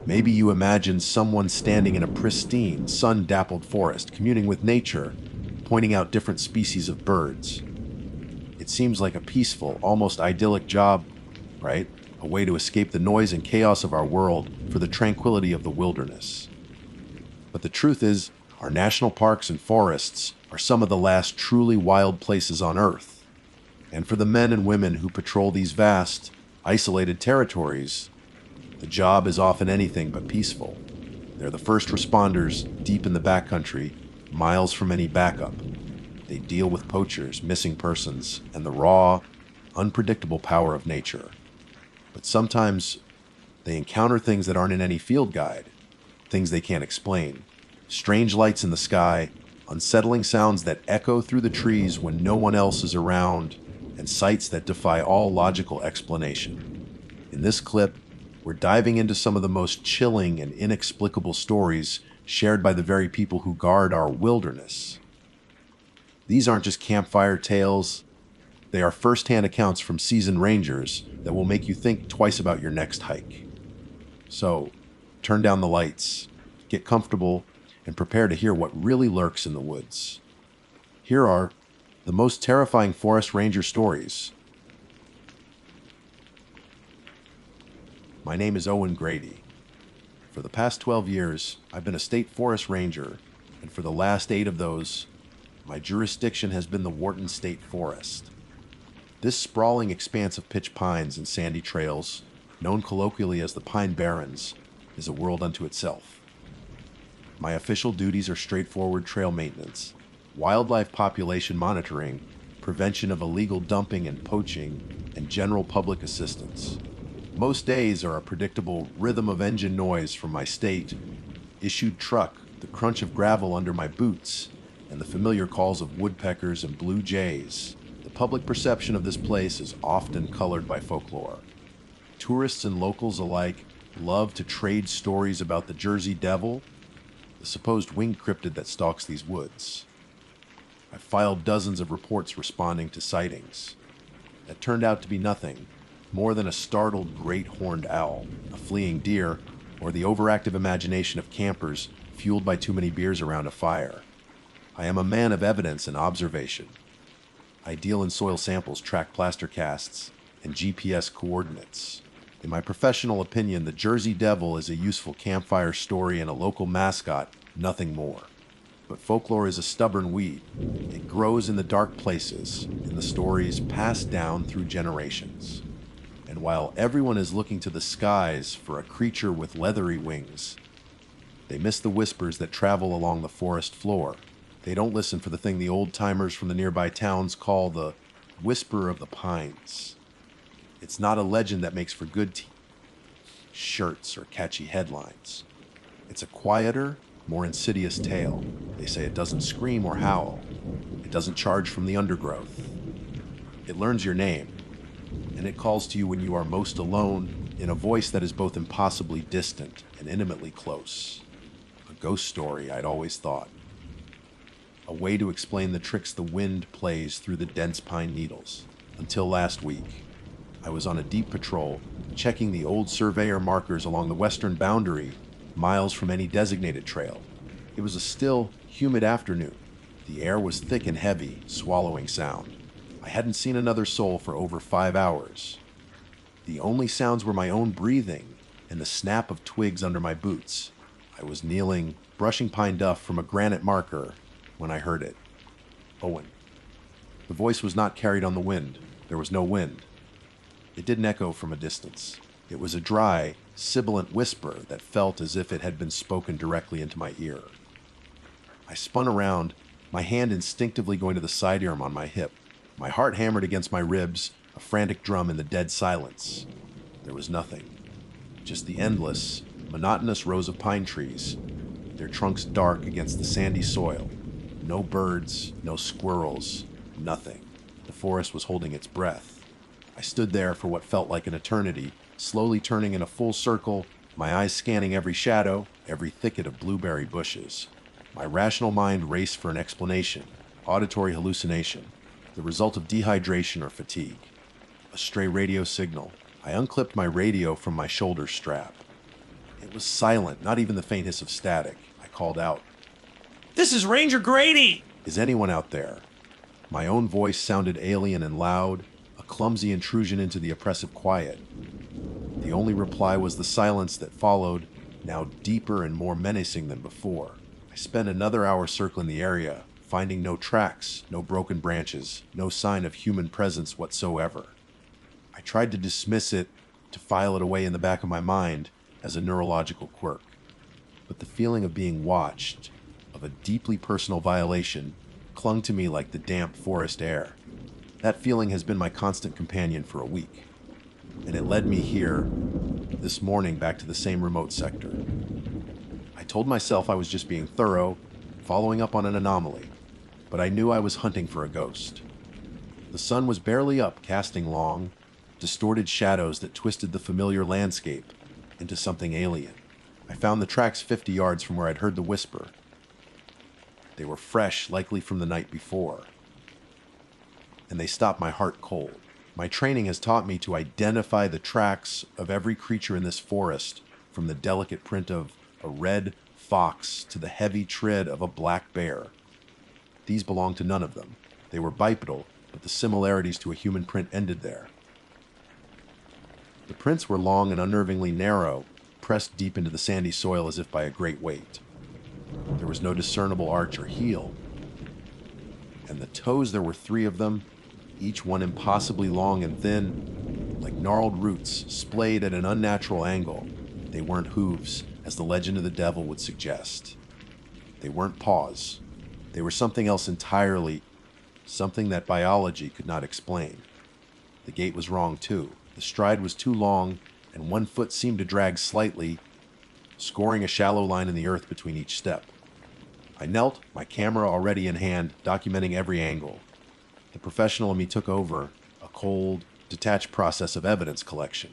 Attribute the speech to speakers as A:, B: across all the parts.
A: Maybe you imagine someone standing in a pristine, sun-dappled forest, communing with nature, pointing out different species of birds. It seems like a peaceful, almost idyllic job, right? A way to escape the noise and chaos of our world for the tranquility of the wilderness. But the truth is, our national parks and forests are some of the last truly wild places on Earth. And for the men and women who patrol these vast, isolated territories, the job is often anything but peaceful. They're the first responders deep in the backcountry, miles from any backup. They deal with poachers, missing persons, and the raw, unpredictable power of nature. But sometimes they encounter things that aren't in any field guide, things they can't explain. Strange lights in the sky, unsettling sounds that echo through the trees when no one else is around, and sights that defy all logical explanation. In this clip, we're diving into some of the most chilling and inexplicable stories shared by the very people who guard our wilderness. These aren't just campfire tales. They are first-hand accounts from seasoned rangers that will make you think twice about your next hike. So, turn down the lights, get comfortable, and prepare to hear what really lurks in the woods. Here are the most terrifying forest ranger stories. My name is Owen Grady. For the past 12 years, I've been a state forest ranger, and for the last 8 of those, my jurisdiction has been the Wharton State Forest. This sprawling expanse of pitch pines and sandy trails, known colloquially as the Pine Barrens, is a world unto itself. My official duties are straightforward trail maintenance, wildlife population monitoring, prevention of illegal dumping and poaching, and general public assistance. Most days are a predictable rhythm of engine noise from my state-issued truck, the crunch of gravel under my boots, and the familiar calls of woodpeckers and blue jays. The public perception of this place is often colored by folklore. Tourists and locals alike love to trade stories about the Jersey Devil, the supposed winged cryptid that stalks these woods. I filed dozens of reports responding to sightings that turned out to be nothing more than a startled great horned owl, a fleeing deer, or the overactive imagination of campers fueled by too many beers around a fire. I am a man of evidence and observation. I deal in soil samples, track plaster casts, and GPS coordinates. In my professional opinion, the Jersey Devil is a useful campfire story and a local mascot, nothing more. But folklore is a stubborn weed. It grows in the dark places, in the stories passed down through generations. And while everyone is looking to the skies for a creature with leathery wings, they miss the whispers that travel along the forest floor. They don't listen for the thing the old-timers from the nearby towns call the whisper of the pines. It's not a legend that makes for good shirts or catchy headlines. It's a quieter, more insidious tale. They say it doesn't scream or howl. It doesn't charge from the undergrowth. It learns your name, and it calls to you when you are most alone in a voice that is both impossibly distant and intimately close. A ghost story, I'd always thought. A way to explain the tricks the wind plays through the dense pine needles. Until last week, I was on a deep patrol, checking the old surveyor markers along the western boundary, miles from any designated trail. It was a still, humid afternoon. The air was thick and heavy, swallowing sound. I hadn't seen another soul for over 5 hours. The only sounds were my own breathing and the snap of twigs under my boots. I was kneeling, brushing pine duff from a granite marker, when I heard it. Owen. The voice was not carried on the wind. There was no wind. It didn't echo from a distance. It was a dry, sibilant whisper that felt as if it had been spoken directly into my ear. I spun around, my hand instinctively going to the sidearm on my hip. My heart hammered against my ribs, a frantic drum in the dead silence. There was nothing. Just the endless, monotonous rows of pine trees, their trunks dark against the sandy soil. No birds, no squirrels, nothing. The forest was holding its breath. I stood there for what felt like an eternity, slowly turning in a full circle, my eyes scanning every shadow, every thicket of blueberry bushes. My rational mind raced for an explanation, auditory hallucination, the result of dehydration or fatigue. A stray radio signal. I unclipped my radio from my shoulder strap. It was silent, not even the faint hiss of static. I called out,
B: "This is Ranger Grady!"
A: "Is anyone out there?" My own voice sounded alien and loud, a clumsy intrusion into the oppressive quiet. The only reply was the silence that followed, now deeper and more menacing than before. I spent another hour circling the area, finding no tracks, no broken branches, no sign of human presence whatsoever. I tried to dismiss it, to file it away in the back of my mind as a neurological quirk. But the feeling of being watched, of a deeply personal violation, clung to me like the damp forest air. That feeling has been my constant companion for a week. And it led me here, this morning, back to the same remote sector. I told myself I was just being thorough, following up on an anomaly, but I knew I was hunting for a ghost. The sun was barely up, casting long, distorted shadows that twisted the familiar landscape into something alien. I found the tracks 50 yards from where I'd heard the whisper. They were fresh, likely from the night before, and they stopped my heart cold. My training has taught me to identify the tracks of every creature in this forest, from the delicate print of a red fox to the heavy tread of a black bear. These belonged to none of them. They were bipedal, but the similarities to a human print ended there. The prints were long and unnervingly narrow, pressed deep into the sandy soil as if by a great weight. There was no discernible arch or heel. And the toes, there were 3 of them, each one impossibly long and thin, like gnarled roots splayed at an unnatural angle. They weren't hooves, as the legend of the devil would suggest. They weren't paws. They were something else entirely, something that biology could not explain. The gait was wrong, too. The stride was too long, and one foot seemed to drag slightly, scoring a shallow line in the earth between each step. I knelt, my camera already in hand, documenting every angle. The professional in me took over, a cold, detached process of evidence collection.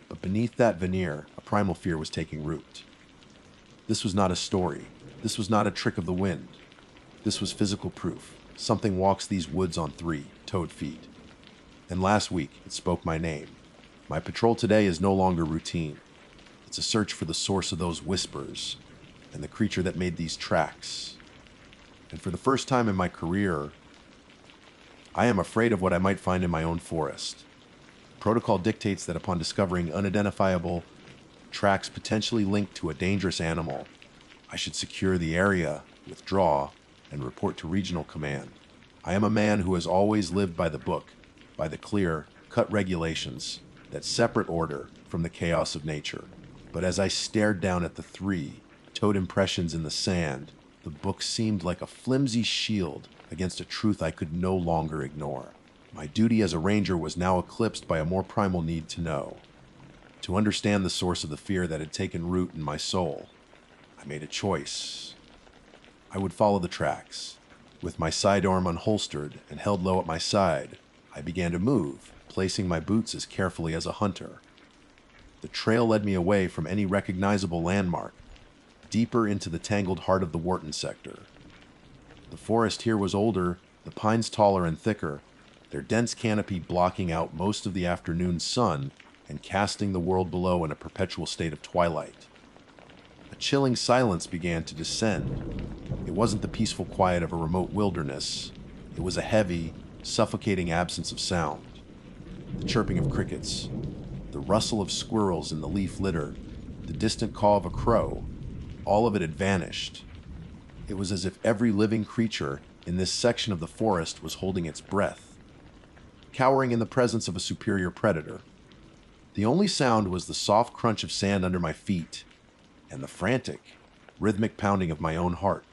A: But beneath that veneer, a primal fear was taking root. This was not a story. This was not a trick of the wind. This was physical proof. Something walks these woods on 3 toed feet. And last week, it spoke my name. My patrol today is no longer routine. It's a search for the source of those whispers and the creature that made these tracks. And for the first time in my career, I am afraid of what I might find in my own forest. Protocol dictates that upon discovering unidentifiable tracks potentially linked to a dangerous animal, I should secure the area, withdraw, and report to regional command. I am a man who has always lived by the book, by the clear, cut regulations, that separate order from the chaos of nature. But as I stared down at the 3 toed impressions in the sand, the book seemed like a flimsy shield against a truth I could no longer ignore. My duty as a ranger was now eclipsed by a more primal need to know, to understand the source of the fear that had taken root in my soul. I made a choice. I would follow the tracks. With my sidearm unholstered and held low at my side, I began to move, placing my boots as carefully as a hunter. The trail led me away from any recognizable landmark, deeper into the tangled heart of the Wharton sector. The forest here was older, the pines taller and thicker, their dense canopy blocking out most of the afternoon sun and casting the world below in a perpetual state of twilight. A chilling silence began to descend. It wasn't the peaceful quiet of a remote wilderness. It was a heavy, suffocating absence of sound. The chirping of crickets, the rustle of squirrels in the leaf litter, the distant call of a crow, all of it had vanished. It was as if every living creature in this section of the forest was holding its breath, cowering in the presence of a superior predator. The only sound was the soft crunch of sand under my feet and the frantic, rhythmic pounding of my own heart.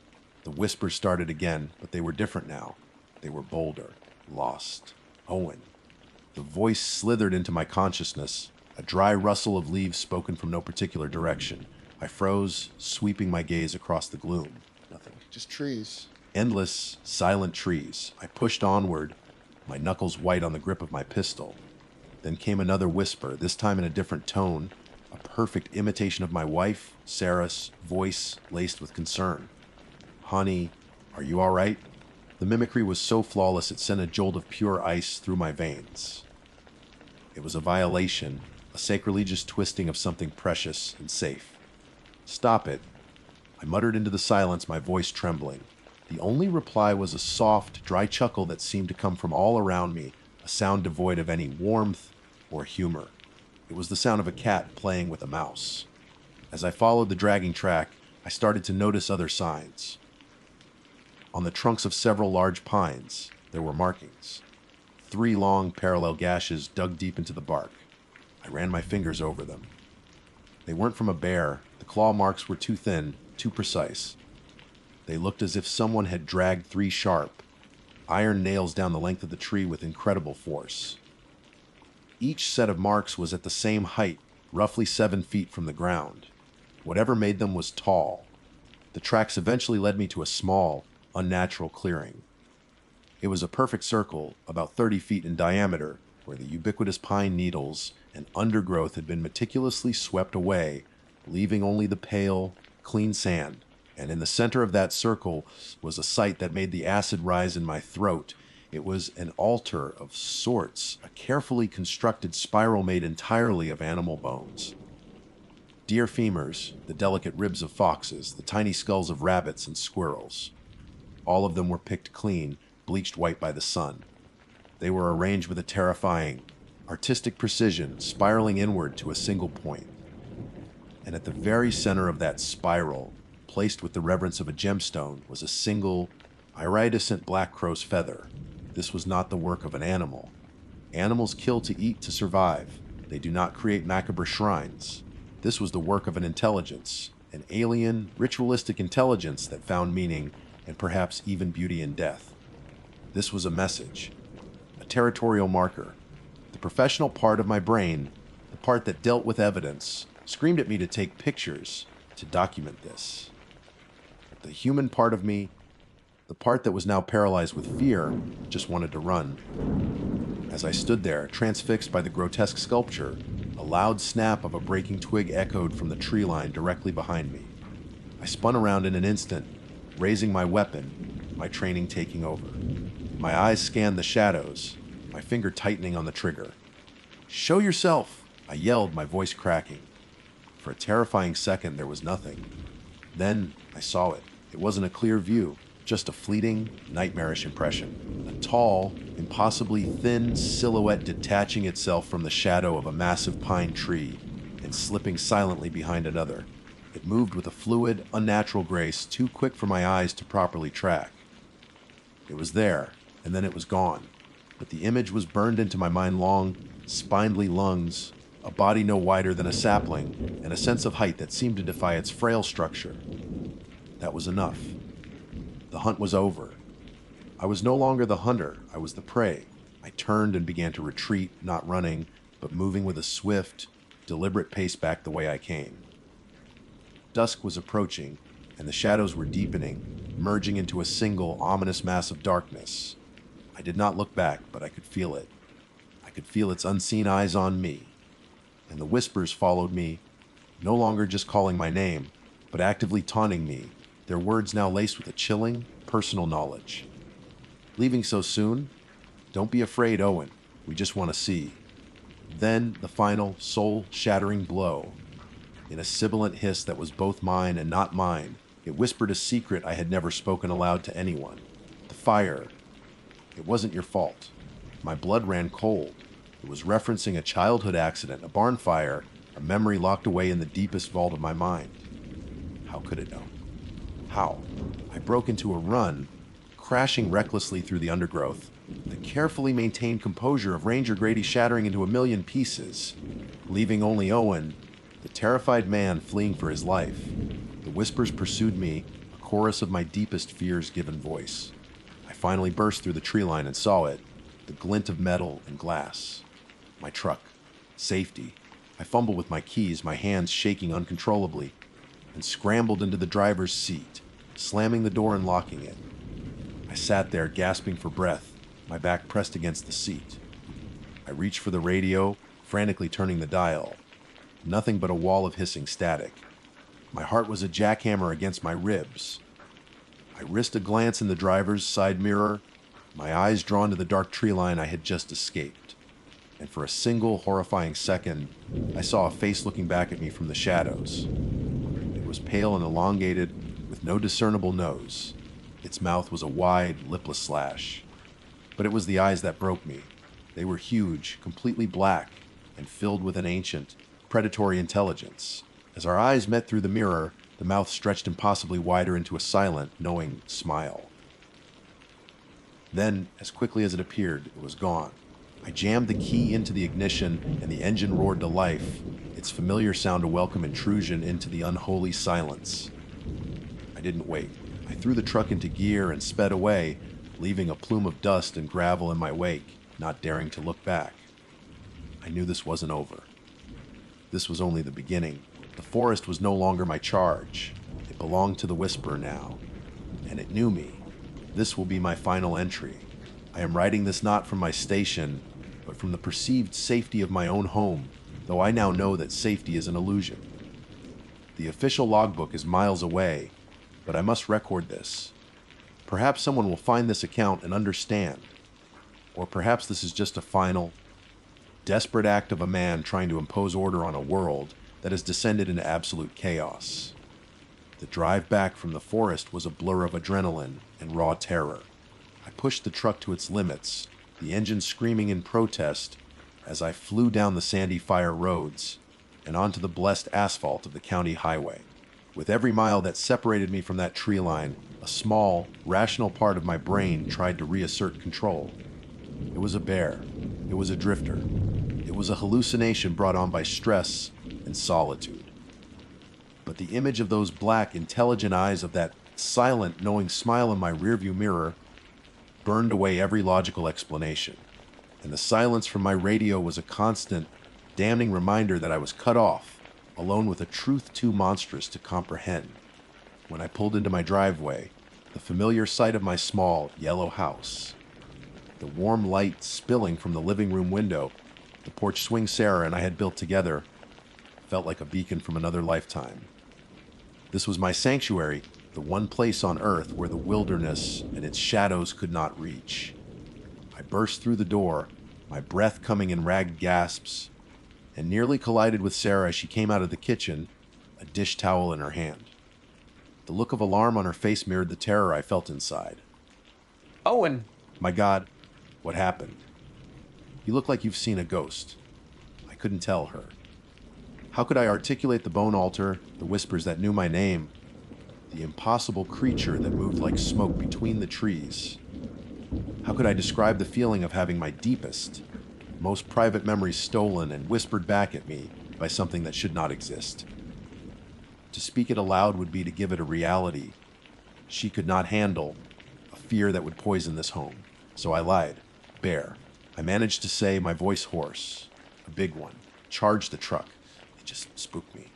A: The whispers started again, but they were different now. They were bolder, lost. Owen. The voice slithered into my consciousness, a dry rustle of leaves spoken from no particular direction. I froze, sweeping my gaze across the gloom. Nothing.
C: Just trees.
A: Endless, silent trees. I pushed onward, my knuckles white on the grip of my pistol. Then came another whisper, this time in a different tone, a perfect imitation of my wife, Sarah's, voice laced with concern. "Honey, are you all right?" The mimicry was so flawless it sent a jolt of pure ice through my veins. It was a violation, a sacrilegious twisting of something precious and safe. "Stop it," I muttered into the silence, my voice trembling. The only reply was a soft, dry chuckle that seemed to come from all around me, a sound devoid of any warmth or humor. It was the sound of a cat playing with a mouse. As I followed the dragging track, I started to notice other signs. On the trunks of several large pines, there were markings. 3 long, parallel gashes dug deep into the bark. I ran my fingers over them. They weren't from a bear. The claw marks were too thin, too precise. They looked as if someone had dragged 3 sharp, iron nails down the length of the tree with incredible force. Each set of marks was at the same height, roughly 7 feet from the ground. Whatever made them was tall. The tracks eventually led me to a small, unnatural clearing. It was a perfect circle, about 30 feet in diameter, where the ubiquitous pine needles and undergrowth had been meticulously swept away, leaving only the pale, clean sand. And in the center of that circle was a sight that made the acid rise in my throat. It was an altar of sorts, a carefully constructed spiral made entirely of animal bones. Deer femurs, the delicate ribs of foxes, the tiny skulls of rabbits and squirrels. All of them were picked clean, bleached white by the sun. They were arranged with a terrifying, artistic precision, spiraling inward to a single point. And at the very center of that spiral, placed with the reverence of a gemstone, was a single, iridescent black crow's feather. This was not the work of an animal. Animals kill to eat to survive. They do not create macabre shrines. This was the work of an intelligence, an alien, ritualistic intelligence that found meaning and perhaps even beauty in death. This was a message, a territorial marker. The professional part of my brain, the part that dealt with evidence, screamed at me to take pictures, to document this. The human part of me, the part that was now paralyzed with fear, just wanted to run. As I stood there, transfixed by the grotesque sculpture, a loud snap of a breaking twig echoed from the tree line directly behind me. I spun around in an instant, raising my weapon, my training taking over. My eyes scanned the shadows, my finger tightening on the trigger. "Show yourself!" I yelled, my voice cracking. For a terrifying second, there was nothing. Then I saw it. It wasn't a clear view, just a fleeting, nightmarish impression. A tall, impossibly thin silhouette detaching itself from the shadow of a massive pine tree and slipping silently behind another. It moved with a fluid, unnatural grace too quick for my eyes to properly track. It was there, and then it was gone. But the image was burned into my mind: long, spindly lungs, a body no wider than a sapling, and a sense of height that seemed to defy its frail structure. That was enough. The hunt was over. I was no longer the hunter, I was the prey. I turned and began to retreat, not running, but moving with a swift, deliberate pace back the way I came. Dusk was approaching, and the shadows were deepening, merging into a single, ominous mass of darkness. I did not look back, but I could feel it. I could feel its unseen eyes on me. And the whispers followed me, no longer just calling my name, but actively taunting me, their words now laced with a chilling, personal knowledge. "Leaving so soon? Don't be afraid, Owen. We just want to see." Then the final, soul-shattering blow. In a sibilant hiss that was both mine and not mine, it whispered a secret I had never spoken aloud to anyone. "The fire. It wasn't your fault." My blood ran cold. It was referencing a childhood accident, a barn fire, a memory locked away in the deepest vault of my mind. How could it know? How? I broke into a run, crashing recklessly through the undergrowth, the carefully maintained composure of Ranger Grady shattering into a million pieces, leaving only Owen, the terrified man fleeing for his life. The whispers pursued me, a chorus of my deepest fears given voice. I finally burst through the tree line and saw it, the glint of metal and glass. My truck. Safety. I fumbled with my keys, my hands shaking uncontrollably, and scrambled into the driver's seat, slamming the door and locking it. I sat there, gasping for breath, my back pressed against the seat. I reached for the radio, frantically turning the dial. Nothing but a wall of hissing static. My heart was a jackhammer against my ribs. I risked a glance in the driver's side mirror, my eyes drawn to the dark tree line I had just escaped. and for a single horrifying second, I saw a face looking back at me from the shadows. It was pale and elongated, with no discernible nose. Its mouth was a wide, lipless slash. But it was the eyes that broke me. They were huge, completely black, and filled with an ancient, predatory intelligence. As our eyes met through the mirror, the mouth stretched impossibly wider into a silent, knowing smile. Then, as quickly as it appeared, it was gone. I jammed the key into the ignition, and the engine roared to life, its familiar sound a welcome intrusion into the unholy silence. I didn't wait. I threw the truck into gear and sped away, leaving a plume of dust and gravel in my wake, not daring to look back. I knew this wasn't over. This was only the beginning. The forest was no longer my charge. It belonged to the Whisperer now, and it knew me. This will be my final entry. I am writing this not from my station, but from the perceived safety of my own home, though I now know that safety is an illusion. The official logbook is miles away, but I must record this. Perhaps someone will find this account and understand. Or perhaps this is just a final, desperate act of a man trying to impose order on a world that has descended into absolute chaos. The drive back from the forest was a blur of adrenaline and raw terror. I pushed the truck to its limits, the engine screaming in protest as I flew down the sandy fire roads and onto the blessed asphalt of the county highway. With every mile that separated me from that tree line, a small, rational part of my brain tried to reassert control. It was a bear. It was a drifter. It was a hallucination brought on by stress and solitude. But the image of those black, intelligent eyes, of that silent, knowing smile in my rearview mirror, burned away every logical explanation. And the silence from my radio was a constant, damning reminder that I was cut off, alone with a truth too monstrous to comprehend. When I pulled into my driveway, the familiar sight of my small, yellow house, the warm light spilling from the living room window, the porch swing Sarah and I had built together, felt like a beacon from another lifetime. This was my sanctuary, the one place on earth where the wilderness and its shadows could not reach. I burst through the door, my breath coming in ragged gasps, and nearly collided with Sarah as she came out of the kitchen, a dish towel in her hand. The look of alarm on her face mirrored the terror I felt inside.
C: Owen!
A: My God, what happened? You look like you've seen a ghost. I couldn't tell her. How could I articulate the bone altar, the whispers that knew my name, the impossible creature that moved like smoke between the trees? How could I describe the feeling of having my deepest, most private memories stolen and whispered back at me by something that should not exist? To speak it aloud would be to give it a reality she could not handle, a fear that would poison this home. So I lied. Bear. I managed to say, my voice hoarse, a big one. Charge the truck. It just spooked me.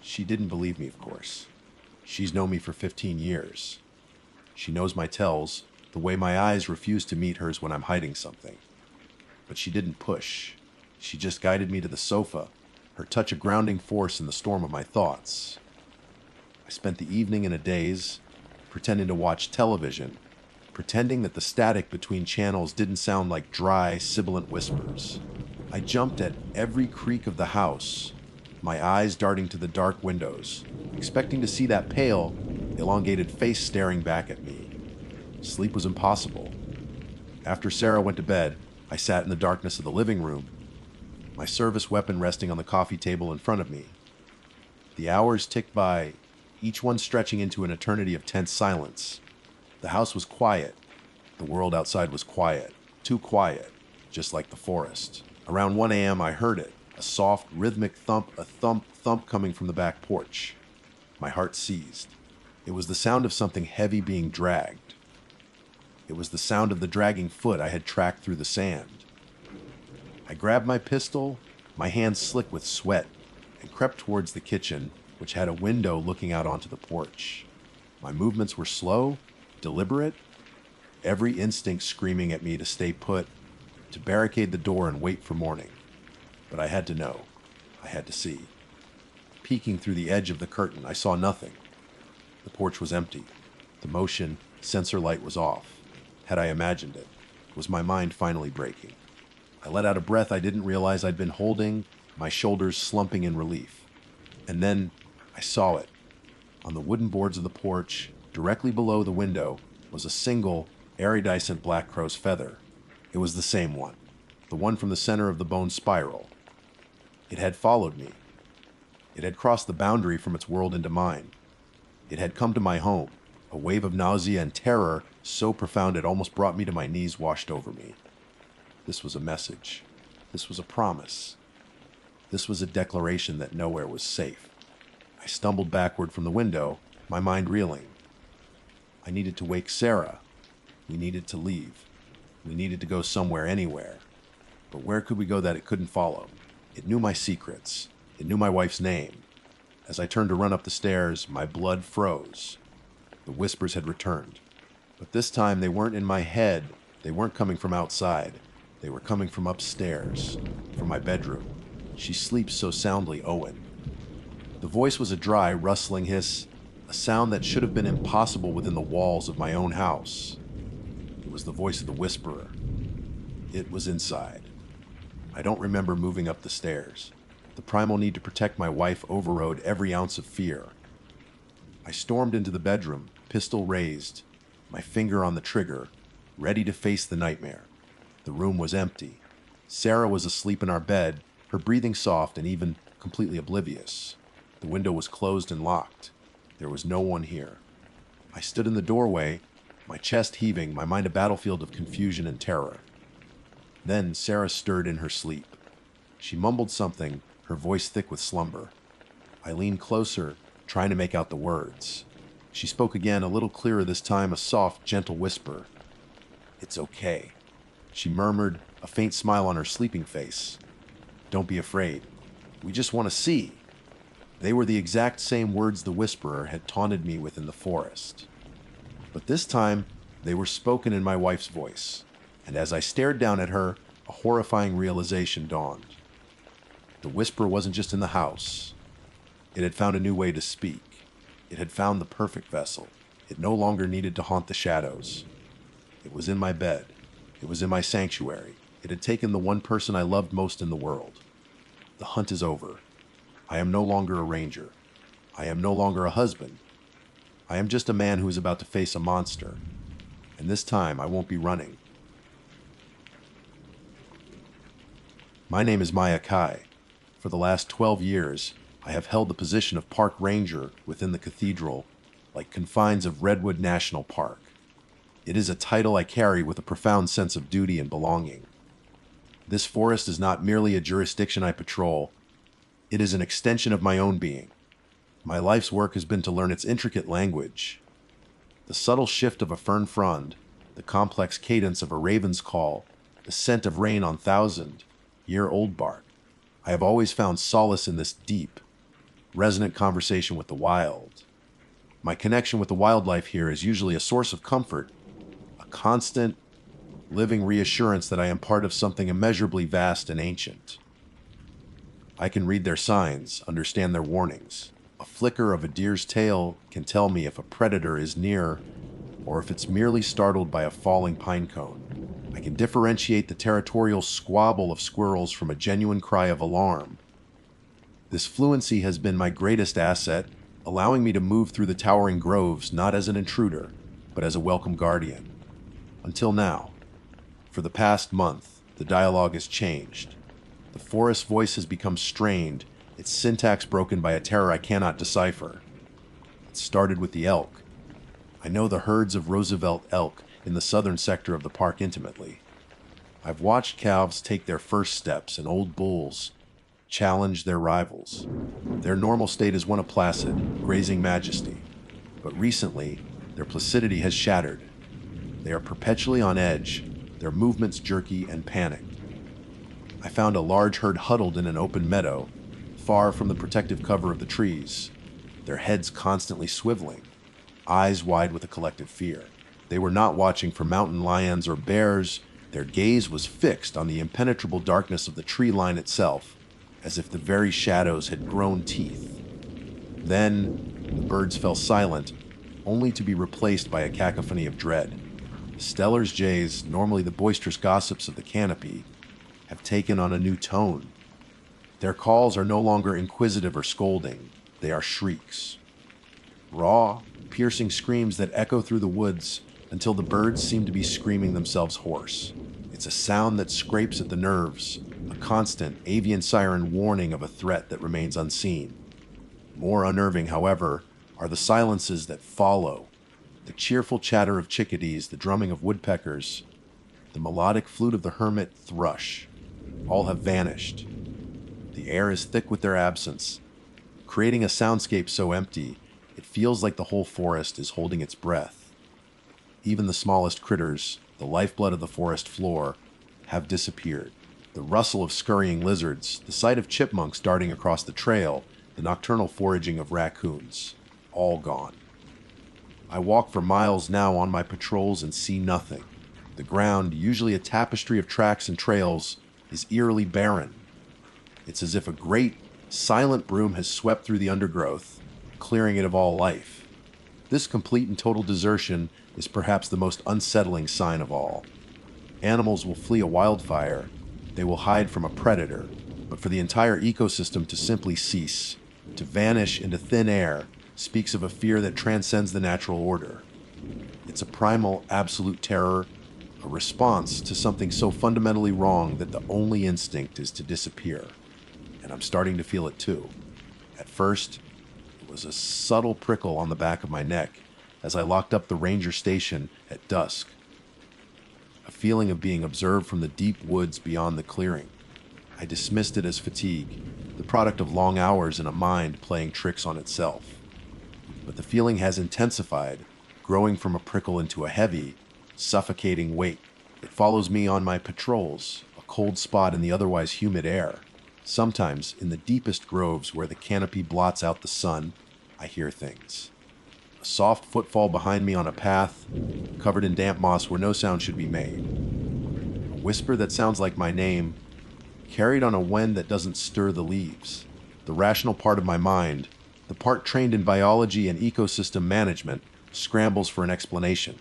A: She didn't believe me, of course. She's known me for 15 years. She knows my tells, the way my eyes refuse to meet hers when I'm hiding something. But she didn't push. She just guided me to the sofa, her touch a grounding force in the storm of my thoughts. I spent the evening in a daze, pretending to watch television, pretending that the static between channels didn't sound like dry, sibilant whispers. I jumped at every creak of the house, my eyes darting to the dark windows, expecting to see that pale, elongated face staring back at me. Sleep was impossible. After Sarah went to bed, I sat in the darkness of the living room, my service weapon resting on the coffee table in front of me. The hours ticked by, each one stretching into an eternity of tense silence. The house was quiet. The world outside was quiet. Too quiet, just like the forest. Around 1 a.m. I heard it, a soft, rhythmic thump, a thump coming from the back porch. My heart seized. It was the sound of something heavy being dragged. It was the sound of the dragging foot I had tracked through the sand. I grabbed my pistol, my hands slick with sweat, and crept towards the kitchen, which had a window looking out onto the porch. My movements were slow, deliberate, every instinct screaming at me to stay put, to barricade the door and wait for morning. But I had to know. I had to see. Peeking through the edge of the curtain, I saw nothing. The porch was empty. The motion sensor light was off. Had I imagined it? Was my mind finally breaking? I let out a breath I didn't realize I'd been holding, my shoulders slumping in relief. And then I saw it. On the wooden boards of the porch, directly below the window, was a single, iridescent black crow's feather. It was the same one, the one from the center of the bone spiral. It had followed me. It had crossed the boundary from its world into mine. It had come to my home. A wave of nausea and terror so profound it almost brought me to my knees washed over me. This was a message. This was a promise. This was a declaration that nowhere was safe. I stumbled backward from the window, my mind reeling. I needed to wake Sarah. We needed to leave. We needed to go somewhere, anywhere. But where could we go that it couldn't follow? It knew my secrets. It knew my wife's name. As I turned to run up the stairs, my blood froze. The whispers had returned. But this time they weren't in my head. They weren't coming from outside. They were coming from upstairs, from my bedroom. She sleeps so soundly, Owen. The voice was a dry, rustling hiss, a sound that should have been impossible within the walls of my own house. It was the voice of the whisperer. It was inside. I don't remember moving up the stairs. The primal need to protect my wife overrode every ounce of fear. I stormed into the bedroom, pistol raised, my finger on the trigger, ready to face the nightmare. The room was empty. Sarah was asleep in our bed, her breathing soft and even completely oblivious. The window was closed and locked. There was no one here. I stood in the doorway, my chest heaving, my mind a battlefield of confusion and terror. Then Sarah stirred in her sleep. She mumbled something, her voice thick with slumber. I leaned closer, trying to make out the words. She spoke again, a little clearer this time, a soft, gentle whisper. "It's okay," she murmured, a faint smile on her sleeping face. "Don't be afraid. We just want to see." They were the exact same words the whisperer had taunted me with in the forest. But this time, they were spoken in my wife's voice, and as I stared down at her, a horrifying realization dawned. The whisper wasn't just in the house. It had found a new way to speak. It had found the perfect vessel. It no longer needed to haunt the shadows. It was in my bed. It was in my sanctuary. It had taken the one person I loved most in the world. The hunt is over. I am no longer a ranger. I am no longer a husband. I am just a man who is about to face a monster. And this time, I won't be running. My name is Maya Kai. For the last 12 years, I have held the position of park ranger within the cathedral, like confines of Redwood National Park. It is a title I carry with a profound sense of duty and belonging. This forest is not merely a jurisdiction I patrol. It is an extension of my own being. My life's work has been to learn its intricate language. The subtle shift of a fern frond, the complex cadence of a raven's call, the scent of rain on thousand-year-old bark. I have always found solace in this deep, resonant conversation with the wild. My connection with the wildlife here is usually a source of comfort, a constant, living reassurance that I am part of something immeasurably vast and ancient. I can read their signs, understand their warnings. A flicker of a deer's tail can tell me if a predator is near or if it's merely startled by a falling pine cone. I can differentiate the territorial squabble of squirrels from a genuine cry of alarm. This fluency has been my greatest asset, allowing me to move through the towering groves not as an intruder, but as a welcome guardian. Until now. For the past month, the dialogue has changed. The forest's voice has become strained, its syntax broken by a terror I cannot decipher. It started with the elk. I know the herds of Roosevelt elk in the southern sector of the park intimately. I've watched calves take their first steps and old bulls challenge their rivals. Their normal state is one of placid, grazing majesty. But recently, their placidity has shattered. They are perpetually on edge, their movements jerky and panicked. I found a large herd huddled in an open meadow, far from the protective cover of the trees, their heads constantly swiveling, eyes wide with a collective fear. They were not watching for mountain lions or bears. Their gaze was fixed on the impenetrable darkness of the tree line itself, as if the very shadows had grown teeth. Then, the birds fell silent, only to be replaced by a cacophony of dread. Steller's jays, normally the boisterous gossips of the canopy, have taken on a new tone. Their calls are no longer inquisitive or scolding, they are shrieks. Raw, piercing screams that echo through the woods until the birds seem to be screaming themselves hoarse. It's a sound that scrapes at the nerves, a constant avian siren warning of a threat that remains unseen. More unnerving, however, are the silences that follow. The cheerful chatter of chickadees, the drumming of woodpeckers, the melodic flute of the hermit thrush, all have vanished. The air is thick with their absence, creating a soundscape so empty, it feels like the whole forest is holding its breath. Even the smallest critters, the lifeblood of the forest floor, have disappeared. The rustle of scurrying lizards, the sight of chipmunks darting across the trail, the nocturnal foraging of raccoons, all gone. I walk for miles now on my patrols and see nothing. The ground, usually a tapestry of tracks and trails, is eerily barren. It's as if a great, silent broom has swept through the undergrowth, clearing it of all life. This complete and total desertion is perhaps the most unsettling sign of all. Animals will flee a wildfire, they will hide from a predator, but for the entire ecosystem to simply cease, to vanish into thin air, speaks of a fear that transcends the natural order. It's a primal, absolute terror, a response to something so fundamentally wrong that the only instinct is to disappear. And I'm starting to feel it too. At first, it was a subtle prickle on the back of my neck as I locked up the ranger station at dusk. A feeling of being observed from the deep woods beyond the clearing. I dismissed it as fatigue, the product of long hours in a mind playing tricks on itself. But the feeling has intensified, growing from a prickle into a heavy, suffocating weight. It follows me on my patrols, a cold spot in the otherwise humid air. Sometimes, in the deepest groves where the canopy blots out the sun, I hear things. A soft footfall behind me on a path, covered in damp moss where no sound should be made. A whisper that sounds like my name, carried on a wind that doesn't stir the leaves. The rational part of my mind, the part trained in biology and ecosystem management, scrambles for an explanation.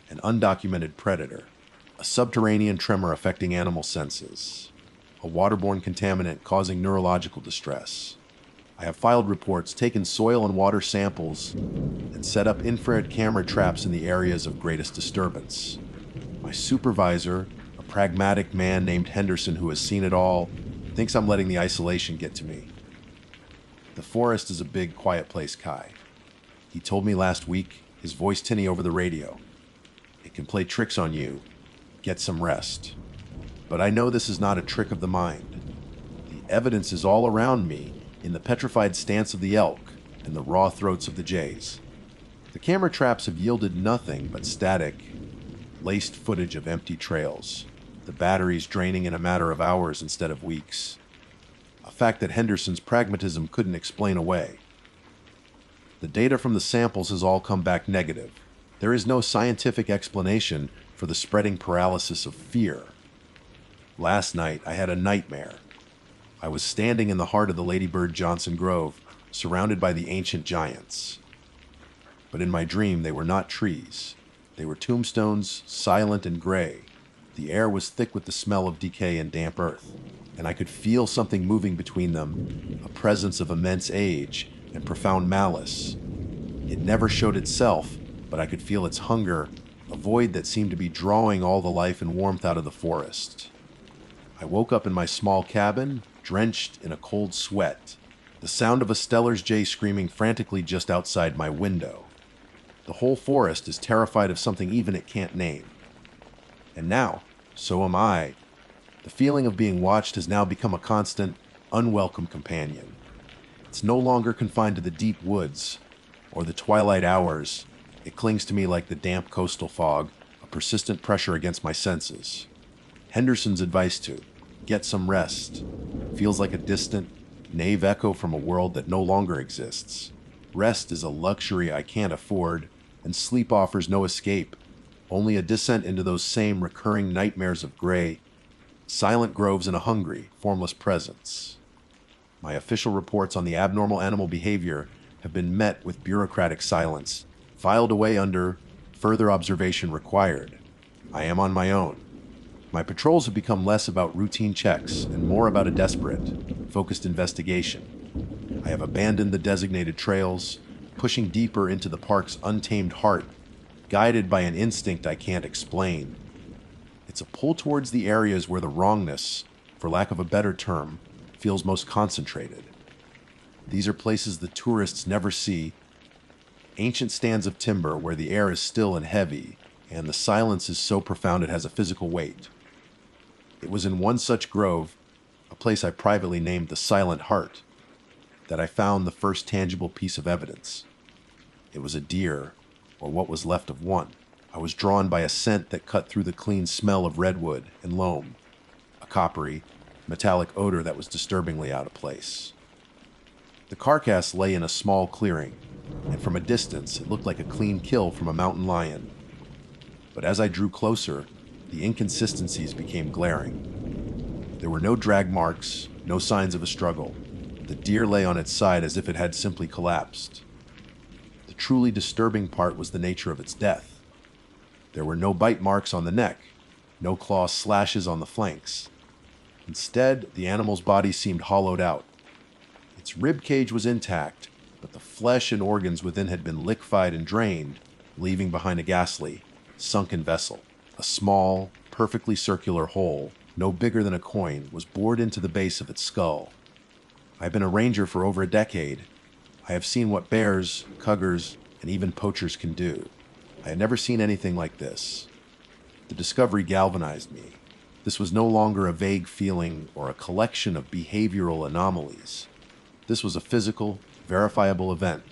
A: An undocumented predator, a subterranean tremor affecting animal senses, a waterborne contaminant causing neurological distress. I have filed reports, taken soil and water samples, and set up infrared camera traps in the areas of greatest disturbance. My supervisor, a pragmatic man named Henderson who has seen it all, thinks I'm letting the isolation get to me. The forest is a big, quiet place, Kai. He told me last week, his voice tinny over the radio. It can play tricks on you. Get some rest. But I know this is not a trick of the mind. The evidence is all around me in the petrified stance of the elk and the raw throats of the jays. The camera traps have yielded nothing but static, laced footage of empty trails, the batteries draining in a matter of hours instead of weeks. A fact that Henderson's pragmatism couldn't explain away. The data from the samples has all come back negative. There is no scientific explanation for the spreading paralysis of fear. Last night, I had a nightmare. I was standing in the heart of the Ladybird Johnson Grove, surrounded by the ancient giants. But in my dream, they were not trees. They were tombstones, silent and gray. The air was thick with the smell of decay and damp earth, and I could feel something moving between them, a presence of immense age and profound malice. It never showed itself, but I could feel its hunger, a void that seemed to be drawing all the life and warmth out of the forest. I woke up in my small cabin, drenched in a cold sweat, the sound of a Stellar's jay screaming frantically just outside my window. The whole forest is terrified of something even it can't name. And now, so am I. The feeling of being watched has now become a constant, unwelcome companion. It's no longer confined to the deep woods or the twilight hours. It clings to me like the damp coastal fog, a persistent pressure against my senses. Henderson's advice to get some rest feels like a distant, naive echo from a world that no longer exists. Rest is a luxury I can't afford, and sleep offers no escape, only a descent into those same recurring nightmares of gray, silent groves and a hungry, formless presence. My official reports on the abnormal animal behavior have been met with bureaucratic silence, filed away under further observation required. I am on my own. My patrols have become less about routine checks and more about a desperate, focused investigation. I have abandoned the designated trails, pushing deeper into the park's untamed heart, guided by an instinct I can't explain. It's a pull towards the areas where the wrongness, for lack of a better term, feels most concentrated. These are places the tourists never see, ancient stands of timber where the air is still and heavy, and the silence is so profound it has a physical weight. It was in one such grove, a place I privately named the Silent Heart, that I found the first tangible piece of evidence. It was a deer, or what was left of one. I was drawn by a scent that cut through the clean smell of redwood and loam, a coppery, metallic odor that was disturbingly out of place. The carcass lay in a small clearing, and from a distance it looked like a clean kill from a mountain lion. But as I drew closer, the inconsistencies became glaring. There were no drag marks, no signs of a struggle. The deer lay on its side as if it had simply collapsed. The truly disturbing part was the nature of its death. There were no bite marks on the neck, no claw slashes on the flanks. Instead, the animal's body seemed hollowed out. Its rib cage was intact, but the flesh and organs within had been liquefied and drained, leaving behind a ghastly, sunken vessel. A small, perfectly circular hole, no bigger than a coin, was bored into the base of its skull. I've been a ranger for over a decade. I have seen what bears, cougars, and even poachers can do. I had never seen anything like this. The discovery galvanized me. This was no longer a vague feeling or a collection of behavioral anomalies. This was a physical, verifiable event.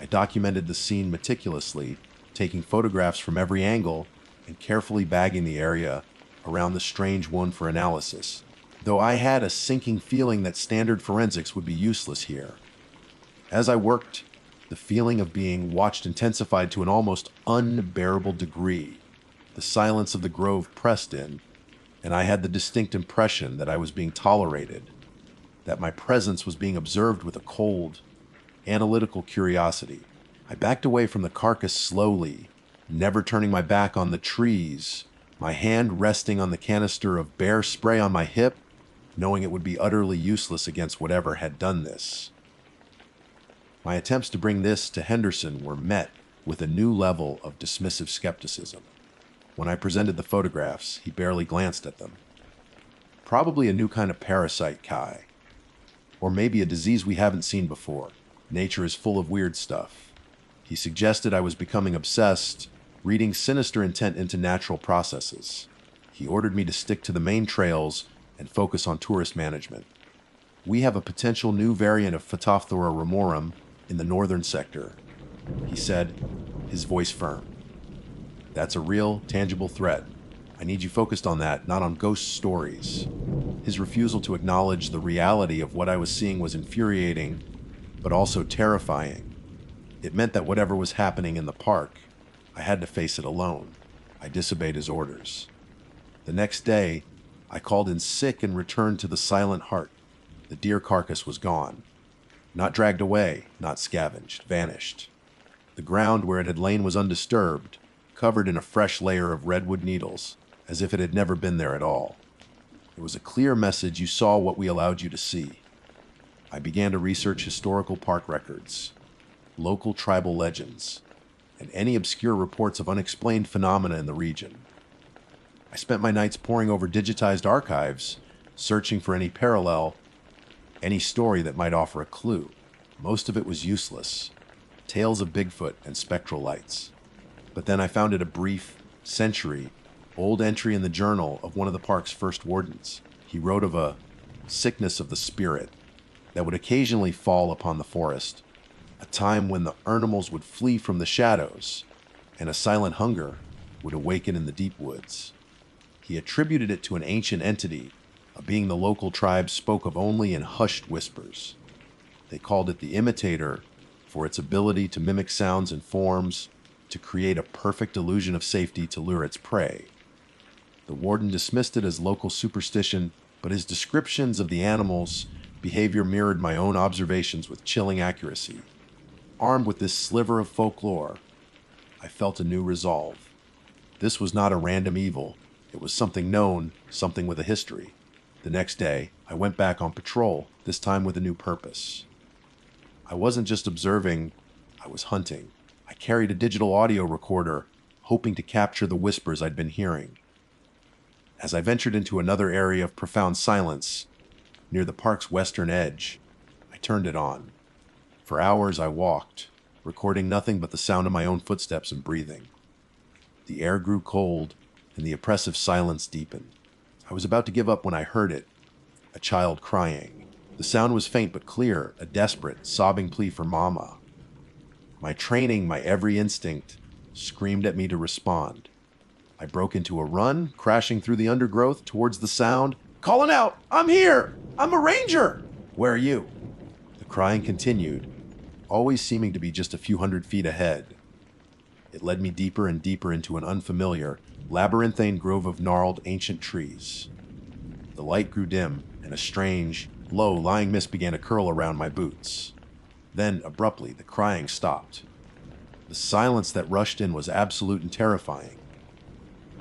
A: I documented the scene meticulously, taking photographs from every angle and carefully bagging the area around the strange wound for analysis, though I had a sinking feeling that standard forensics would be useless here. As I worked, the feeling of being watched intensified to an almost unbearable degree. The silence of the grove pressed in, and I had the distinct impression that I was being tolerated, that my presence was being observed with a cold, analytical curiosity. I backed away from the carcass slowly, never turning my back on the trees, my hand resting on the canister of bear spray on my hip, knowing it would be utterly useless against whatever had done this. My attempts to bring this to Henderson were met with a new level of dismissive skepticism. When I presented the photographs, he barely glanced at them. Probably a new kind of parasite, Kai. Or maybe a disease we haven't seen before. Nature is full of weird stuff. He suggested I was becoming obsessed, reading sinister intent into natural processes. He ordered me to stick to the main trails and focus on tourist management. We have a potential new variant of Phytophthora ramorum in the northern sector, he said, his voice firm. That's a real, tangible threat. I need you focused on that, not on ghost stories. His refusal to acknowledge the reality of what I was seeing was infuriating, but also terrifying. It meant that whatever was happening in the park, I had to face it alone. I disobeyed his orders. The next day, I called in sick and returned to the Silent Heart. The deer carcass was gone. Not dragged away, not scavenged, vanished. The ground where it had lain was undisturbed, covered in a fresh layer of redwood needles, as if it had never been there at all. It was a clear message: you saw what we allowed you to see. I began to research historical park records, local tribal legends, and any obscure reports of unexplained phenomena in the region. I spent my nights poring over digitized archives, searching for any parallel, any story that might offer a clue. Most of it was useless. Tales of Bigfoot and spectral lights. But then I found it a brief, century-old entry in the journal of one of the park's first wardens. He wrote of a sickness of the spirit that would occasionally fall upon the forest, a time when the animals would flee from the shadows, and a silent hunger would awaken in the deep woods. He attributed it to an ancient entity, a being the local tribe spoke of only in hushed whispers. They called it the imitator for its ability to mimic sounds and forms, to create a perfect illusion of safety to lure its prey. The warden dismissed it as local superstition, but his descriptions of the animal's behavior mirrored my own observations with chilling accuracy. Armed with this sliver of folklore, I felt a new resolve. This was not a random evil. It was something known, something with a history. The next day, I went back on patrol, this time with a new purpose. I wasn't just observing, I was hunting. I carried a digital audio recorder, hoping to capture the whispers I'd been hearing. As I ventured into another area of profound silence, near the park's western edge, I turned it on. For hours I walked, recording nothing but the sound of my own footsteps and breathing. The air grew cold, and the oppressive silence deepened. I was about to give up when I heard it, a child crying. The sound was faint but clear, a desperate, sobbing plea for mama. My training, my every instinct, screamed at me to respond. I broke into a run, crashing through the undergrowth towards the sound, calling out, "I'm here! I'm a ranger! Where are you?" The crying continued, always seeming to be just a few hundred feet ahead. It led me deeper and deeper into an unfamiliar, labyrinthine grove of gnarled, ancient trees. The light grew dim, and a strange, low, lying mist began to curl around my boots. Then, abruptly, the crying stopped. The silence that rushed in was absolute and terrifying.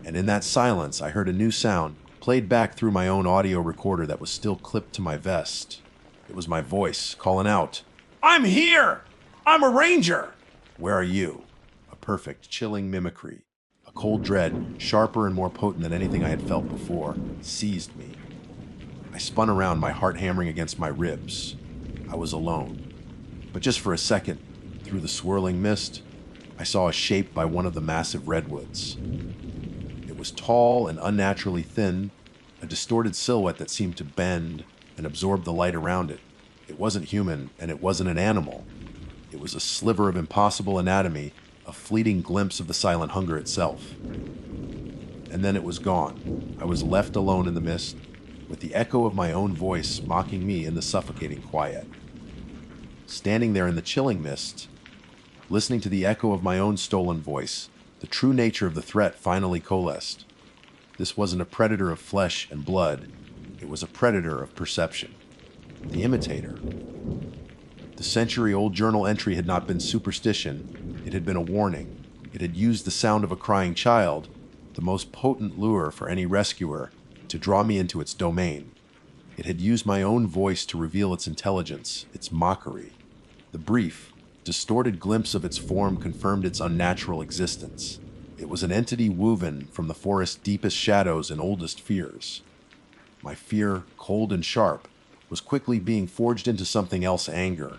A: And in that silence, I heard a new sound, played back through my own audio recorder that was still clipped to my vest. It was my voice, calling out, "I'm here! I'm a ranger! Where are you?" A perfect, chilling mimicry. A cold dread, sharper and more potent than anything I had felt before, seized me. I spun around, my heart hammering against my ribs. I was alone. But just for a second, through the swirling mist, I saw a shape by one of the massive redwoods. It was tall and unnaturally thin, a distorted silhouette that seemed to bend and absorb the light around it. It wasn't human, and it wasn't an animal. It was a sliver of impossible anatomy, a fleeting glimpse of the silent hunger itself. And then it was gone. I was left alone in the mist, with the echo of my own voice mocking me in the suffocating quiet. Standing there in the chilling mist, listening to the echo of my own stolen voice, the true nature of the threat finally coalesced. This wasn't a predator of flesh and blood. It was a predator of perception. The imitator. The century-old journal entry had not been superstition. It had been a warning. It had used the sound of a crying child, the most potent lure for any rescuer, to draw me into its domain. It had used my own voice to reveal its intelligence, its mockery. The brief, distorted glimpse of its form confirmed its unnatural existence. It was an entity woven from the forest's deepest shadows and oldest fears. My fear, cold and sharp, was quickly being forged into something else: anger.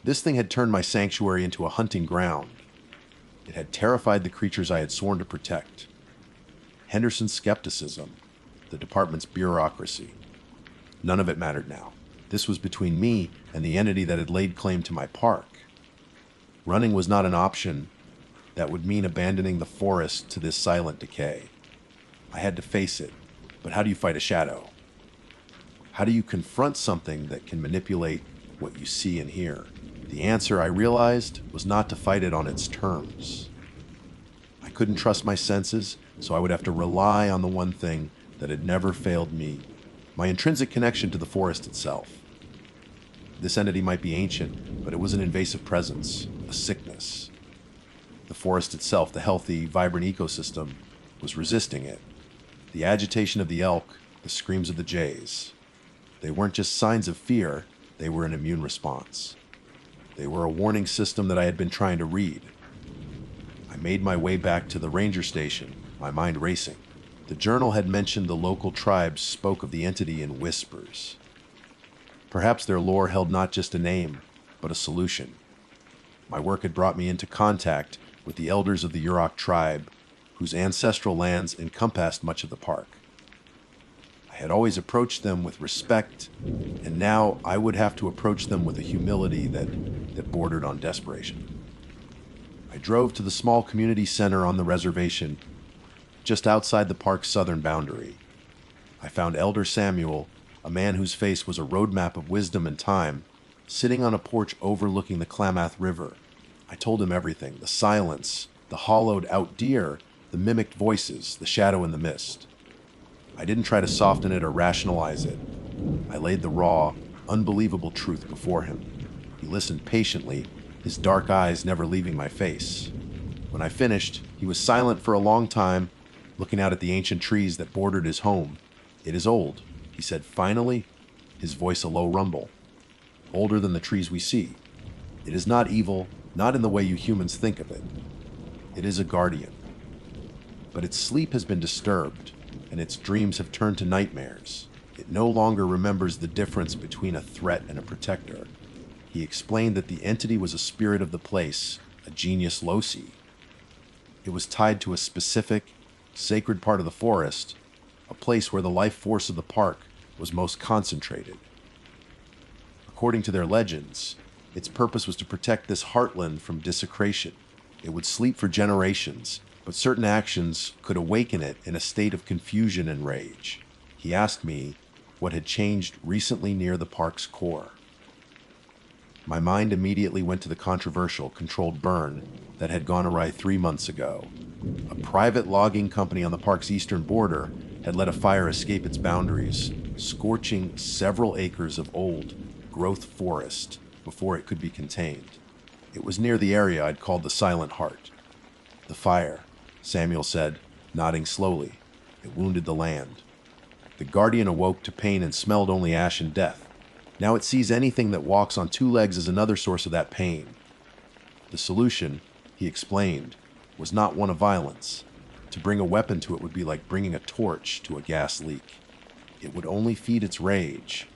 A: This thing had turned my sanctuary into a hunting ground. It had terrified the creatures I had sworn to protect. Henderson's skepticism, the department's bureaucracy. None of it mattered now. This was between me and the entity that had laid claim to my park. Running was not an option. That would mean abandoning the forest to this silent decay. I had to face it. But how do you fight a shadow? How do you confront something that can manipulate what you see and hear? The answer, I realized, was not to fight it on its terms. I couldn't trust my senses, so I would have to rely on the one thing that had never failed me: my intrinsic connection to the forest itself. This entity might be ancient, but it was an invasive presence, a sickness. The forest itself, the healthy, vibrant ecosystem, was resisting it. The agitation of the elk, the screams of the jays. They weren't just signs of fear, they were an immune response. They were a warning system that I had been trying to read. I made my way back to the ranger station, my mind racing. The journal had mentioned the local tribes spoke of the entity in whispers. Perhaps their lore held not just a name, but a solution. My work had brought me into contact with the elders of the Yurok tribe, whose ancestral lands encompassed much of the park. I had always approached them with respect, and now I would have to approach them with a humility that bordered on desperation. I drove to the small community center on the reservation, just outside the park's southern boundary. I found Elder Samuel, a man whose face was a roadmap of wisdom and time, sitting on a porch overlooking the Klamath River. I told him everything: the silence, the hollowed-out deer, the mimicked voices, the shadow in the mist. I didn't try to soften it or rationalize it. I laid the raw, unbelievable truth before him. He listened patiently, his dark eyes never leaving my face. When I finished, he was silent for a long time, looking out at the ancient trees that bordered his home. "It is old," he said finally, his voice a low rumble. "Older than the trees we see. It is not evil, not in the way you humans think of it. It is a guardian. But its sleep has been disturbed, and its dreams have turned to nightmares. It no longer remembers the difference between a threat and a protector." He explained that the entity was a spirit of the place, a genius loci. It was tied to a specific, sacred part of the forest, a place where the life force of the park was most concentrated. According to their legends, its purpose was to protect this heartland from desecration. It would sleep for generations, but certain actions could awaken it in a state of confusion and rage. He asked me what had changed recently near the park's core. My mind immediately went to the controversial controlled burn that had gone awry 3 months ago. A private logging company on the park's eastern border had let a fire escape its boundaries, scorching several acres of old, growth forest before it could be contained. It was near the area I'd called the Silent Heart. "The fire," Samuel said, nodding slowly. "It wounded the land. The guardian awoke to pain and smelled only ash and death. Now it sees anything that walks on 2 legs as another source of that pain. The solution," he explained, "was not one of violence. To bring a weapon to it would be like bringing a torch to a gas leak. It would only feed its rage.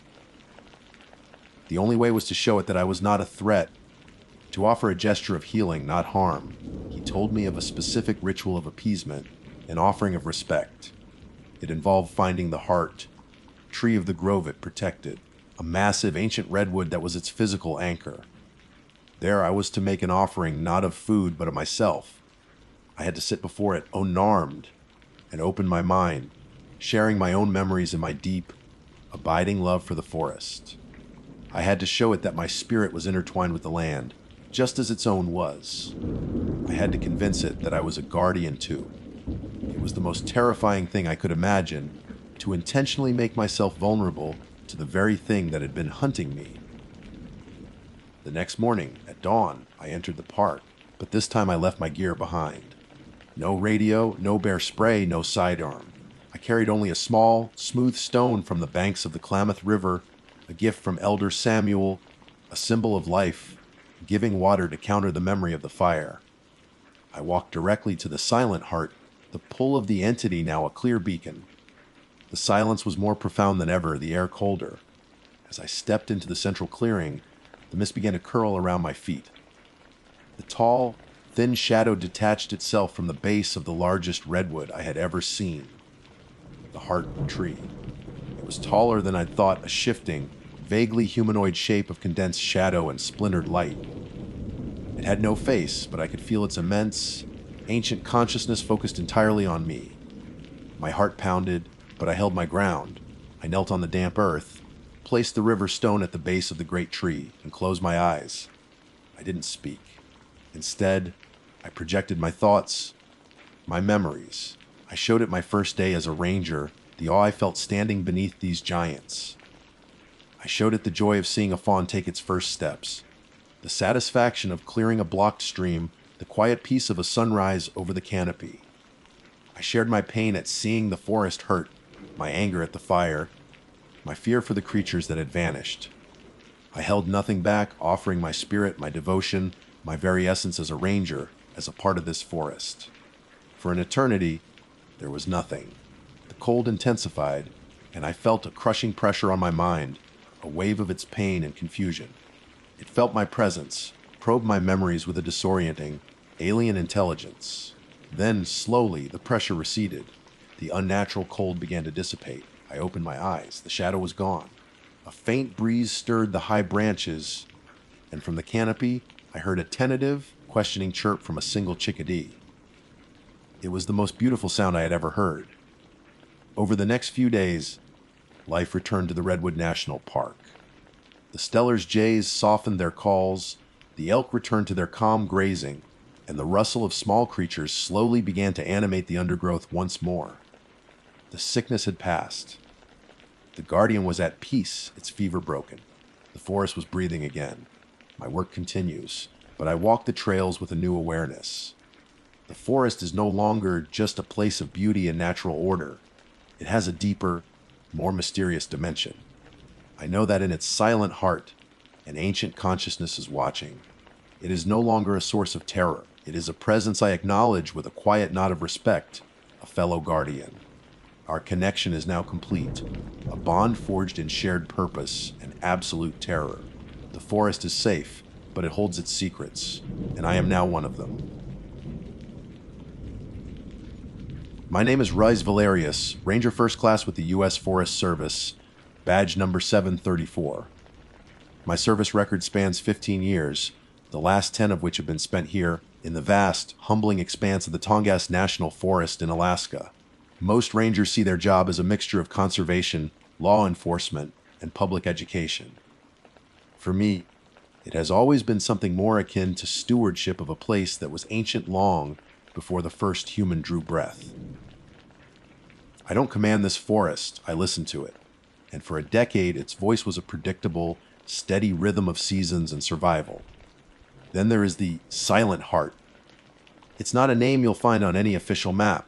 A: The only way was to show it that I was not a threat, to offer a gesture of healing, not harm." He told me of a specific ritual of appeasement, an offering of respect. It involved finding the heart, tree of the grove it protected, a massive ancient redwood that was its physical anchor. There I was to make an offering not of food but of myself. I had to sit before it unarmed and open my mind, sharing my own memories and my deep, abiding love for the forest. I had to show it that my spirit was intertwined with the land, just as its own was. I had to convince it that I was a guardian too. It was the most terrifying thing I could imagine, to intentionally make myself vulnerable to the very thing that had been hunting me. The next morning, at dawn, I entered the park, but this time I left my gear behind. No radio, no bear spray, no sidearm. I carried only a small, smooth stone from the banks of the Klamath River, a gift from Elder Samuel, a symbol of life, giving water to counter the memory of the fire. I walked directly to the Silent Heart, the pull of the entity now a clear beacon. The silence was more profound than ever, the air colder. As I stepped into the central clearing, the mist began to curl around my feet. The tall, thin shadow detached itself from the base of the largest redwood I had ever seen, the heart tree. It was taller than I'd thought, a shifting, vaguely humanoid shape of condensed shadow and splintered light. It had no face, but I could feel its immense, ancient consciousness focused entirely on me. My heart pounded, but I held my ground. I knelt on the damp earth, placed the river stone at the base of the great tree, and closed my eyes. I didn't speak. Instead, I projected my thoughts, my memories. I showed it my first day as a ranger, the awe I felt standing beneath these giants. I showed it the joy of seeing a fawn take its first steps, the satisfaction of clearing a blocked stream, the quiet peace of a sunrise over the canopy. I shared my pain at seeing the forest hurt, my anger at the fire, my fear for the creatures that had vanished. I held nothing back, offering my spirit, my devotion, my very essence as a ranger, as a part of this forest. For an eternity, there was nothing. The cold intensified, and I felt a crushing pressure on my mind, a wave of its pain and confusion. It felt my presence, probed my memories with a disorienting, alien intelligence. Then, slowly, the pressure receded. The unnatural cold began to dissipate. I opened my eyes. The shadow was gone. A faint breeze stirred the high branches, and from the canopy, I heard a tentative, questioning chirp from a single chickadee. It was the most beautiful sound I had ever heard. Over the next few days, life returned to the Redwood National Park. The Stellar's jays softened their calls, the elk returned to their calm grazing, and the rustle of small creatures slowly began to animate the undergrowth once more. The sickness had passed. The guardian was at peace, its fever broken. The forest was breathing again. My work continues, but I walk the trails with a new awareness. The forest is no longer just a place of beauty and natural order. It has a deeper, more mysterious dimension. I know that in its silent heart, an ancient consciousness is watching. It is no longer a source of terror. It is a presence I acknowledge with a quiet nod of respect, a fellow guardian. Our connection is now complete, a bond forged in shared purpose and absolute terror. The forest is safe, but it holds its secrets, and I am now one of them. My name is Rice Valerius, Ranger First Class with the U.S. Forest Service, badge number 734. My service record spans 15 years, the last 10 of which have been spent here in the vast, humbling expanse of the Tongass National Forest in Alaska. Most rangers see their job as a mixture of conservation, law enforcement, and public education. For me, it has always been something more akin to stewardship of a place that was ancient long before the first human drew breath. I don't command this forest, I listen to it, and for a decade its voice was a predictable, steady rhythm of seasons and survival. Then there is the Silent Heart. It's not a name you'll find on any official map.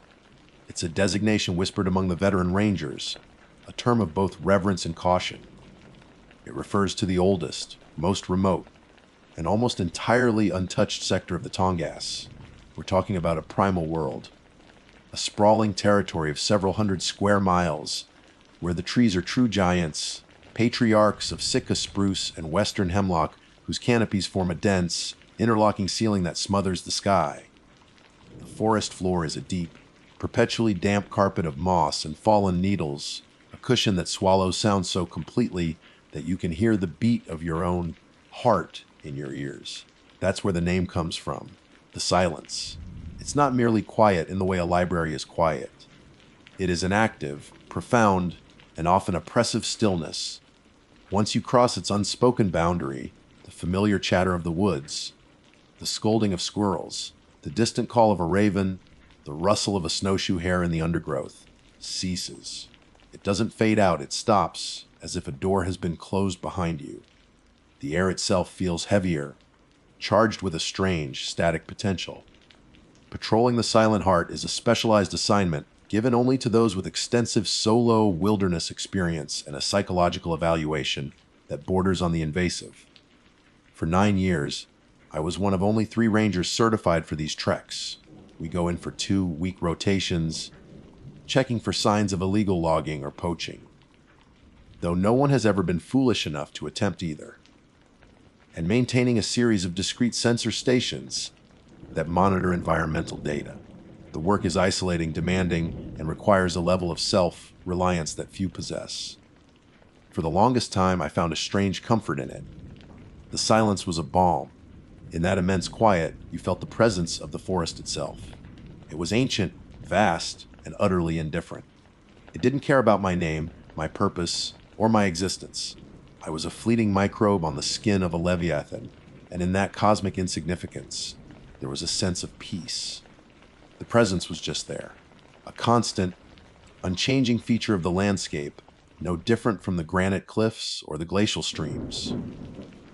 A: It's a designation whispered among the veteran rangers, a term of both reverence and caution. It refers to the oldest, most remote, and almost entirely untouched sector of the Tongass. We're talking about a primal world, a sprawling territory of several hundred square miles, where the trees are true giants, patriarchs of Sitka spruce and western hemlock whose canopies form a dense, interlocking ceiling that smothers the sky. The forest floor is a deep, perpetually damp carpet of moss and fallen needles, a cushion that swallows sound so completely that you can hear the beat of your own heart in your ears. That's where the name comes from, the silence. It's not merely quiet in the way a library is quiet. It is an active, profound, and often oppressive stillness. Once you cross its unspoken boundary, the familiar chatter of the woods, the scolding of squirrels, the distant call of a raven, the rustle of a snowshoe hare in the undergrowth, ceases. It doesn't fade out, it stops, as if a door has been closed behind you. The air itself feels heavier, charged with a strange, static potential. Patrolling the Silent Heart is a specialized assignment given only to those with extensive solo wilderness experience and a psychological evaluation that borders on the invasive. For 9 years, I was one of only 3 rangers certified for these treks. We go in for 2-week rotations, checking for signs of illegal logging or poaching, though no one has ever been foolish enough to attempt either, and maintaining a series of discrete sensor stations that monitor environmental data. The work is isolating, demanding, and requires a level of self-reliance that few possess. For the longest time, I found a strange comfort in it. The silence was a balm. In that immense quiet, you felt the presence of the forest itself. It was ancient, vast, and utterly indifferent. It didn't care about my name, my purpose, or my existence. I was a fleeting microbe on the skin of a leviathan, and in that cosmic insignificance, there was a sense of peace. The presence was just there, a constant, unchanging feature of the landscape, no different from the granite cliffs or the glacial streams.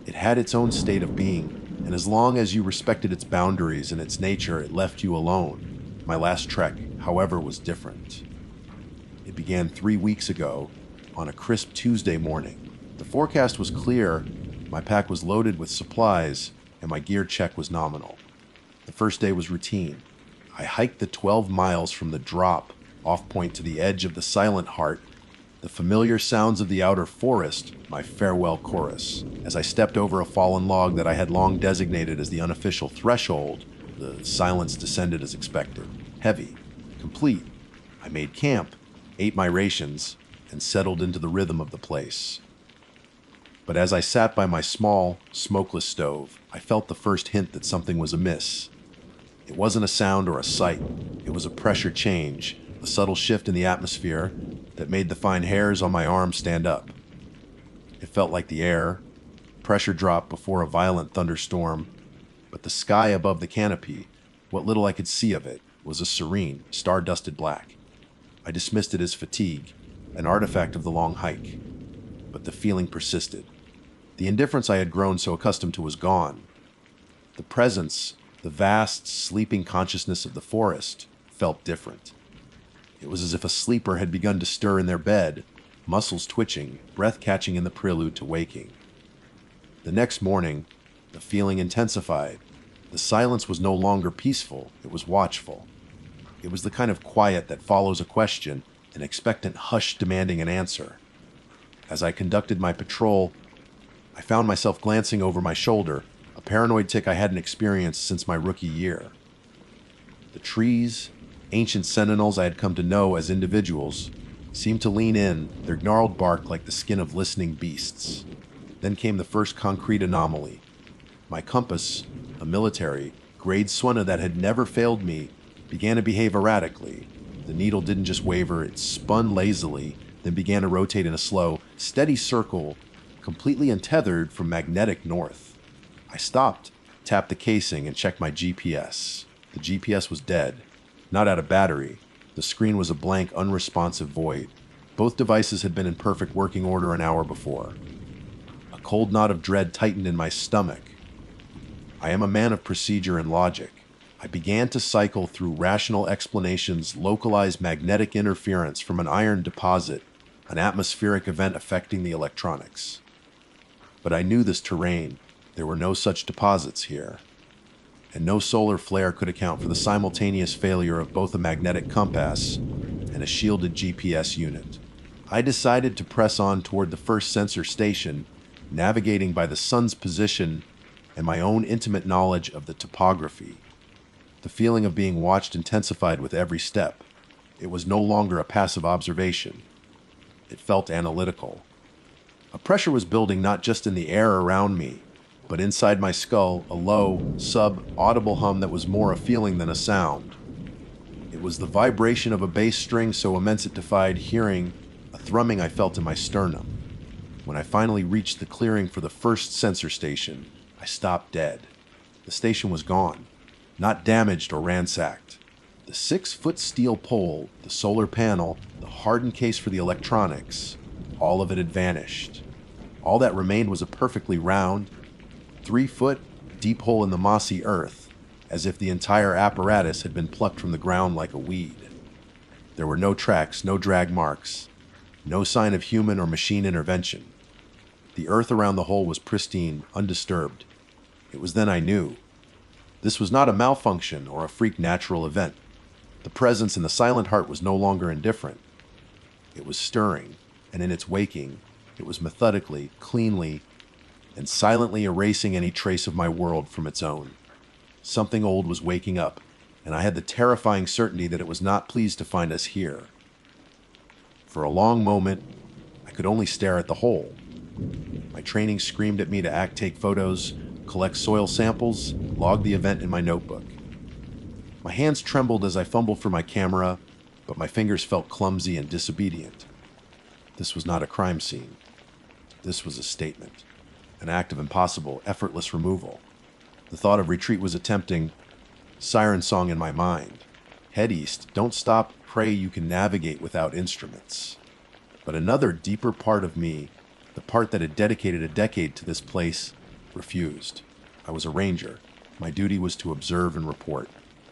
A: It had its own state of being, and as long as you respected its boundaries and its nature, it left you alone. My last trek, however, was different. It began 3 weeks ago, on a crisp Tuesday morning. The forecast was clear, my pack was loaded with supplies, and my gear check was nominal. The first day was routine. I hiked the 12 miles from the drop off point to the edge of the Silent Heart, the familiar sounds of the outer forest, my farewell chorus. As I stepped over a fallen log that I had long designated as the unofficial threshold, the silence descended as expected. Heavy, complete. I made camp, ate my rations, and settled into the rhythm of the place. But as I sat by my small, smokeless stove, I felt the first hint that something was amiss. It wasn't a sound or a sight. It was a pressure change, a subtle shift in the atmosphere that made the fine hairs on my arms stand up. It felt like the air, pressure drop before a violent thunderstorm, but the sky above the canopy, what little I could see of it, was a serene, star-dusted black. I dismissed it as fatigue, an artifact of the long hike, but the feeling persisted. The indifference I had grown so accustomed to was gone. The presence, The vast, sleeping consciousness of the forest felt different. It was as if a sleeper had begun to stir in their bed, muscles twitching, breath catching in the prelude to waking. The next morning, the feeling intensified. The silence was no longer peaceful, it was watchful. It was the kind of quiet that follows a question, an expectant hush demanding an answer. As I conducted my patrol, I found myself glancing over my shoulder, a paranoid tic I hadn't experienced since my rookie year. The trees, ancient sentinels I had come to know as individuals, seemed to lean in, their gnarled bark like the skin of listening beasts. Then came the first concrete anomaly. My compass, a military, grade Swana that had never failed me, began to behave erratically. The needle didn't just waver, it spun lazily, then began to rotate in a slow, steady circle, completely untethered from magnetic north. I stopped, tapped the casing, and checked my GPS. The GPS was dead, not out of battery. The screen was a blank, unresponsive void. Both devices had been in perfect working order an hour before. A cold knot of dread tightened in my stomach. I am a man of procedure and logic. I began to cycle through rational explanations, localized magnetic interference from an iron deposit, an atmospheric event affecting the electronics. But I knew this terrain. There were no such deposits here. And no solar flare could account for the simultaneous failure of both a magnetic compass and a shielded GPS unit. I decided to press on toward the first sensor station, navigating by the sun's position and my own intimate knowledge of the topography. The feeling of being watched intensified with every step. It was no longer a passive observation. It felt analytical. A pressure was building not just in the air around me, but inside my skull, a low, sub-audible hum that was more a feeling than a sound. It was the vibration of a bass string so immense it defied hearing, a thrumming I felt in my sternum. When I finally reached the clearing for the first sensor station, I stopped dead. The station was gone, not damaged or ransacked. The 6-foot steel pole, the solar panel, the hardened case for the electronics, all of it had vanished. All that remained was a perfectly round, 3-foot, deep hole in the mossy earth, as if the entire apparatus had been plucked from the ground like a weed. There were no tracks, no drag marks, no sign of human or machine intervention. The earth around the hole was pristine, undisturbed. It was then I knew. This was not a malfunction or a freak natural event. The presence in the silent heart was no longer indifferent. It was stirring, and in its waking, it was methodically, cleanly, and silently erasing any trace of my world from its own. Something old was waking up, and I had the terrifying certainty that it was not pleased to find us here. For a long moment, I could only stare at the hole. My training screamed at me to act, take photos, collect soil samples, log the event in my notebook. My hands trembled as I fumbled for my camera, but my fingers felt clumsy and disobedient. This was not a crime scene. This was a statement, an act of impossible, effortless removal. The thought of retreat was a tempting siren song in my mind. Head east, don't stop, pray you can navigate without instruments. But another deeper part of me, the part that had dedicated a decade to this place, refused. I was a ranger. My duty was to observe and report,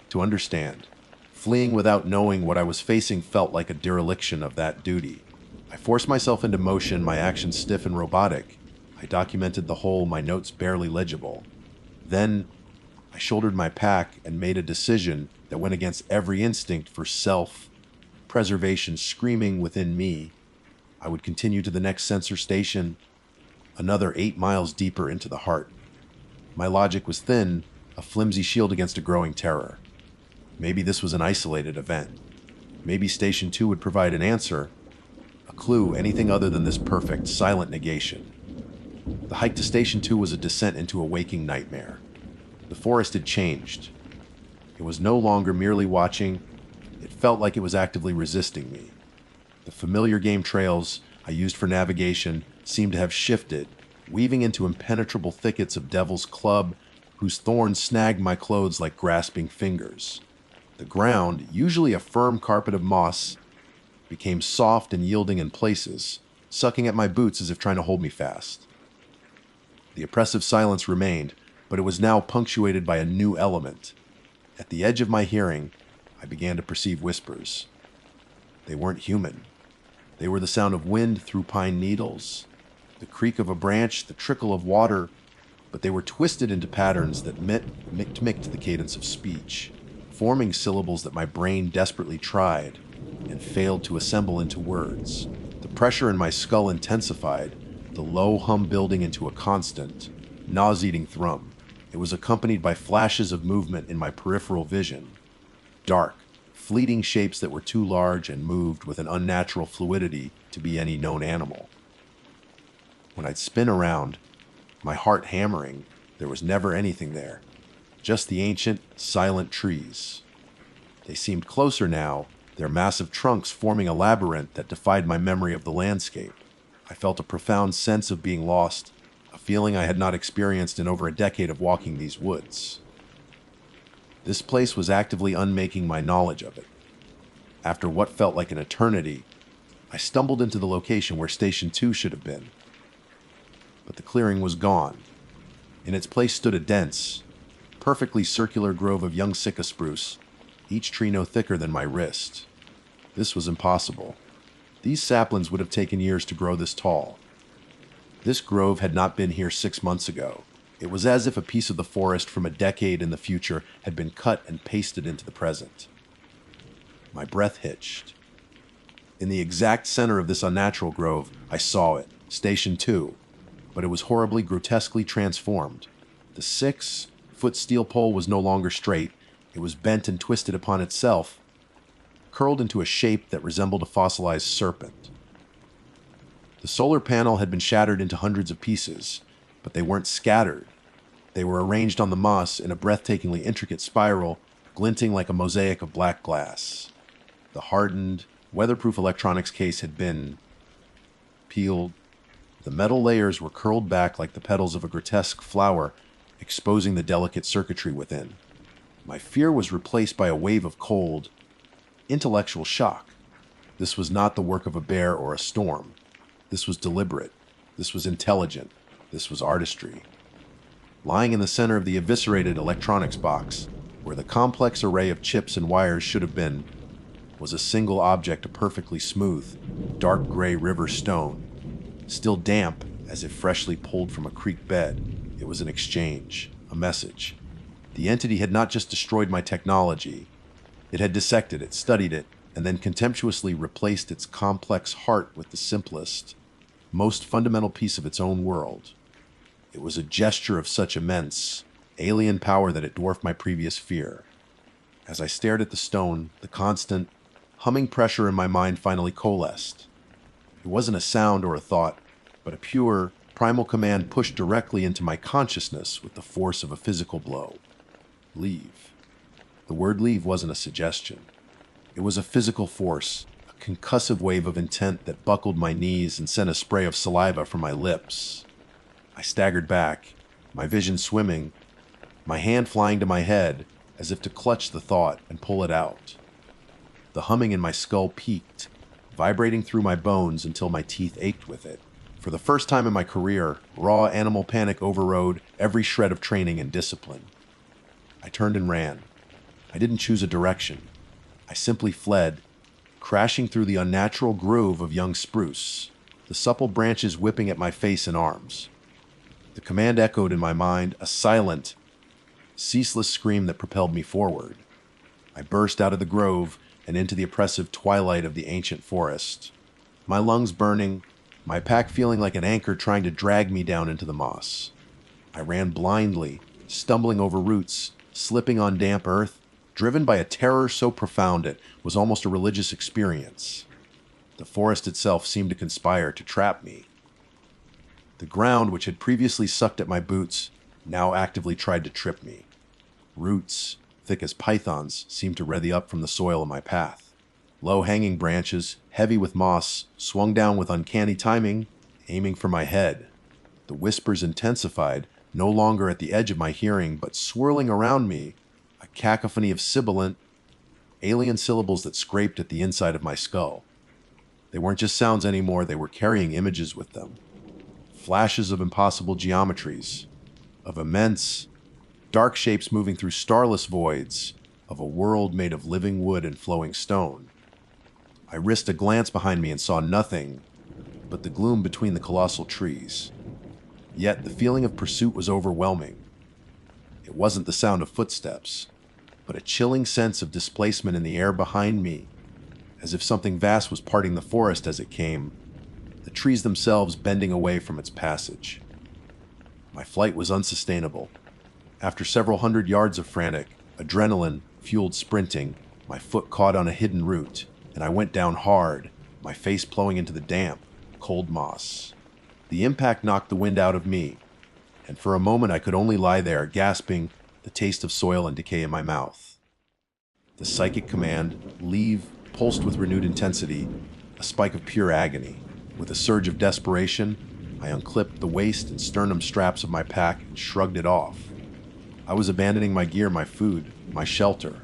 A: to understand. Fleeing without knowing what I was facing felt like a dereliction of that duty. I forced myself into motion, my actions stiff and robotic. I documented the whole, my notes barely legible. Then, I shouldered my pack and made a decision that went against every instinct for self-preservation screaming within me. I would continue to the next sensor station, another 8 miles deeper into the heart. My logic was thin, a flimsy shield against a growing terror. Maybe this was an isolated event. Maybe Station 2 would provide an answer, a clue, anything other than this perfect, silent negation. The hike to Station 2 was a descent into a waking nightmare. The forest had changed. It was no longer merely watching. It felt like it was actively resisting me. The familiar game trails I used for navigation seemed to have shifted, weaving into impenetrable thickets of Devil's Club, whose thorns snagged my clothes like grasping fingers. The ground, usually a firm carpet of moss, became soft and yielding in places, sucking at my boots as if trying to hold me fast. The oppressive silence remained, but it was now punctuated by a new element. At the edge of my hearing, I began to perceive whispers. They weren't human. They were the sound of wind through pine needles, the creak of a branch, the trickle of water, but they were twisted into patterns that mimicked the cadence of speech, forming syllables that my brain desperately tried and failed to assemble into words. The pressure in my skull intensified, the low hum building into a constant, nauseating thrum. It was accompanied by flashes of movement in my peripheral vision. Dark, fleeting shapes that were too large and moved with an unnatural fluidity to be any known animal. When I'd spin around, my heart hammering, there was never anything there. Just the ancient, silent trees. They seemed closer now, their massive trunks forming a labyrinth that defied my memory of the landscape. I felt a profound sense of being lost, a feeling I had not experienced in over a decade of walking these woods. This place was actively unmaking my knowledge of it. After what felt like an eternity, I stumbled into the location where Station 2 should have been. But the clearing was gone. In its place stood a dense, perfectly circular grove of young Sitka spruce, each tree no thicker than my wrist. This was impossible. These saplings would have taken years to grow this tall. This grove had not been here 6 months ago. It was as if a piece of the forest from a decade in the future had been cut and pasted into the present. My breath hitched. In the exact center of this unnatural grove, I saw it, Station 2, but it was horribly, grotesquely transformed. The 6-foot steel pole was no longer straight. It was bent and twisted upon itself, curled into a shape that resembled a fossilized serpent. The solar panel had been shattered into hundreds of pieces, but they weren't scattered. They were arranged on the moss in a breathtakingly intricate spiral, glinting like a mosaic of black glass. The hardened, weatherproof electronics case had been peeled. The metal layers were curled back like the petals of a grotesque flower, exposing the delicate circuitry within. My fear was replaced by a wave of cold, intellectual shock. This was not the work of a bear or a storm. This was deliberate. This was intelligent. This was artistry. Lying in the center of the eviscerated electronics box, where the complex array of chips and wires should have been, was a single object, a perfectly smooth, dark gray river stone, still damp as if freshly pulled from a creek bed. It was an exchange, a message. The entity had not just destroyed my technology, it had dissected it, studied it, and then contemptuously replaced its complex heart with the simplest, most fundamental piece of its own world. It was a gesture of such immense, alien power that it dwarfed my previous fear. As I stared at the stone, the constant, humming pressure in my mind finally coalesced. It wasn't a sound or a thought, but a pure, primal command pushed directly into my consciousness with the force of a physical blow. Leave. The word leave wasn't a suggestion. It was a physical force, a concussive wave of intent that buckled my knees and sent a spray of saliva from my lips. I staggered back, my vision swimming, my hand flying to my head as if to clutch the thought and pull it out. The humming in my skull peaked, vibrating through my bones until my teeth ached with it. For the first time in my career, raw animal panic overrode every shred of training and discipline. I turned and ran. I didn't choose a direction. I simply fled, crashing through the unnatural grove of young spruce, the supple branches whipping at my face and arms. The command echoed in my mind, a silent, ceaseless scream that propelled me forward. I burst out of the grove and into the oppressive twilight of the ancient forest, my lungs burning, my pack feeling like an anchor trying to drag me down into the moss. I ran blindly, stumbling over roots, slipping on damp earth, driven by a terror so profound it was almost a religious experience. The forest itself seemed to conspire to trap me. The ground, which had previously sucked at my boots, now actively tried to trip me. Roots, thick as pythons, seemed to ready up from the soil of my path. Low-hanging branches, heavy with moss, swung down with uncanny timing, aiming for my head. The whispers intensified, no longer at the edge of my hearing, but swirling around me, a cacophony of sibilant, alien syllables that scraped at the inside of my skull. They weren't just sounds anymore, they were carrying images with them. Flashes of impossible geometries, of immense, dark shapes moving through starless voids of a world made of living wood and flowing stone. I risked a glance behind me and saw nothing but the gloom between the colossal trees. Yet the feeling of pursuit was overwhelming. It wasn't the sound of footsteps, but a chilling sense of displacement in the air behind me, as if something vast was parting the forest as it came, the trees themselves bending away from its passage. My flight was unsustainable. After several hundred yards of frantic, adrenaline-fueled sprinting, my foot caught on a hidden root, and I went down hard, my face plowing into the damp, cold moss. The impact knocked the wind out of me, and for a moment I could only lie there, gasping, the taste of soil and decay in my mouth. The psychic command, leave, pulsed with renewed intensity, a spike of pure agony. With a surge of desperation, I unclipped the waist and sternum straps of my pack and shrugged it off. I was abandoning my gear, my food, my shelter,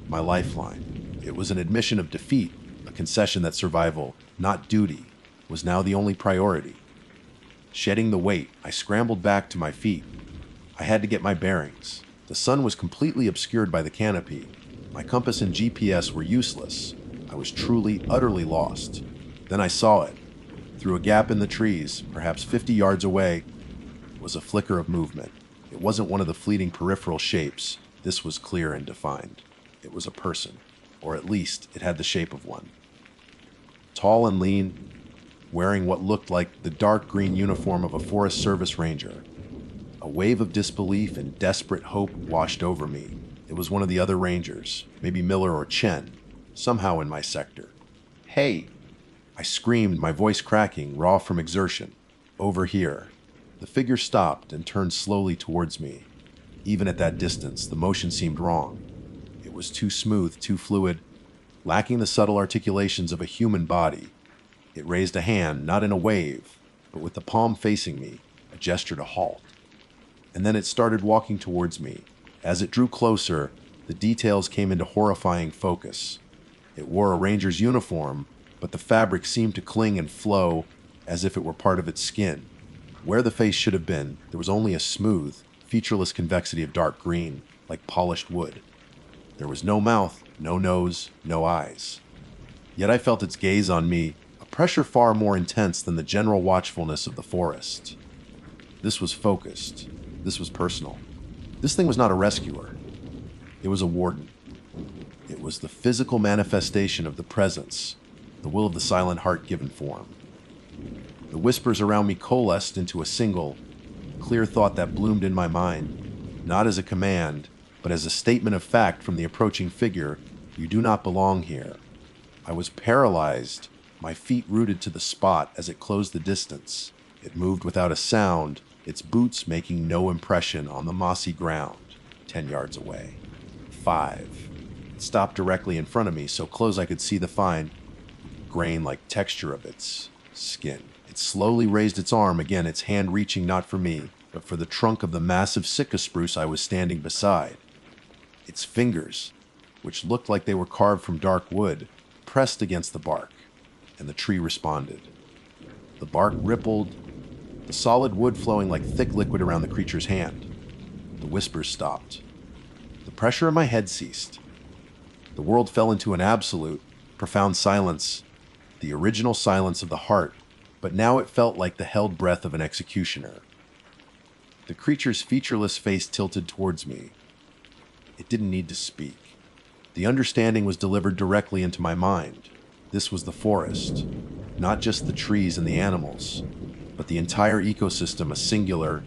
A: my lifeline. It was an admission of defeat, a concession that survival, not duty, was now the only priority. Shedding the weight, I scrambled back to my feet. I had to get my bearings. The sun was completely obscured by the canopy. My compass and GPS were useless. I was truly, utterly lost. Then I saw it. Through a gap in the trees, perhaps 50 yards away, was a flicker of movement. It wasn't one of the fleeting peripheral shapes. This was clear and defined. It was a person, or at least it had the shape of one. Tall and lean, wearing what looked like the dark green uniform of a Forest Service ranger. A wave of disbelief and desperate hope washed over me. It was one of the other rangers, maybe Miller or Chen, somehow in my sector. "Hey!" I screamed, my voice cracking, raw from exertion. "Over here." The figure stopped and turned slowly towards me. Even at that distance, the motion seemed wrong. It was too smooth, too fluid, lacking the subtle articulations of a human body. It raised a hand, not in a wave, but with the palm facing me, a gesture to halt. And then it started walking towards me. As it drew closer, the details came into horrifying focus. It wore a ranger's uniform, but the fabric seemed to cling and flow as if it were part of its skin. Where the face should have been, there was only a smooth, featureless convexity of dark green, like polished wood. There was no mouth, no nose, no eyes. Yet I felt its gaze on me, a pressure far more intense than the general watchfulness of the forest. This was focused. This was personal. This thing was not a rescuer. It was a warden. It was the physical manifestation of the presence, the will of the silent heart given form. The whispers around me coalesced into a single, clear thought that bloomed in my mind, not as a command, but as a statement of fact from the approaching figure: "You do not belong here." I was paralyzed, my feet rooted to the spot as it closed the distance. It moved without a sound, its boots making no impression on the mossy ground, 10 yards away. 5. It stopped directly in front of me, so close I could see the fine, grain-like texture of its skin. It slowly raised its arm, again its hand reaching not for me, but for the trunk of the massive Sitka spruce I was standing beside. Its fingers, which looked like they were carved from dark wood, pressed against the bark, and the tree responded. The bark rippled, the solid wood flowing like thick liquid around the creature's hand. The whispers stopped. The pressure in my head ceased. The world fell into an absolute, profound silence, the original silence of the heart, but now it felt like the held breath of an executioner. The creature's featureless face tilted towards me. It didn't need to speak. The understanding was delivered directly into my mind. This was the forest, not just the trees and the animals, but the entire ecosystem, a singular,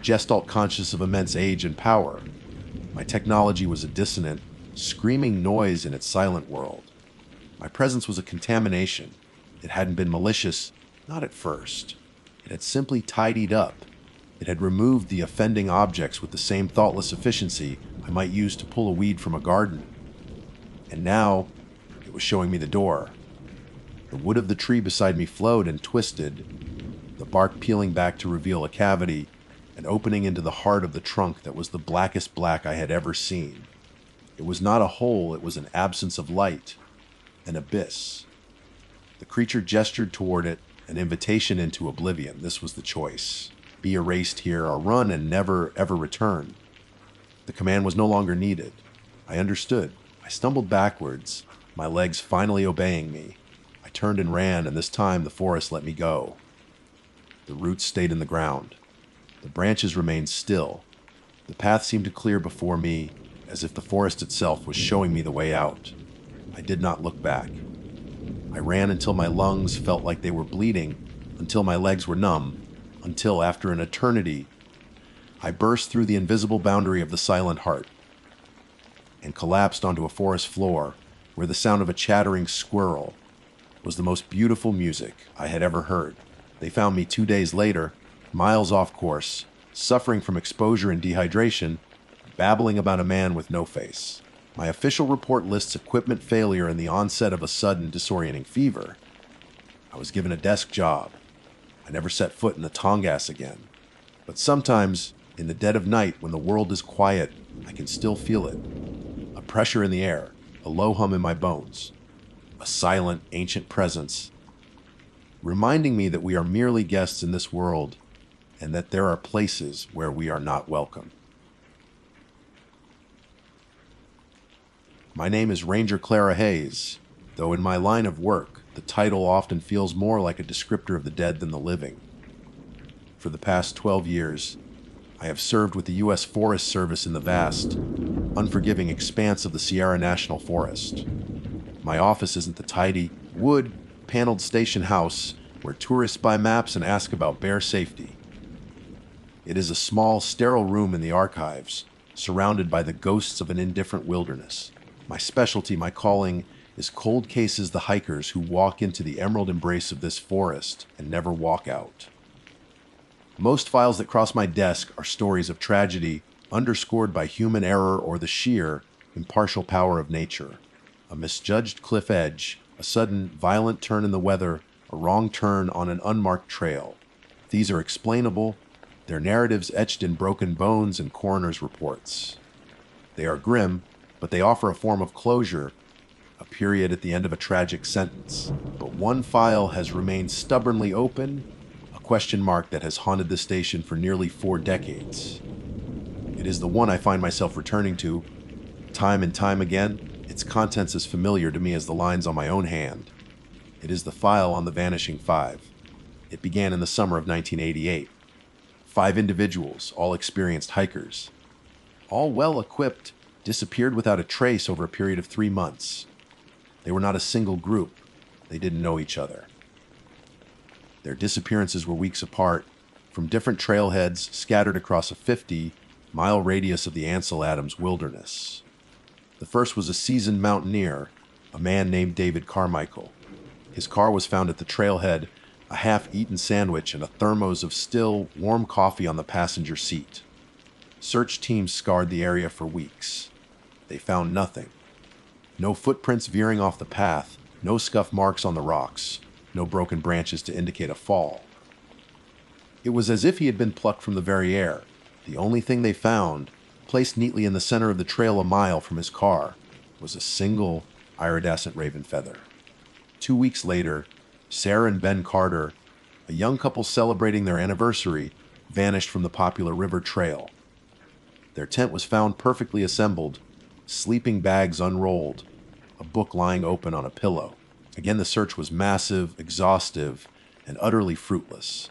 A: gestalt conscious of immense age and power. My technology was a dissonant, screaming noise in its silent world. My presence was a contamination. It hadn't been malicious, not at first. It had simply tidied up. It had removed the offending objects with the same thoughtless efficiency I might use to pull a weed from a garden. And now, it was showing me the door. The wood of the tree beside me flowed and twisted, the bark peeling back to reveal a cavity, an opening into the heart of the trunk that was the blackest black I had ever seen. It was not a hole, it was an absence of light, an abyss. The creature gestured toward it, an invitation into oblivion. This was the choice. Be erased here or run and never, ever return. The command was no longer needed. I understood. I stumbled backwards, my legs finally obeying me. I turned and ran, and this time the forest let me go. The roots stayed in the ground. The branches remained still. The path seemed to clear before me, as if the forest itself was showing me the way out. I did not look back. I ran until my lungs felt like they were bleeding, until my legs were numb, until, after an eternity, I burst through the invisible boundary of the silent heart and collapsed onto a forest floor where the sound of a chattering squirrel was the most beautiful music I had ever heard. They found me 2 days later, miles off course, suffering from exposure and dehydration, babbling about a man with no face. My official report lists equipment failure and the onset of a sudden disorienting fever. I was given a desk job. I never set foot in the Tongass again. But sometimes, in the dead of night, when the world is quiet, I can still feel it. A pressure in the air, a low hum in my bones, a silent, ancient presence, reminding me that we are merely guests in this world and that there are places where we are not welcome. My name is Ranger Clara Hayes, though in my line of work, the title often feels more like a descriptor of the dead than the living. For the past 12 years, I have served with the U.S. Forest Service in the vast, unforgiving expanse of the Sierra National Forest. My office isn't the tidy, wood, paneled station house where tourists buy maps and ask about bear safety. It is a small, sterile room in the archives, surrounded by the ghosts of an indifferent wilderness. My specialty, my calling, is cold cases the hikers who walk into the emerald embrace of this forest and never walk out. Most files that cross my desk are stories of tragedy underscored by human error or the sheer, impartial power of nature. A misjudged cliff edge, a sudden, violent turn in the weather, a wrong turn on an unmarked trail. These are explainable, their narratives etched in broken bones and coroner's reports. They are grim, but they offer a form of closure, a period at the end of a tragic sentence. But one file has remained stubbornly open, a question mark that has haunted the station for nearly 4 decades. It is the one I find myself returning to, time and time again, its contents as familiar to me as the lines on my own hand. It is the file on the Vanishing Five. It began in the summer of 1988. 5 individuals, all experienced hikers, all well-equipped, disappeared without a trace over a period of 3 months. They were not a single group. They didn't know each other. Their disappearances were weeks apart, from different trailheads scattered across a 50-mile radius of the Ansel Adams wilderness. The first was a seasoned mountaineer, a man named David Carmichael. His car was found at the trailhead, a half-eaten sandwich and a thermos of still, warm coffee on the passenger seat. Search teams scoured the area for weeks. They found nothing. No footprints veering off the path, no scuff marks on the rocks, no broken branches to indicate a fall. It was as if he had been plucked from the very air. The only thing they found, placed neatly in the center of the trail a mile from his car, was a single iridescent raven feather. 2 weeks later, Sarah and Ben Carter, a young couple celebrating their anniversary, vanished from the popular river trail. Their tent was found perfectly assembled, sleeping bags unrolled, a book lying open on a pillow. Again, the search was massive, exhaustive, and utterly fruitless.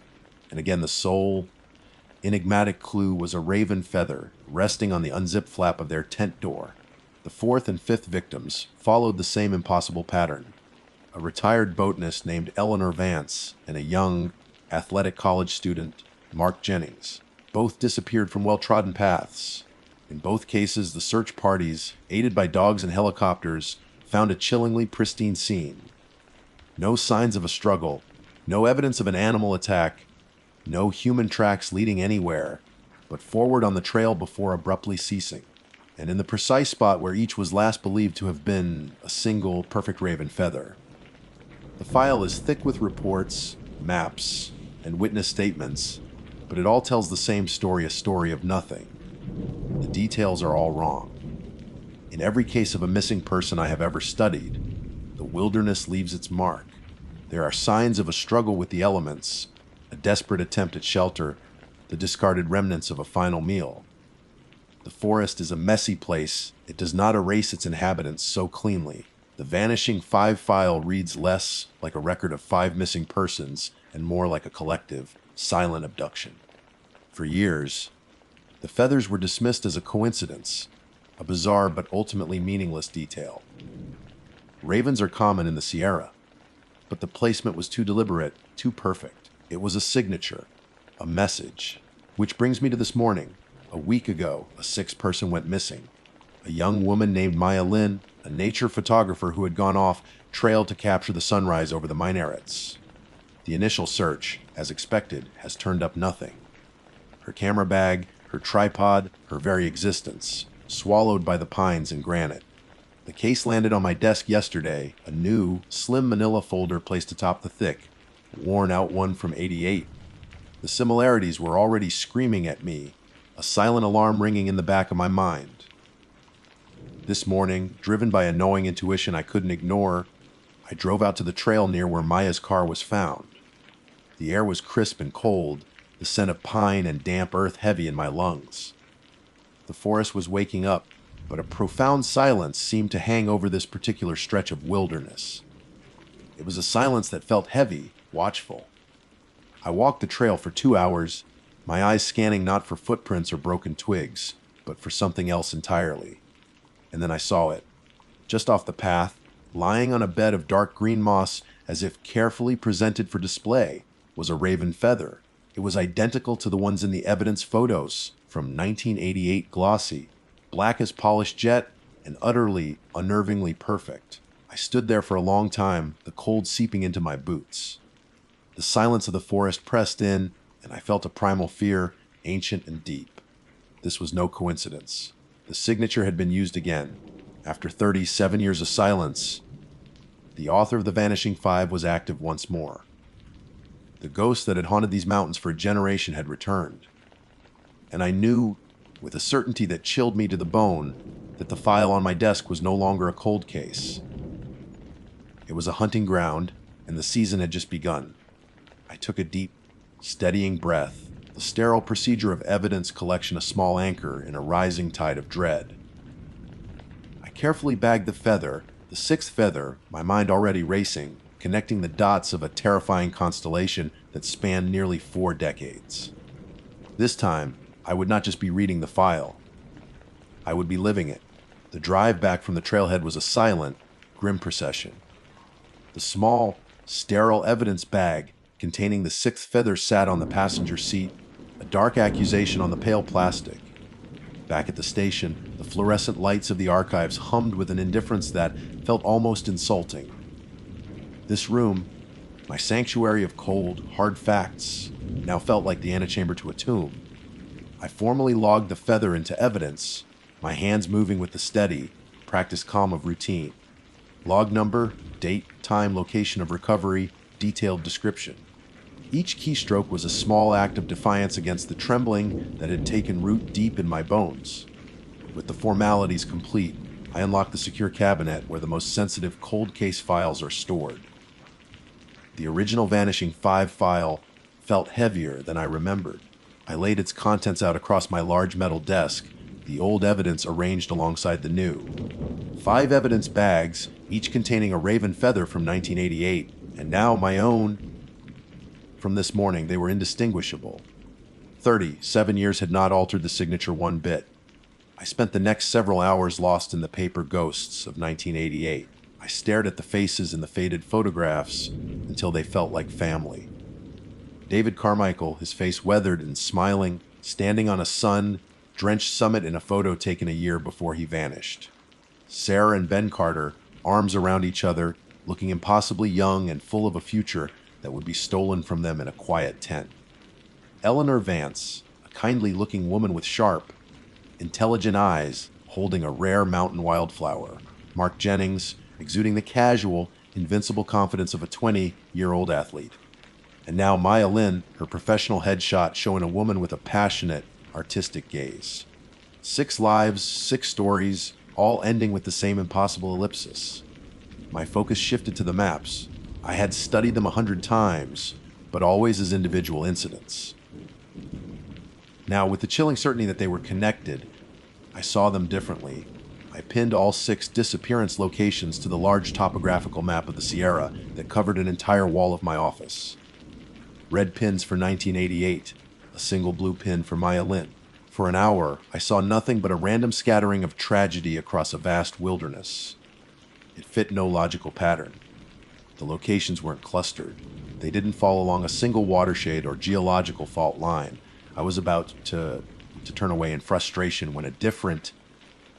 A: And again, the sole, enigmatic clue was a raven feather resting on the unzipped flap of their tent door. The 4th and 5th victims followed the same impossible pattern. A retired botanist named Eleanor Vance and a young, athletic college student, Mark Jennings, both disappeared from well-trodden paths. In both cases, the search parties, aided by dogs and helicopters, found a chillingly pristine scene. No signs of a struggle, no evidence of an animal attack, no human tracks leading anywhere, but forward on the trail before abruptly ceasing, and in the precise spot where each was last believed to have been a single perfect raven feather. The file is thick with reports, maps, and witness statements, but it all tells the same story, a story of nothing. The details are all wrong. In every case of a missing person I have ever studied, the wilderness leaves its mark. There are signs of a struggle with the elements, a desperate attempt at shelter, the discarded remnants of a final meal. The forest is a messy place. It does not erase its inhabitants so cleanly. The Vanishing Five file reads less like a record of 5 missing persons and more like a collective, silent abduction. For years, the feathers were dismissed as a coincidence, a bizarre but ultimately meaningless detail. Ravens are common in the Sierra, but the placement was too deliberate, too perfect. It was a signature, a message. Which brings me to this morning. A week ago, a 6th person went missing. A young woman named Maya Lynn, a nature photographer who had gone off trail to capture the sunrise over the minarets. The initial search, as expected, has turned up nothing. Her camera bag, her tripod, her very existence, swallowed by the pines and granite. The case landed on my desk yesterday, a new, slim manila folder placed atop the thick, worn-out one from '88. The similarities were already screaming at me, a silent alarm ringing in the back of my mind. This morning, driven by a gnawing intuition I couldn't ignore, I drove out to the trail near where Maya's car was found. The air was crisp and cold, the scent of pine and damp earth heavy in my lungs. The forest was waking up, but a profound silence seemed to hang over this particular stretch of wilderness. It was a silence that felt heavy, watchful. I walked the trail for 2 hours, my eyes scanning not for footprints or broken twigs, but for something else entirely. And then I saw it. Just off the path, lying on a bed of dark green moss as if carefully presented for display, was a raven feather. It was identical to the ones in the evidence photos from 1988 glossy, black as polished jet, and utterly, unnervingly perfect. I stood there for a long time, the cold seeping into my boots. The silence of the forest pressed in, and I felt a primal fear, ancient and deep. This was no coincidence. The signature had been used again. After 37 years of silence, the author of the Vanishing Five was active once more. The ghost that had haunted these mountains for a generation had returned. And I knew, with a certainty that chilled me to the bone, that the file on my desk was no longer a cold case. It was a hunting ground, and the season had just begun. I took a deep, steadying breath, the sterile procedure of evidence collection a small anchor in a rising tide of dread. I carefully bagged the feather, the 6th feather, my mind already racing, connecting the dots of a terrifying constellation that spanned nearly 4 decades. This time, I would not just be reading the file. I would be living it. The drive back from the trailhead was a silent, grim procession. The small, sterile evidence bag containing the 6th feather sat on the passenger seat, a dark accusation on the pale plastic. Back at the station, the fluorescent lights of the archives hummed with an indifference that felt almost insulting. This room, my sanctuary of cold, hard facts, now felt like the antechamber to a tomb. I formally logged the feather into evidence, my hands moving with the steady, practiced calm of routine. Log number, date, time, location of recovery, detailed description. Each keystroke was a small act of defiance against the trembling that had taken root deep in my bones. With the formalities complete, I unlocked the secure cabinet where the most sensitive cold case files are stored. The original Vanishing Five file felt heavier than I remembered. I laid its contents out across my large metal desk, the old evidence arranged alongside the new. 5 evidence bags, each containing a raven feather from 1988, and now my own. From this morning, they were indistinguishable. 37 years had not altered the signature one bit. I spent the next several hours lost in the paper ghosts of 1988. I stared at the faces in the faded photographs until they felt like family. David Carmichael, his face weathered and smiling, standing on a sun-drenched summit in a photo taken a year before he vanished. Sarah and Ben Carter, arms around each other, looking impossibly young and full of a future that would be stolen from them in a quiet tent. Eleanor Vance, a kindly-looking woman with sharp, intelligent eyes, holding a rare mountain wildflower. Mark Jennings, exuding the casual, invincible confidence of a 20-year-old athlete. And now Maya Lynn, her professional headshot showing a woman with a passionate, artistic gaze. 6 lives, 6 stories, all ending with the same impossible ellipsis. My focus shifted to the maps. I had studied them 100 times, but always as individual incidents. Now, with the chilling certainty that they were connected, I saw them differently. I pinned all 6 disappearance locations to the large topographical map of the Sierra that covered an entire wall of my office. Red pins for 1988, a single blue pin for Maya Lin. For an hour, I saw nothing but a random scattering of tragedy across a vast wilderness. It fit no logical pattern. The locations weren't clustered. They didn't fall along a single watershed or geological fault line. I was about to turn away in frustration when a different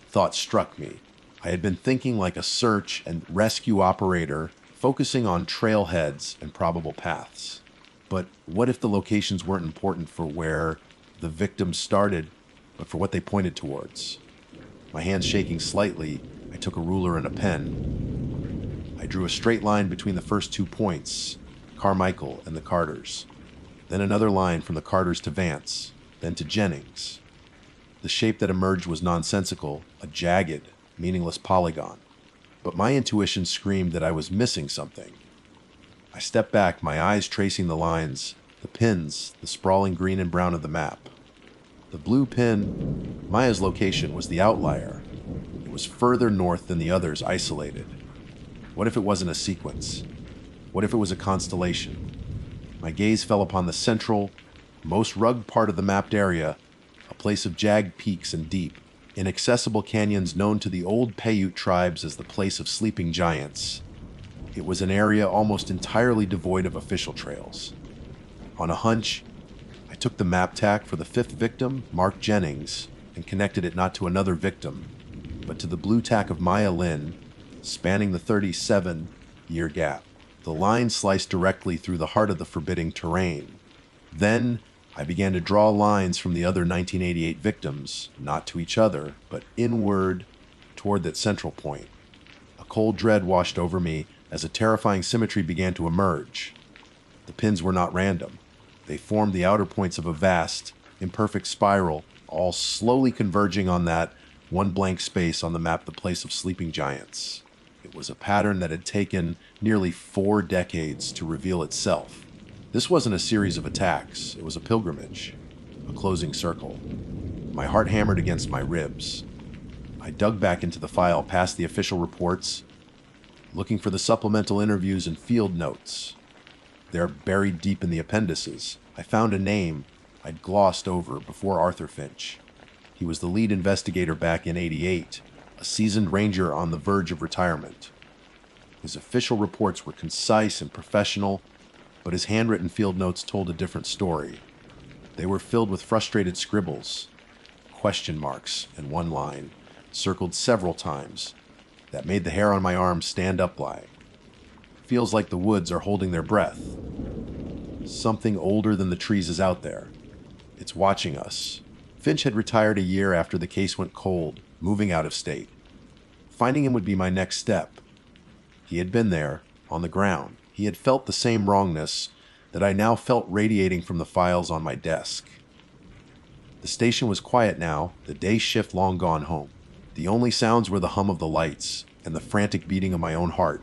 A: thought struck me. I had been thinking like a search and rescue operator, focusing on trailheads and probable paths. But what if the locations weren't important for where the victims started, but for what they pointed towards? My hands shaking slightly, I took a ruler and a pen. I drew a straight line between the first 2 points, Carmichael and the Carters. Then another line from the Carters to Vance, then to Jennings. The shape that emerged was nonsensical, a jagged, meaningless polygon. But my intuition screamed that I was missing something. I stepped back, my eyes tracing the lines, the pins, the sprawling green and brown of the map. The blue pin, Maya's location, was the outlier. It was further north than the others, isolated. What if it wasn't a sequence? What if it was a constellation? My gaze fell upon the central, most rugged part of the mapped area, a place of jagged peaks and deep, inaccessible canyons known to the old Paiute tribes as the place of sleeping giants. It was an area almost entirely devoid of official trails. On a hunch, I took the map tack for the 5th victim, Mark Jennings, and connected it not to another victim, but to the blue tack of Maya Lin, spanning the 37-year gap. The line sliced directly through the heart of the forbidding terrain. Then, I began to draw lines from the other 1988 victims, not to each other, but inward toward that central point. A cold dread washed over me as a terrifying symmetry began to emerge. The pins were not random. They formed the outer points of a vast, imperfect spiral, all slowly converging on that one blank space on the map, the place of sleeping giants. It was a pattern that had taken nearly 4 decades to reveal itself. This wasn't a series of attacks, it was a pilgrimage, a closing circle. My heart hammered against my ribs. I dug back into the file past the official reports, looking for the supplemental interviews and field notes. There, buried deep in the appendices, I found a name I'd glossed over before: Arthur Finch. He was the lead investigator back in '88, a seasoned ranger on the verge of retirement. His official reports were concise and professional, but his handwritten field notes told a different story. They were filled with frustrated scribbles, question marks, and one line, circled several times, that made the hair on my arms stand up like. Feels like the woods are holding their breath. Something older than the trees is out there. It's watching us. Finch had retired a year after the case went cold, moving out of state. Finding him would be my next step. He had been there, on the ground. He had felt the same wrongness that I now felt radiating from the files on my desk. The station was quiet now, the day shift long gone home. The only sounds were the hum of the lights and the frantic beating of my own heart.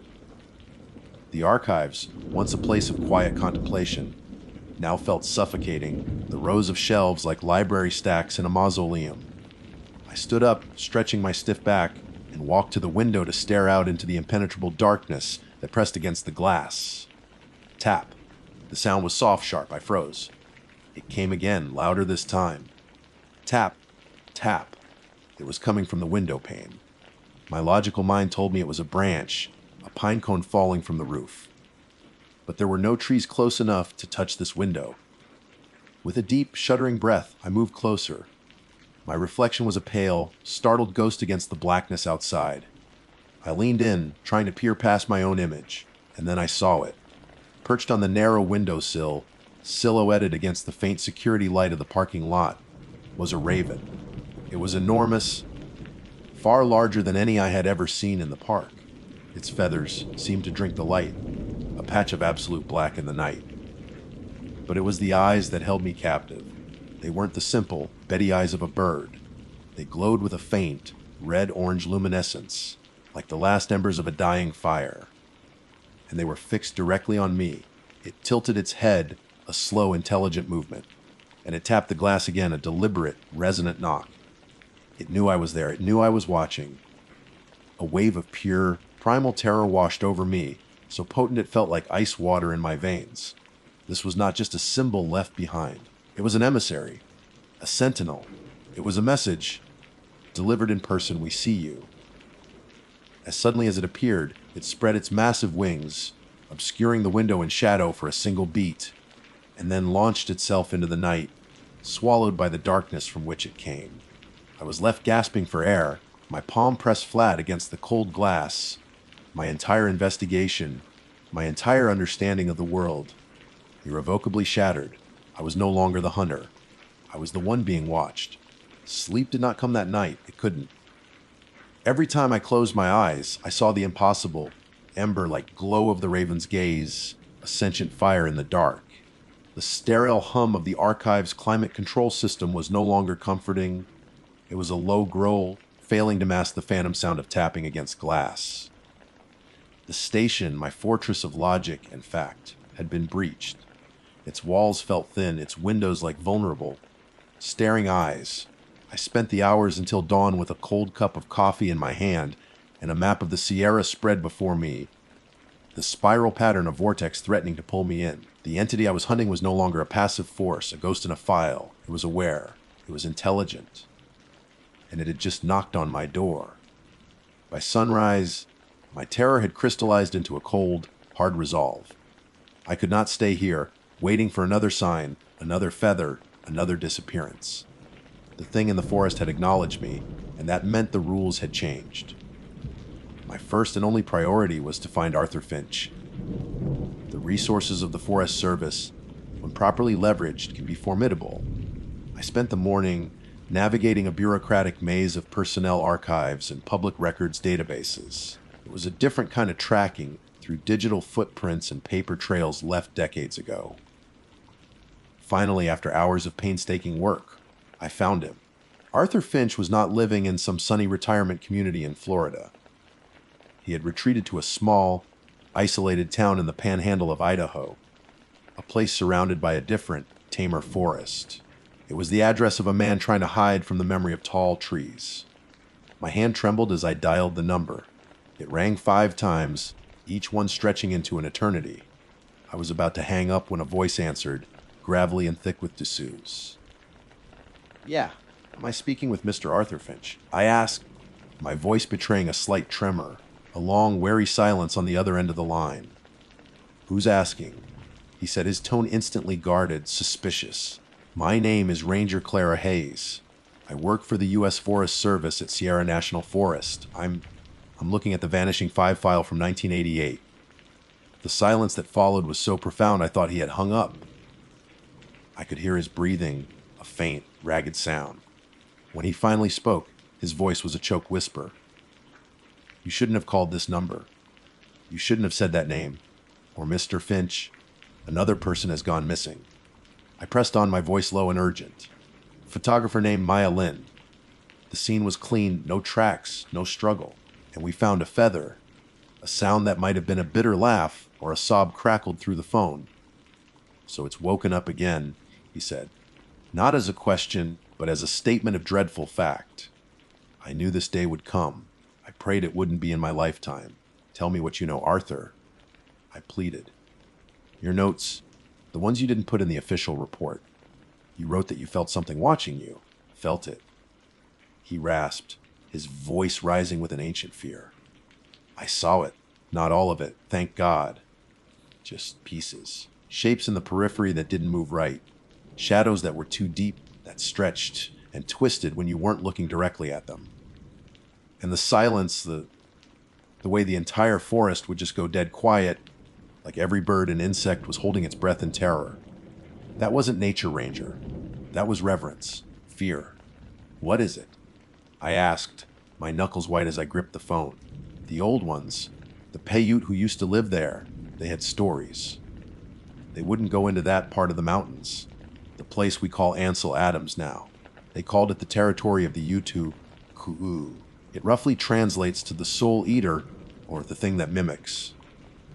A: The archives, once a place of quiet contemplation, now felt suffocating, the rows of shelves like library stacks in a mausoleum. I stood up, stretching my stiff back, and walked to the window to stare out into the impenetrable darkness that pressed against the glass. Tap. The sound was soft, sharp. I froze. It came again, louder this time. Tap. Tap. It was coming from the window pane. My logical mind told me it was a branch, a pine cone falling from the roof. But there were no trees close enough to touch this window. With a deep, shuddering breath, I moved closer. My reflection was a pale, startled ghost against the blackness outside. I leaned in, trying to peer past my own image, and then I saw it. Perched on the narrow windowsill, silhouetted against the faint security light of the parking lot, was a raven. It was enormous, far larger than any I had ever seen in the park. Its feathers seemed to drink the light, a patch of absolute black in the night. But it was the eyes that held me captive. They weren't the simple, beady eyes of a bird. They glowed with a faint, red-orange luminescence, like the last embers of a dying fire. And they were fixed directly on me. It tilted its head, a slow, intelligent movement, and it tapped the glass again, a deliberate, resonant knock. It knew I was there. It knew I was watching. A wave of pure, primal terror washed over me, so potent it felt like ice water in my veins. This was not just a symbol left behind. It was an emissary, a sentinel. It was a message delivered in person. We see you. As suddenly as it appeared, it spread its massive wings, obscuring the window in shadow for a single beat, and then launched itself into the night, swallowed by the darkness from which it came. I was left gasping for air, my palm pressed flat against the cold glass. My entire investigation, my entire understanding of the world, irrevocably shattered. I was no longer the hunter. I was the one being watched. Sleep did not come that night. It couldn't. Every time I closed my eyes, I saw the impossible, ember-like glow of the raven's gaze, a sentient fire in the dark. The sterile hum of the archive's climate control system was no longer comforting. It was a low growl, failing to mask the phantom sound of tapping against glass. The station, my fortress of logic and fact, had been breached. Its walls felt thin, its windows like vulnerable, staring eyes. I spent the hours until dawn with a cold cup of coffee in my hand and a map of the Sierra spread before me, the spiral pattern of vortex threatening to pull me in. The entity I was hunting was no longer a passive force, a ghost in a file. It was aware. It was intelligent. And it had just knocked on my door. By sunrise, my terror had crystallized into a cold, hard resolve. I could not stay here, waiting for another sign, another feather, another disappearance. The thing in the forest had acknowledged me, and that meant the rules had changed. My first and only priority was to find Arthur Finch. The resources of the Forest Service, when properly leveraged, can be formidable. I spent the morning navigating a bureaucratic maze of personnel archives and public records databases. It was a different kind of tracking through digital footprints and paper trails left decades ago. Finally, after hours of painstaking work, I found him. Arthur Finch was not living in some sunny retirement community in Florida. He had retreated to a small, isolated town in the panhandle of Idaho, a place surrounded by a different, tamer forest. It was the address of a man trying to hide from the memory of tall trees. My hand trembled as I dialed the number. It rang 5 times, each one stretching into an eternity. I was about to hang up when a voice answered, gravelly and thick with dessous. "Yeah, am I speaking with Mr. Arthur Finch?" I asked, my voice betraying a slight tremor, a long, wary silence on the other end of the line. "Who's asking?" He said, his tone instantly guarded, suspicious. "My name is Ranger Clara Hayes. I work for the U.S. Forest Service at Sierra National Forest. I'm looking at the Vanishing 5 file from 1988. The silence that followed was so profound I thought he had hung up. I could hear his breathing, a faint, ragged sound. When he finally spoke, his voice was a choked whisper. "You shouldn't have called this number. You shouldn't have said that name. Or Mr. Finch, another person has gone missing." I pressed on, my voice low and urgent. "Photographer named Maya Lin. The scene was clean, no tracks, no struggle. And we found a feather. A sound that might have been a bitter laugh or a sob crackled through the phone. So it's woken up again," he said. "Not as a question, but as a statement of dreadful fact. I knew this day would come. I prayed it wouldn't be in my lifetime. Tell me what you know, Arthur." I pleaded. "Your notes, the ones you didn't put in the official report. You wrote that you felt something watching you. Felt it." He rasped, his voice rising with an ancient fear. "I saw it. Not all of it, thank God. Just pieces. Shapes in the periphery that didn't move right. Shadows that were too deep, that stretched and twisted when you weren't looking directly at them. And the silence, the way the entire forest would just go dead quiet, like every bird and insect was holding its breath in terror. That wasn't nature, Ranger. That was reverence, fear. What is it?" I asked, my knuckles white as I gripped the phone. The old ones, the Paiute who used to live there, they had stories. They wouldn't go into that part of the mountains, the place we call Ansel Adams now. They called it the territory of the Utu Ku'u. It roughly translates to the soul eater, or the thing that mimics.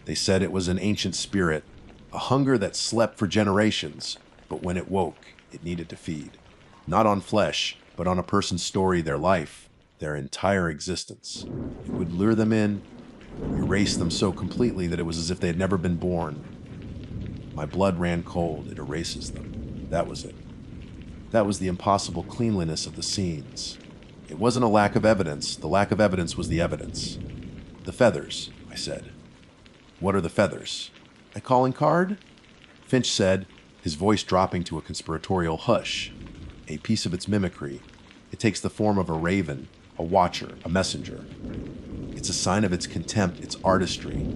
A: They said it was an ancient spirit, a hunger that slept for generations, but when it woke, it needed to feed. Not on flesh, but on a person's story, their life, their entire existence. It would lure them in, erase them so completely that it was as if they had never been born. My blood ran cold. It erases them. That was it. That was the impossible cleanliness of the scenes. It wasn't a lack of evidence. The lack of evidence was the evidence. The feathers, I said. What are the feathers? A calling card? Finch said, his voice dropping to a conspiratorial hush. A piece of its mimicry. It takes the form of a raven, a watcher, a messenger. It's a sign of its contempt, its artistry.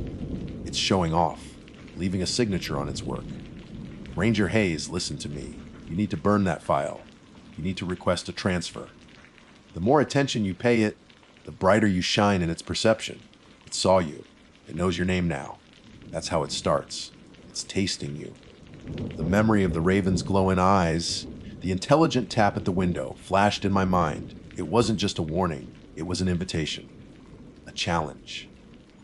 A: It's showing off, leaving a signature on its work. Ranger Hayes, listen to me. You need to burn that file. You need to request a transfer. The more attention you pay it, the brighter you shine in its perception. It saw you. It knows your name now. That's how it starts. It's tasting you. The memory of the raven's glowing eyes, the intelligent tap at the window, flashed in my mind. It wasn't just a warning. It was an invitation. A challenge.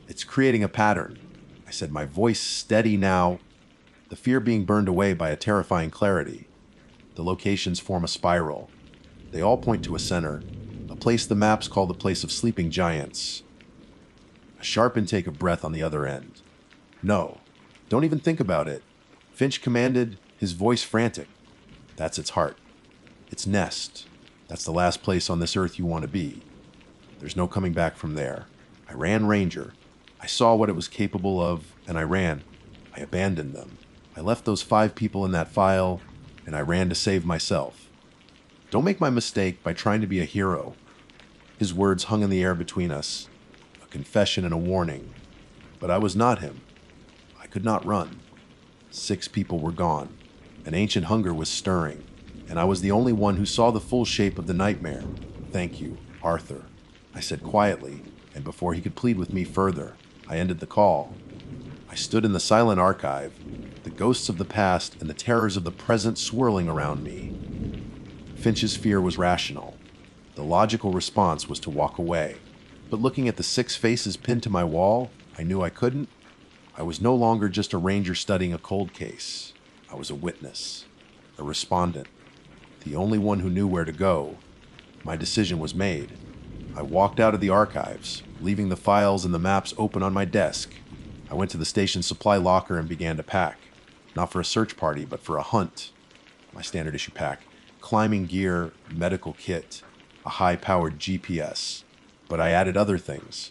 A: It's creating a pattern. I said, my voice steady now, the fear being burned away by a terrifying clarity. The locations form a spiral. They all point to a center, a place the maps call the place of sleeping giants. A sharp intake of breath on the other end. No, don't even think about it. Finch commanded, his voice frantic. That's its heart. Its nest. That's the last place on this earth you want to be. There's no coming back from there. I ran Ranger. I saw what it was capable of, and I ran. I abandoned them. I left those 5 people in that file, and I ran to save myself. Don't make my mistake by trying to be a hero. His words hung in the air between us, a confession and a warning. But I was not him. I could not run. 6 people were gone. An ancient hunger was stirring, and I was the only one who saw the full shape of the nightmare. Thank you, Arthur, I said quietly, and before he could plead with me further, I ended the call. I stood in the silent archive, the ghosts of the past and the terrors of the present swirling around me. Finch's fear was rational. The logical response was to walk away. But looking at the 6 faces pinned to my wall, I knew I couldn't. I was no longer just a ranger studying a cold case. I was a witness, a respondent, the only one who knew where to go. My decision was made. I walked out of the archives, leaving the files and the maps open on my desk. I went to the station's supply locker and began to pack. Not for a search party, but for a hunt. My standard issue pack. Climbing gear, medical kit, a high-powered GPS. But I added other things.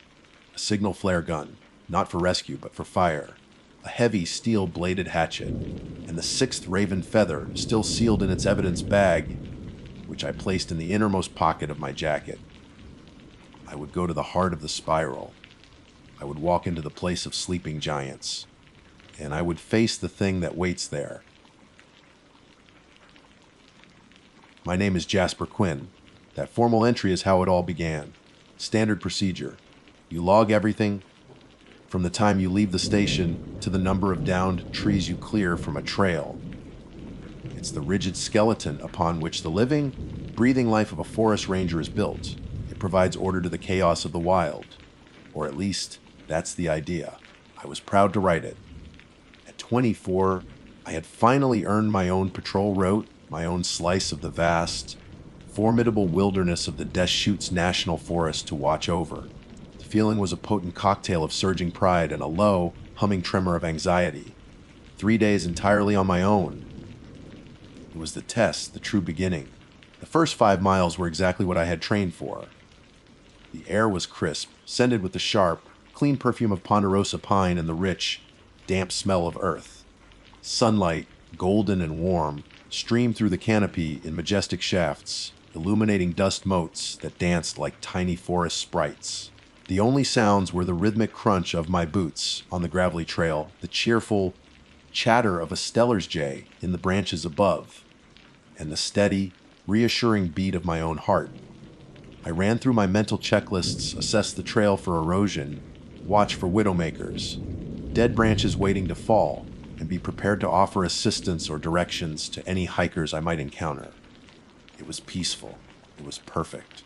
A: A signal flare gun, not for rescue, but for fire. A heavy steel-bladed hatchet. And the 6th raven feather, still sealed in its evidence bag, which I placed in the innermost pocket of my jacket. I would go to the heart of the spiral. I would walk into the place of sleeping giants. And I would face the thing that waits there. My name is Jasper Quinn. That formal entry is how it all began. Standard procedure. You log everything, from the time you leave the station to the number of downed trees you clear from a trail. It's the rigid skeleton upon which the living, breathing life of a forest ranger is built. It provides order to the chaos of the wild. Or at least, that's the idea. I was proud to write it. At 24, I had finally earned my own patrol route, my own slice of the vast, formidable wilderness of the Deschutes National Forest to watch over. The feeling was a potent cocktail of surging pride and a low, humming tremor of anxiety. 3 days entirely on my own. It was the test, the true beginning. The first 5 miles were exactly what I had trained for. The air was crisp, scented with the sharp, clean perfume of ponderosa pine and the rich, damp smell of earth. Sunlight, golden and warm, streamed through the canopy in majestic shafts, illuminating dust motes that danced like tiny forest sprites. The only sounds were the rhythmic crunch of my boots on the gravelly trail, the cheerful chatter of a Steller's jay in the branches above, and the steady, reassuring beat of my own heart. I ran through my mental checklists, assessed the trail for erosion, watched for widowmakers, dead branches waiting to fall, and be prepared to offer assistance or directions to any hikers I might encounter. It was peaceful. It was perfect.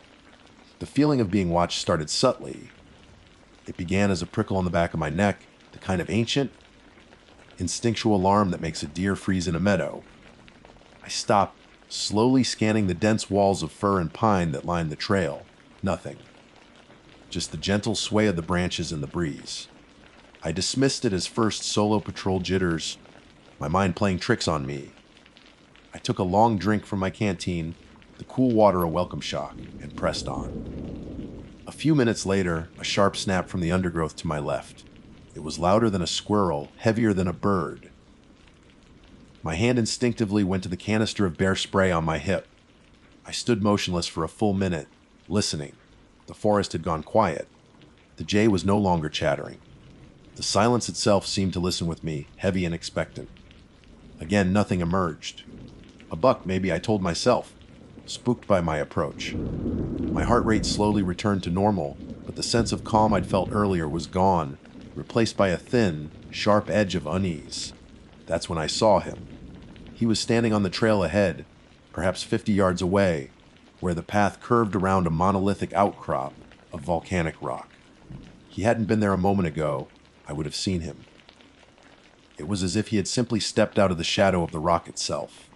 A: The feeling of being watched started subtly. It began as a prickle on the back of my neck, the kind of ancient, instinctual alarm that makes a deer freeze in a meadow. I stopped, slowly scanning the dense walls of fir and pine that lined the trail. Nothing. Just the gentle sway of the branches in the breeze. I dismissed it as first solo patrol jitters, my mind playing tricks on me. I took a long drink from my canteen, the cool water a welcome shock, and pressed on. A few minutes later, a sharp snap from the undergrowth to my left. It was louder than a squirrel, heavier than a bird. My hand instinctively went to the canister of bear spray on my hip. I stood motionless for a full minute, listening. The forest had gone quiet. The jay was no longer chattering. The silence itself seemed to listen with me, heavy and expectant. Again, nothing emerged. A buck, maybe, I told myself, spooked by my approach. My heart rate slowly returned to normal, but the sense of calm I'd felt earlier was gone, replaced by a thin, sharp edge of unease. That's when I saw him. He was standing on the trail ahead, perhaps 50 yards away, where the path curved around a monolithic outcrop of volcanic rock. He hadn't been there a moment ago. I would have seen him. It was as if he had simply stepped out of the shadow of the rock itself.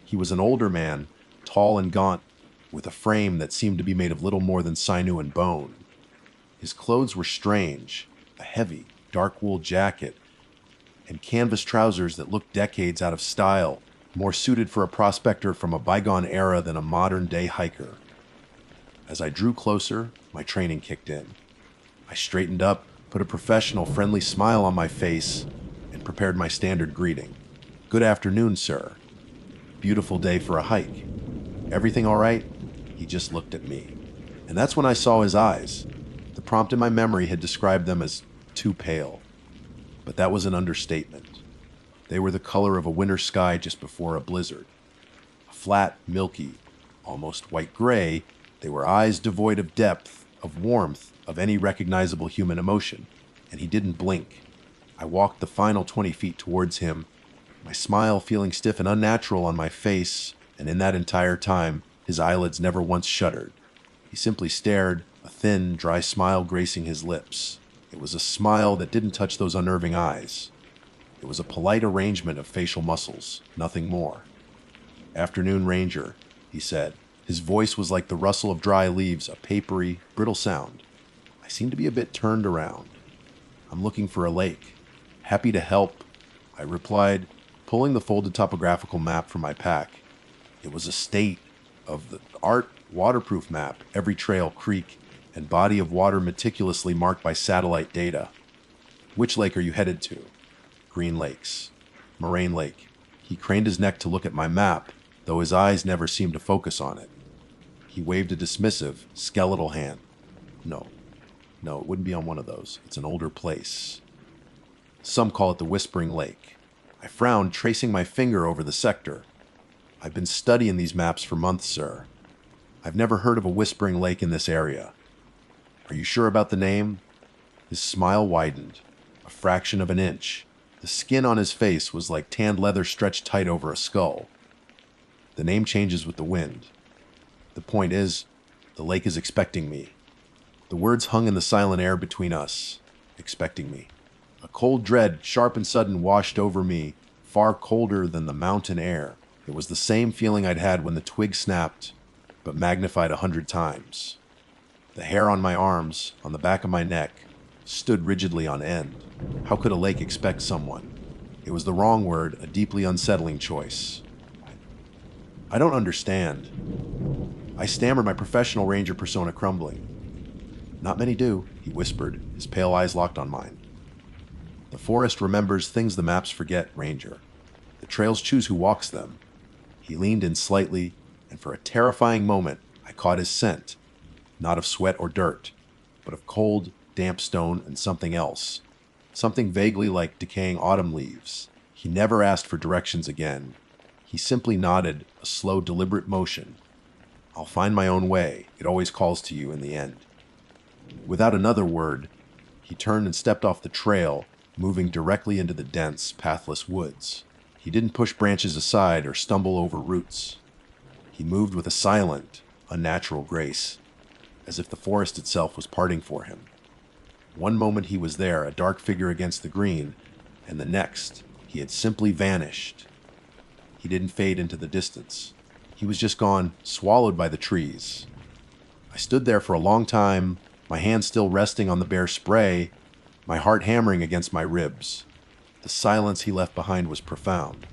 A: He was an older man, tall and gaunt, with a frame that seemed to be made of little more than sinew and bone. His clothes were strange, a heavy, dark wool jacket, and canvas trousers that looked decades out of style, more suited for a prospector from a bygone era than a modern-day hiker. As I drew closer, my training kicked in. I straightened up, put a professional, friendly smile on my face, and prepared my standard greeting. "Good afternoon, sir. Beautiful day for a hike. Everything all right?" He just looked at me. And that's when I saw his eyes. The prompt in my memory had described them as too pale. But that was an understatement. They were the color of a winter sky just before a blizzard. A flat, milky, almost white-gray, they were eyes devoid of depth, of warmth, of any recognizable human emotion, and he didn't blink. I walked the final 20 feet towards him, my smile feeling stiff and unnatural on my face, and in that entire time, his eyelids never once shuddered. He simply stared, a thin, dry smile gracing his lips. It was a smile that didn't touch those unnerving eyes. It was a polite arrangement of facial muscles, nothing more. "Afternoon, Ranger," he said. His voice was like the rustle of dry leaves, a papery, brittle sound. I seemed to be a bit turned around. "I'm looking for a lake." "Happy to help," I replied, pulling the folded topographical map from my pack. It was a state of the art waterproof map, every trail, creek, and body of water meticulously marked by satellite data. "Which lake are you headed to?" "Green Lakes." "Moraine Lake." He craned his neck to look at my map, though his eyes never seemed to focus on it. He waved a dismissive, skeletal hand. No, it wouldn't be on one of those. It's an older place. Some call it the Whispering Lake. I frowned, tracing my finger over the sector. "I've been studying these maps for months, sir. I've never heard of a Whispering Lake in this area." "Are you sure about the name?" His smile widened, a fraction of an inch. The skin on his face was like tanned leather stretched tight over a skull. "The name changes with the wind. The point is, the lake is expecting me." The words hung in the silent air between us. Expecting me. A cold dread, sharp and sudden, washed over me, far colder than the mountain air. It was the same feeling I'd had when the twig snapped, but magnified 100 times. The hair on my arms, on the back of my neck, stood rigidly on end. How could a lake expect someone? It was the wrong word, a deeply unsettling choice. "I don't understand." I stammered, my professional ranger persona crumbling. "Not many do," he whispered, his pale eyes locked on mine. "The forest remembers things the maps forget, Ranger. The trails choose who walks them." He leaned in slightly, and for a terrifying moment, I caught his scent, not of sweat or dirt, but of cold, damp stone and something else, something vaguely like decaying autumn leaves. He never asked for directions again. He simply nodded, a slow, deliberate motion. "I'll find my own way. It always calls to you in the end." Without another word, he turned and stepped off the trail, moving directly into the dense, pathless woods. He didn't push branches aside or stumble over roots. He moved with a silent, unnatural grace, as if the forest itself was parting for him. One moment he was there, a dark figure against the green, and the next, he had simply vanished. He didn't fade into the distance. He was just gone, swallowed by the trees. I stood there for a long time, my hand still resting on the bare spray, my heart hammering against my ribs. The silence he left behind was profound.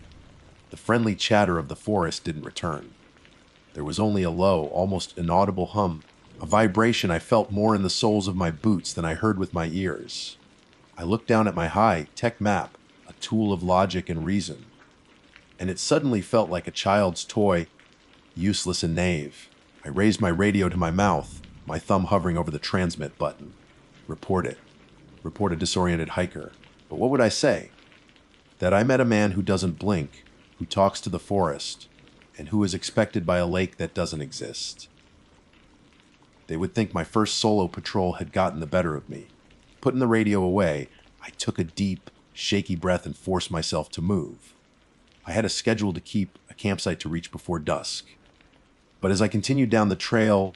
A: The friendly chatter of the forest didn't return. There was only a low, almost inaudible hum, a vibration I felt more in the soles of my boots than I heard with my ears. I looked down at my high-tech map, a tool of logic and reason, and it suddenly felt like a child's toy, useless and naive. I raised my radio to my mouth, my thumb hovering over the transmit button. Report it. Report a disoriented hiker. But what would I say? That I met a man who doesn't blink, who talks to the forest, and who is expected by a lake that doesn't exist. They would think my first solo patrol had gotten the better of me. Putting the radio away, I took a deep, shaky breath and forced myself to move. I had a schedule to keep, a campsite to reach before dusk. But as I continued down the trail,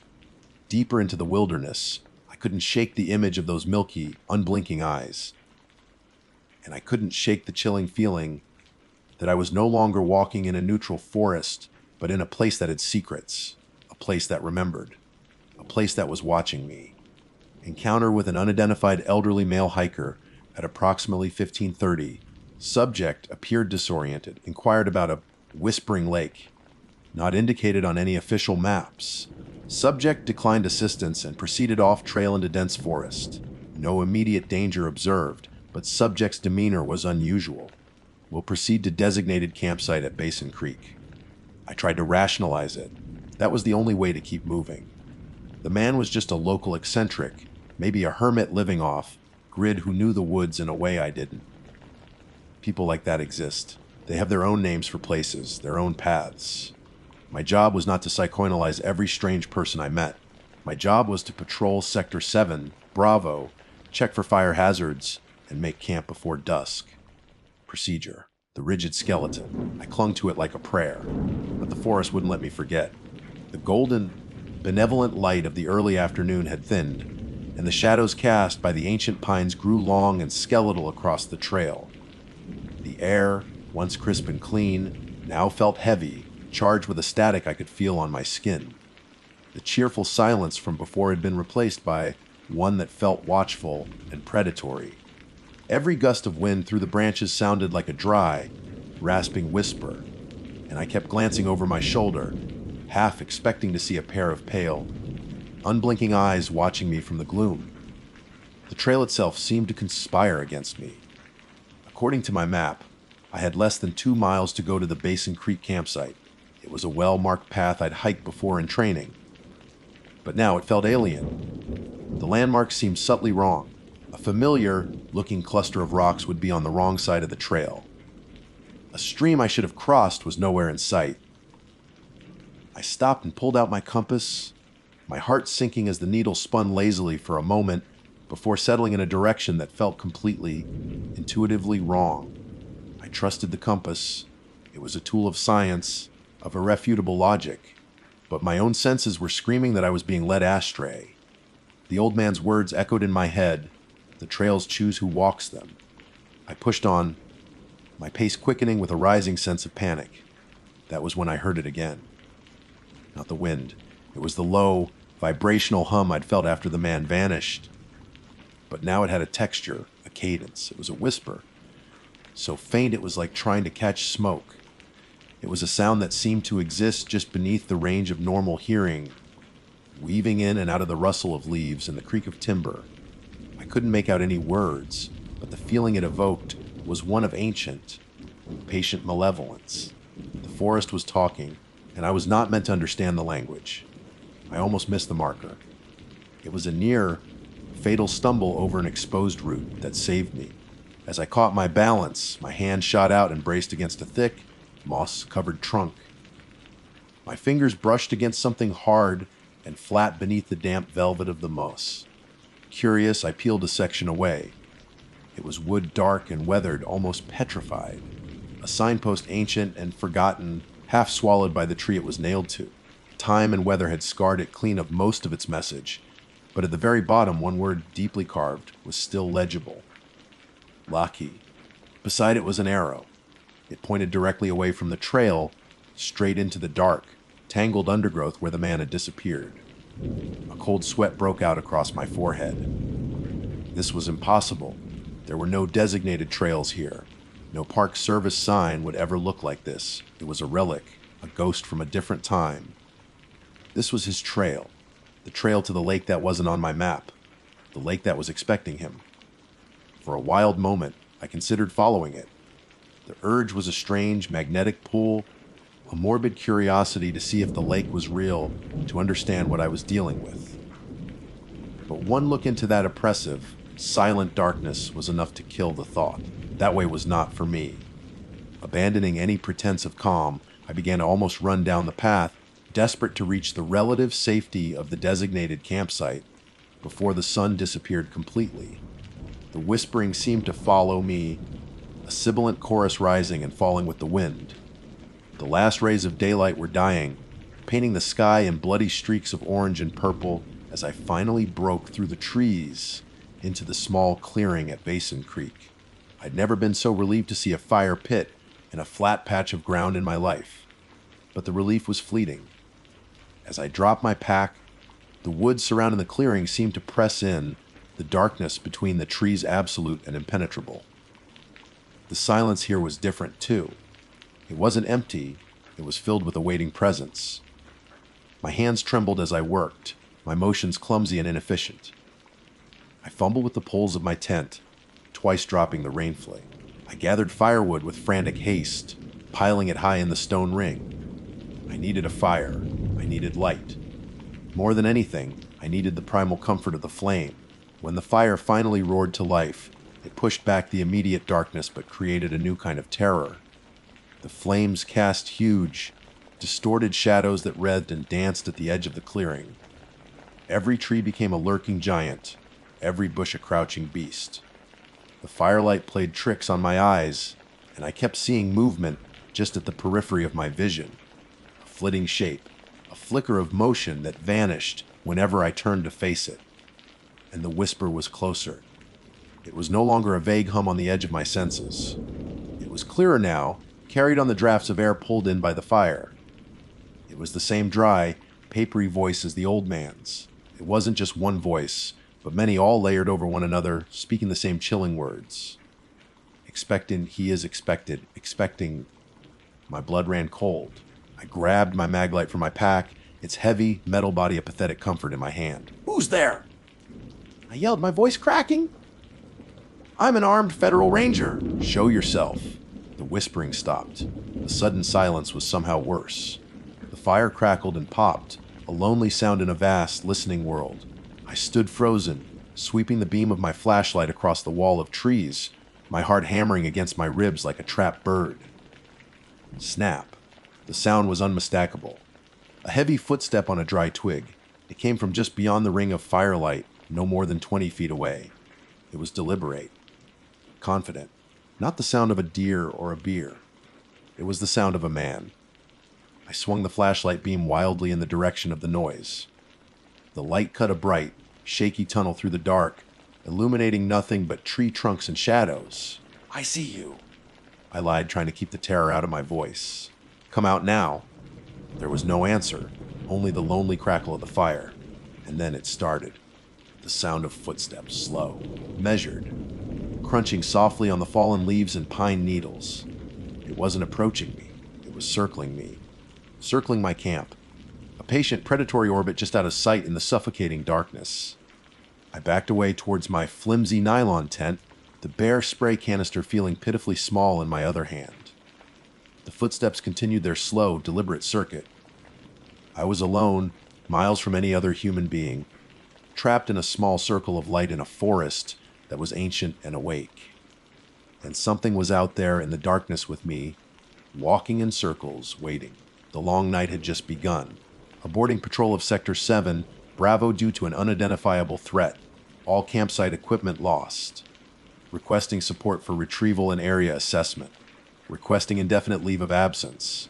A: deeper into the wilderness, I couldn't shake the image of those milky, unblinking eyes. And I couldn't shake the chilling feeling that I was no longer walking in a neutral forest, but in a place that had secrets, a place that remembered, a place that was watching me. Encounter with an unidentified elderly male hiker at approximately 15:30. Subject appeared disoriented, inquired about a whispering lake, not indicated on any official maps. Subject declined assistance and proceeded off trail into dense forest. No immediate danger observed, but subject's demeanor was unusual. Will proceed to designated campsite at Basin Creek. I tried to rationalize it. That was the only way to keep moving. The man was just a local eccentric, maybe a hermit living off grid who knew the woods in a way I didn't. People like that exist. They have their own names for places, their own paths. My job was not to psychoanalyze every strange person I met. My job was to patrol Sector 7, Bravo, check for fire hazards, and make camp before dusk. Procedure. The rigid skeleton. I clung to it like a prayer, but the forest wouldn't let me forget. The golden, benevolent light of the early afternoon had thinned, and the shadows cast by the ancient pines grew long and skeletal across the trail. The air, once crisp and clean, now felt heavy, charged with a static I could feel on my skin. The cheerful silence from before had been replaced by one that felt watchful and predatory. Every gust of wind through the branches sounded like a dry, rasping whisper, and I kept glancing over my shoulder, half expecting to see a pair of pale, unblinking eyes watching me from the gloom. The trail itself seemed to conspire against me. According to my map, I had less than 2 miles to go to the Basin Creek campsite. It was a well-marked path I'd hiked before in training. But now it felt alien. The landmark seemed subtly wrong. A familiar-looking cluster of rocks would be on the wrong side of the trail. A stream I should have crossed was nowhere in sight. I stopped and pulled out my compass, my heart sinking as the needle spun lazily for a moment before settling in a direction that felt completely, intuitively wrong. I trusted the compass. It was a tool of science, of irrefutable logic, but my own senses were screaming that I was being led astray. The old man's words echoed in my head, "The trails choose who walks them." I pushed on, my pace quickening with a rising sense of panic. That was when I heard it again. Not the wind. It was the low, vibrational hum I'd felt after the man vanished. But now it had a texture, a cadence. It was a whisper. So faint it was like trying to catch smoke. It was a sound that seemed to exist just beneath the range of normal hearing, weaving in and out of the rustle of leaves and the creak of timber. I couldn't make out any words, but the feeling it evoked was one of ancient, patient malevolence. The forest was talking, and I was not meant to understand the language. I almost missed the marker. It was a near, fatal stumble over an exposed root that saved me. As I caught my balance, my hand shot out and braced against a thick, moss-covered trunk. My fingers brushed against something hard and flat beneath the damp velvet of the moss. Curious, I peeled a section away. It was wood dark and weathered, almost petrified. A signpost ancient and forgotten, half swallowed by the tree it was nailed to. Time and weather had scarred it clean of most of its message, but at the very bottom, one word deeply carved was still legible. Laki. Beside it was an arrow. It pointed directly away from the trail, straight into the dark, tangled undergrowth where the man had disappeared. A cold sweat broke out across my forehead. This was impossible. There were no designated trails here. No Park Service sign would ever look like this. It was a relic, a ghost from a different time. This was his trail, the trail to the lake that wasn't on my map, the lake that was expecting him. For a wild moment, I considered following it. The urge was a strange, magnetic pull, a morbid curiosity to see if the lake was real, to understand what I was dealing with. But one look into that oppressive, silent darkness was enough to kill the thought. That way was not for me. Abandoning any pretense of calm, I began to almost run down the path, desperate to reach the relative safety of the designated campsite before the sun disappeared completely. The whispering seemed to follow me, a sibilant chorus rising and falling with the wind. The last rays of daylight were dying, painting the sky in bloody streaks of orange and purple as I finally broke through the trees into the small clearing at Basin Creek. I'd never been so relieved to see a fire pit and a flat patch of ground in my life, but the relief was fleeting. As I dropped my pack, the woods surrounding the clearing seemed to press in, the darkness between the trees absolute and impenetrable. The silence here was different too. It wasn't empty, it was filled with a waiting presence. My hands trembled as I worked, my motions clumsy and inefficient. I fumbled with the poles of my tent, twice dropping the rain flake. I gathered firewood with frantic haste, piling it high in the stone ring. I needed a fire. I needed light. More than anything, I needed the primal comfort of the flame. When the fire finally roared to life, it pushed back the immediate darkness but created a new kind of terror. The flames cast huge, distorted shadows that writhed and danced at the edge of the clearing. Every tree became a lurking giant, every bush a crouching beast. The firelight played tricks on my eyes, and I kept seeing movement just at the periphery of my vision. A flitting shape, a flicker of motion that vanished whenever I turned to face it. And the whisper was closer. It was no longer a vague hum on the edge of my senses. It was clearer now, carried on the drafts of air pulled in by the fire. It was the same dry, papery voice as the old man's. It wasn't just one voice, but many all layered over one another, speaking the same chilling words. Expectant, he is expected, expecting. My blood ran cold. I grabbed my maglite from my pack, its heavy, metal body a pathetic comfort in my hand. "Who's there?" I yelled, my voice cracking. "I'm an armed federal ranger. Show yourself." The whispering stopped. The sudden silence was somehow worse. The fire crackled and popped, a lonely sound in a vast, listening world. I stood frozen, sweeping the beam of my flashlight across the wall of trees, my heart hammering against my ribs like a trapped bird. Snap. The sound was unmistakable. A heavy footstep on a dry twig. It came from just beyond the ring of firelight, no more than 20 feet away. It was deliberate, confident. Not the sound of a deer or a beer. It was the sound of a man. I swung the flashlight beam wildly in the direction of the noise. The light cut a bright, shaky tunnel through the dark, illuminating nothing but tree trunks and shadows. "I see you," I lied, trying to keep the terror out of my voice. "Come out now." There was no answer, only the lonely crackle of the fire. And then it started. The sound of footsteps, slow, measured, crunching softly on the fallen leaves and pine needles. It wasn't approaching me. It was circling me, circling my camp. A patient predatory orbit just out of sight in the suffocating darkness. I backed away towards my flimsy nylon tent, the bare spray canister feeling pitifully small in my other hand. The footsteps continued their slow, deliberate circuit. I was alone, miles from any other human being, trapped in a small circle of light in a forest that was ancient and awake. And something was out there in the darkness with me, walking in circles, waiting. The long night had just begun. Aborting patrol of Sector 7, Bravo due to an unidentifiable threat. All campsite equipment lost. Requesting support for retrieval and area assessment. Requesting indefinite leave of absence.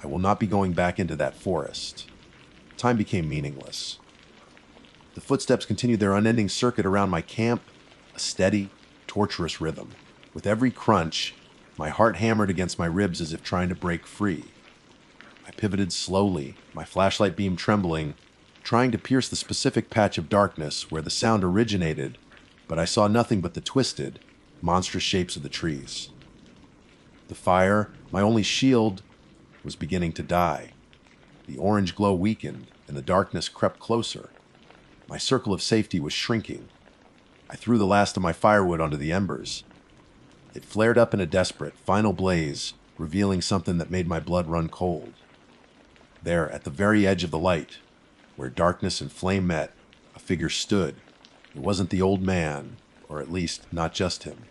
A: I will not be going back into that forest. Time became meaningless. The footsteps continued their unending circuit around my camp, a steady, torturous rhythm. With every crunch, My heart hammered against my ribs as if trying to break free. I pivoted slowly, my flashlight beam trembling, trying to pierce the specific patch of darkness where the sound originated, but I saw nothing but the twisted, monstrous shapes of the trees. The fire, my only shield, was beginning to die. The orange glow weakened, and the darkness crept closer. My circle of safety was shrinking. I threw the last of my firewood onto the embers. It flared up in a desperate, final blaze, revealing something that made my blood run cold. There, at the very edge of the light, where darkness and flame met, a figure stood. It wasn't the old man, or at least not just him.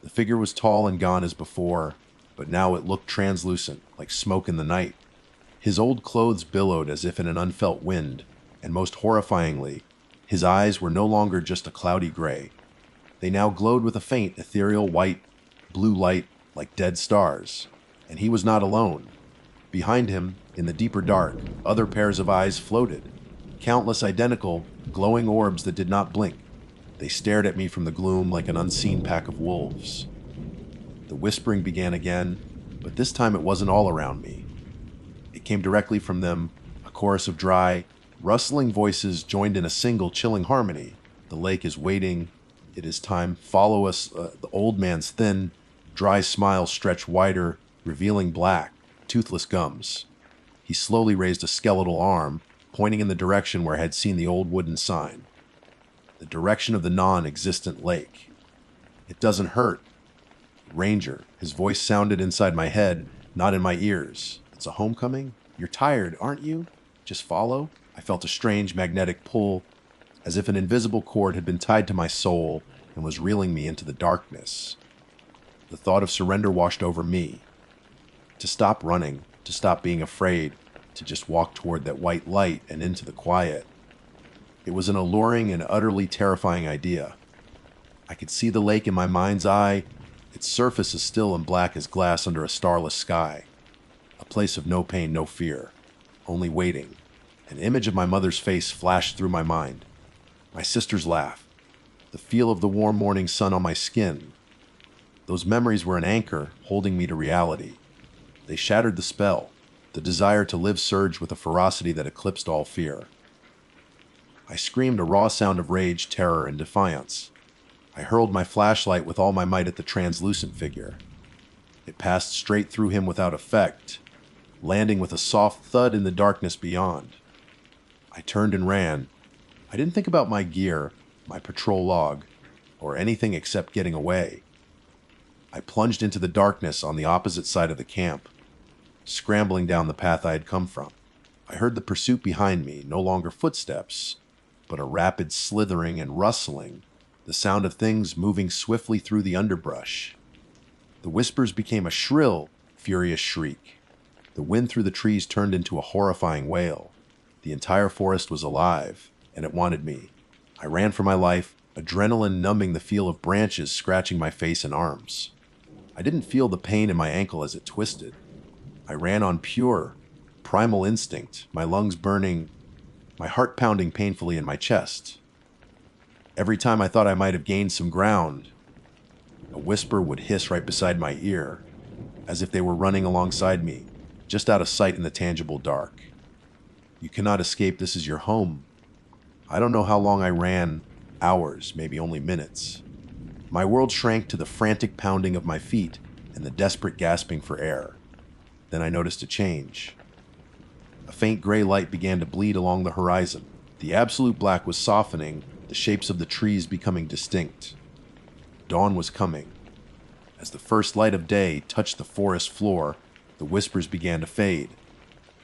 A: The figure was tall and gaunt as before, but now it looked translucent, like smoke in the night. His old clothes billowed as if in an unfelt wind, and most horrifyingly, his eyes were no longer just a cloudy gray. They now glowed with a faint, ethereal white, blue light like dead stars. And he was not alone. Behind him, in the deeper dark, other pairs of eyes floated. Countless identical, glowing orbs that did not blink. They stared at me from the gloom like an unseen pack of wolves. The whispering began again, but this time it wasn't all around me. It came directly from them, a chorus of dry, rustling voices joined in a single chilling harmony. The lake is waiting. It is time. Follow us. The old man's thin, dry smile stretched wider, revealing black, toothless gums. He slowly raised a skeletal arm, pointing in the direction where I had seen the old wooden sign. The direction of the non-existent lake. It doesn't hurt. Ranger. His voice sounded inside my head, not in my ears. It's a homecoming? You're tired, aren't you? Just follow. I felt a strange magnetic pull, as if an invisible cord had been tied to my soul and was reeling me into the darkness. The thought of surrender washed over me. To stop running, to stop being afraid, to just walk toward that white light and into the quiet. It was an alluring and utterly terrifying idea. I could see the lake in my mind's eye. Its surface is still and black as glass under a starless sky. A place of no pain, no fear, only waiting. An image of my mother's face flashed through my mind. My sister's laugh. The feel of the warm morning sun on my skin. Those memories were an anchor holding me to reality. They shattered the spell. The desire to live surged with a ferocity that eclipsed all fear. I screamed a raw sound of rage, terror, and defiance. I hurled my flashlight with all my might at the translucent figure. It passed straight through him without effect, landing with a soft thud in the darkness beyond. I turned and ran. I didn't think about my gear, my patrol log, or anything except getting away. I plunged into the darkness on the opposite side of the camp, scrambling down the path I had come from. I heard the pursuit behind me, no longer footsteps, but a rapid slithering and rustling, the sound of things moving swiftly through the underbrush. The whispers became a shrill, furious shriek. The wind through the trees turned into a horrifying wail. The entire forest was alive, and it wanted me. I ran for my life, adrenaline numbing the feel of branches scratching my face and arms. I didn't feel the pain in my ankle as it twisted. I ran on pure, primal instinct, my lungs burning, my heart pounding painfully in my chest. Every time I thought I might have gained some ground, a whisper would hiss right beside my ear, as if they were running alongside me, just out of sight in the tangible dark. You cannot escape, this is your home. I don't know how long I ran, hours, maybe only minutes. My world shrank to the frantic pounding of my feet and the desperate gasping for air. Then I noticed a change. A faint gray light began to bleed along the horizon. The absolute black was softening, the shapes of the trees becoming distinct. Dawn was coming. As the first light of day touched the forest floor, the whispers began to fade.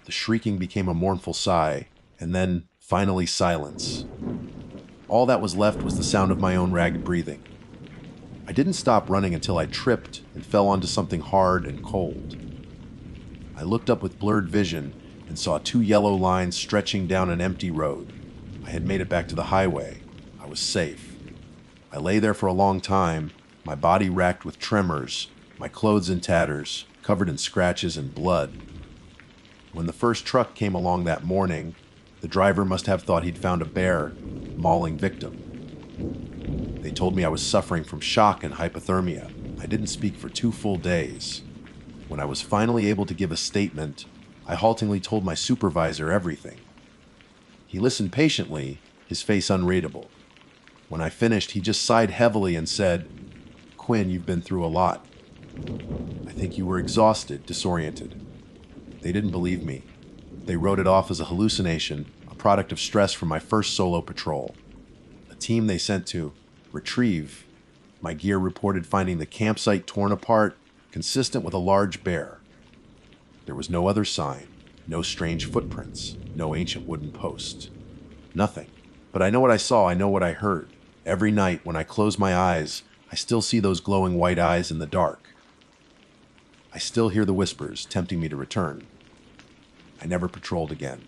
A: The shrieking became a mournful sigh, and then, finally, silence. All that was left was the sound of my own ragged breathing. I didn't stop running until I tripped and fell onto something hard and cold. I looked up with blurred vision and saw two yellow lines stretching down an empty road. I had made it back to the highway. I was safe. I lay there for a long time, my body racked with tremors, my clothes in tatters, covered in scratches and blood. When the first truck came along that morning, the driver must have thought he'd found a bear mauling victim. They told me I was suffering from shock and hypothermia. I didn't speak for 2 full days. When I was finally able to give a statement, I haltingly told my supervisor everything. He listened patiently, his face unreadable. When I finished, he just sighed heavily and said, "Quinn, you've been through a lot. I think you were exhausted, disoriented." They didn't believe me. They wrote it off as a hallucination, a product of stress from my first solo patrol. A team they sent to retrieve my gear reported finding the campsite torn apart, consistent with a large bear. There was no other sign, no strange footprints, no ancient wooden post. Nothing. But I know what I saw, I know what I heard. Every night when I close my eyes, I still see those glowing white eyes in the dark. I still hear the whispers tempting me to return. I never patrolled again.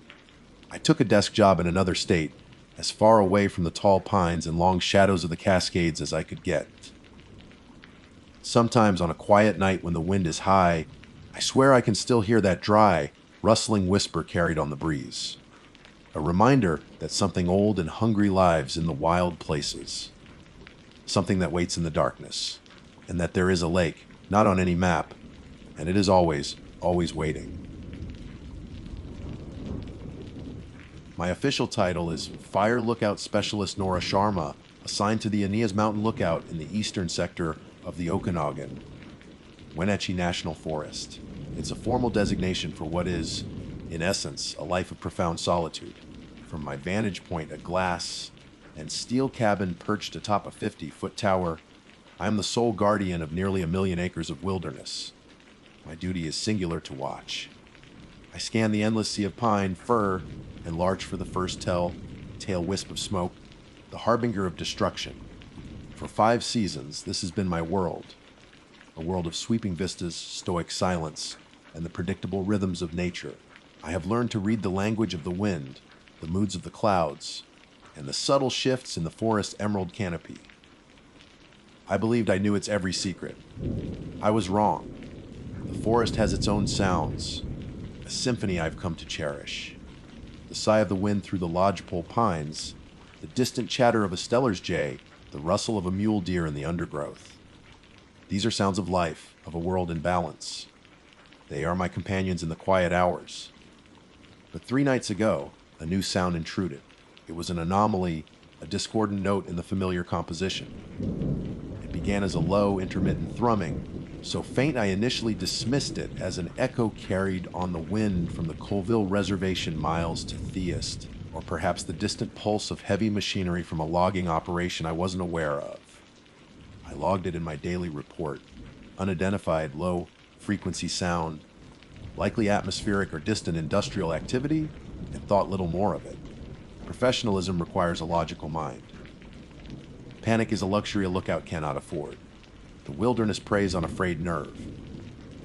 A: I took a desk job in another state, as far away from the tall pines and long shadows of the Cascades as I could get. Sometimes on a quiet night when the wind is high, I swear I can still hear that dry, rustling whisper carried on the breeze. A reminder that something old and hungry lives in the wild places. Something that waits in the darkness, and that there is a lake, not on any map, and it is always, always waiting. My official title is Fire Lookout Specialist Nora Sharma, assigned to the Aeneas Mountain Lookout in the eastern sector of the Okanagan, Wenatchee National Forest. It's a formal designation for what is, in essence, a life of profound solitude. From my vantage point, a glass and steel cabin perched atop a 50-foot tower, I am the sole guardian of nearly 1,000,000 acres of wilderness. My duty is singular to watch. I scan the endless sea of pine, fir, and larch for the first tail wisp of smoke, the harbinger of destruction. For 5 seasons, this has been my world. A world of sweeping vistas, stoic silence, and the predictable rhythms of nature. I have learned to read the language of the wind, the moods of the clouds, and the subtle shifts in the forest's emerald canopy. I believed I knew its every secret. I was wrong. The forest has its own sounds, a symphony I've come to cherish. The sigh of the wind through the lodgepole pines, the distant chatter of a Steller's jay, the rustle of a mule deer in the undergrowth. These are sounds of life, of a world in balance. They are my companions in the quiet hours. But 3 nights ago, a new sound intruded. It was an anomaly, a discordant note in the familiar composition. It began as a low, intermittent thrumming, so faint I initially dismissed it as an echo carried on the wind from the Colville Reservation miles to Theist, or perhaps the distant pulse of heavy machinery from a logging operation I wasn't aware of. I logged it in my daily report. Unidentified, low-frequency sound, likely atmospheric or distant industrial activity, and thought little more of it. Professionalism requires a logical mind. Panic is a luxury a lookout cannot afford. The wilderness preys on a frayed nerve.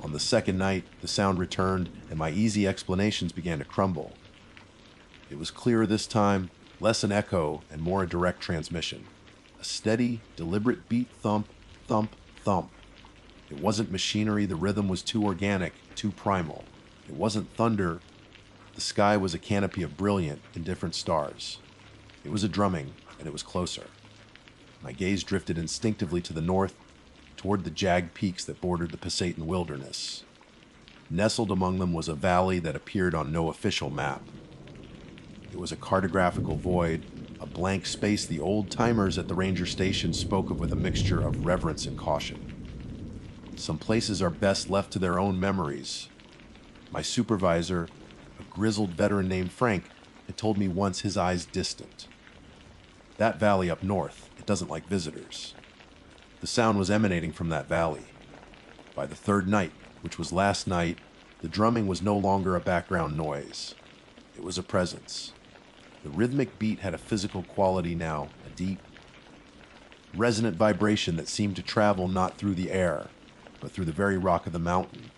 A: On the second night, the sound returned, and my easy explanations began to crumble. It was clearer this time, less an echo and more a direct transmission. A steady, deliberate beat, thump, thump, thump. It wasn't machinery, the rhythm was too organic, too primal. It wasn't thunder, the sky was a canopy of brilliant, indifferent stars. It was a drumming, and it was closer. My gaze drifted instinctively to the north, toward the jagged peaks that bordered the Pasayten wilderness. Nestled among them was a valley that appeared on no official map. It was a cartographical void, a blank space the old-timers at the ranger station spoke of with a mixture of reverence and caution. Some places are best left to their own memories. My supervisor, a grizzled veteran named Frank, had told me once his eyes distant. That valley up north, it doesn't like visitors. The sound was emanating from that valley. By the 3rd night, which was last night, the drumming was no longer a background noise. It was a presence. The rhythmic beat had a physical quality now, a deep, resonant vibration that seemed to travel not through the air, but through the very rock of the mountain.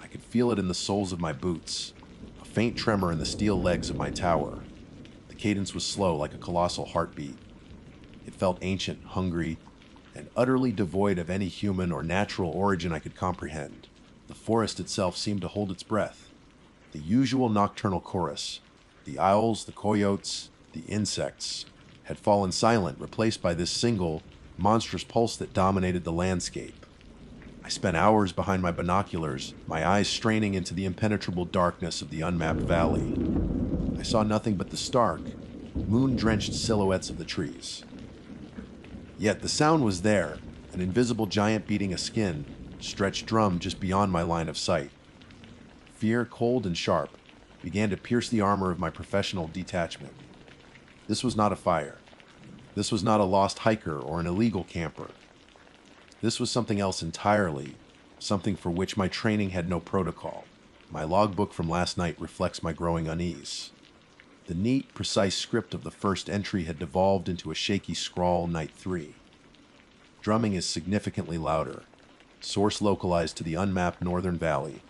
A: I could feel it in the soles of my boots, a faint tremor in the steel legs of my tower. The cadence was slow, like a colossal heartbeat. It felt ancient, hungry, and utterly devoid of any human or natural origin I could comprehend. The forest itself seemed to hold its breath. The usual nocturnal chorus, the owls, the coyotes, the insects, had fallen silent, replaced by this single, monstrous pulse that dominated the landscape. I spent hours behind my binoculars, my eyes straining into the impenetrable darkness of the unmapped valley. I saw nothing but the stark, moon-drenched silhouettes of the trees. Yet the sound was there, an invisible giant beating a skin, stretched drum just beyond my line of sight. Fear, cold and sharp, began to pierce the armor of my professional detachment. This was not a fire. This was not a lost hiker or an illegal camper. This was something else entirely, something for which my training had no protocol. My logbook from last night reflects my growing unease. The neat, precise script of the first entry had devolved into a shaky scrawl, Night 3. Drumming is significantly louder. Source localized to the unmapped northern valley.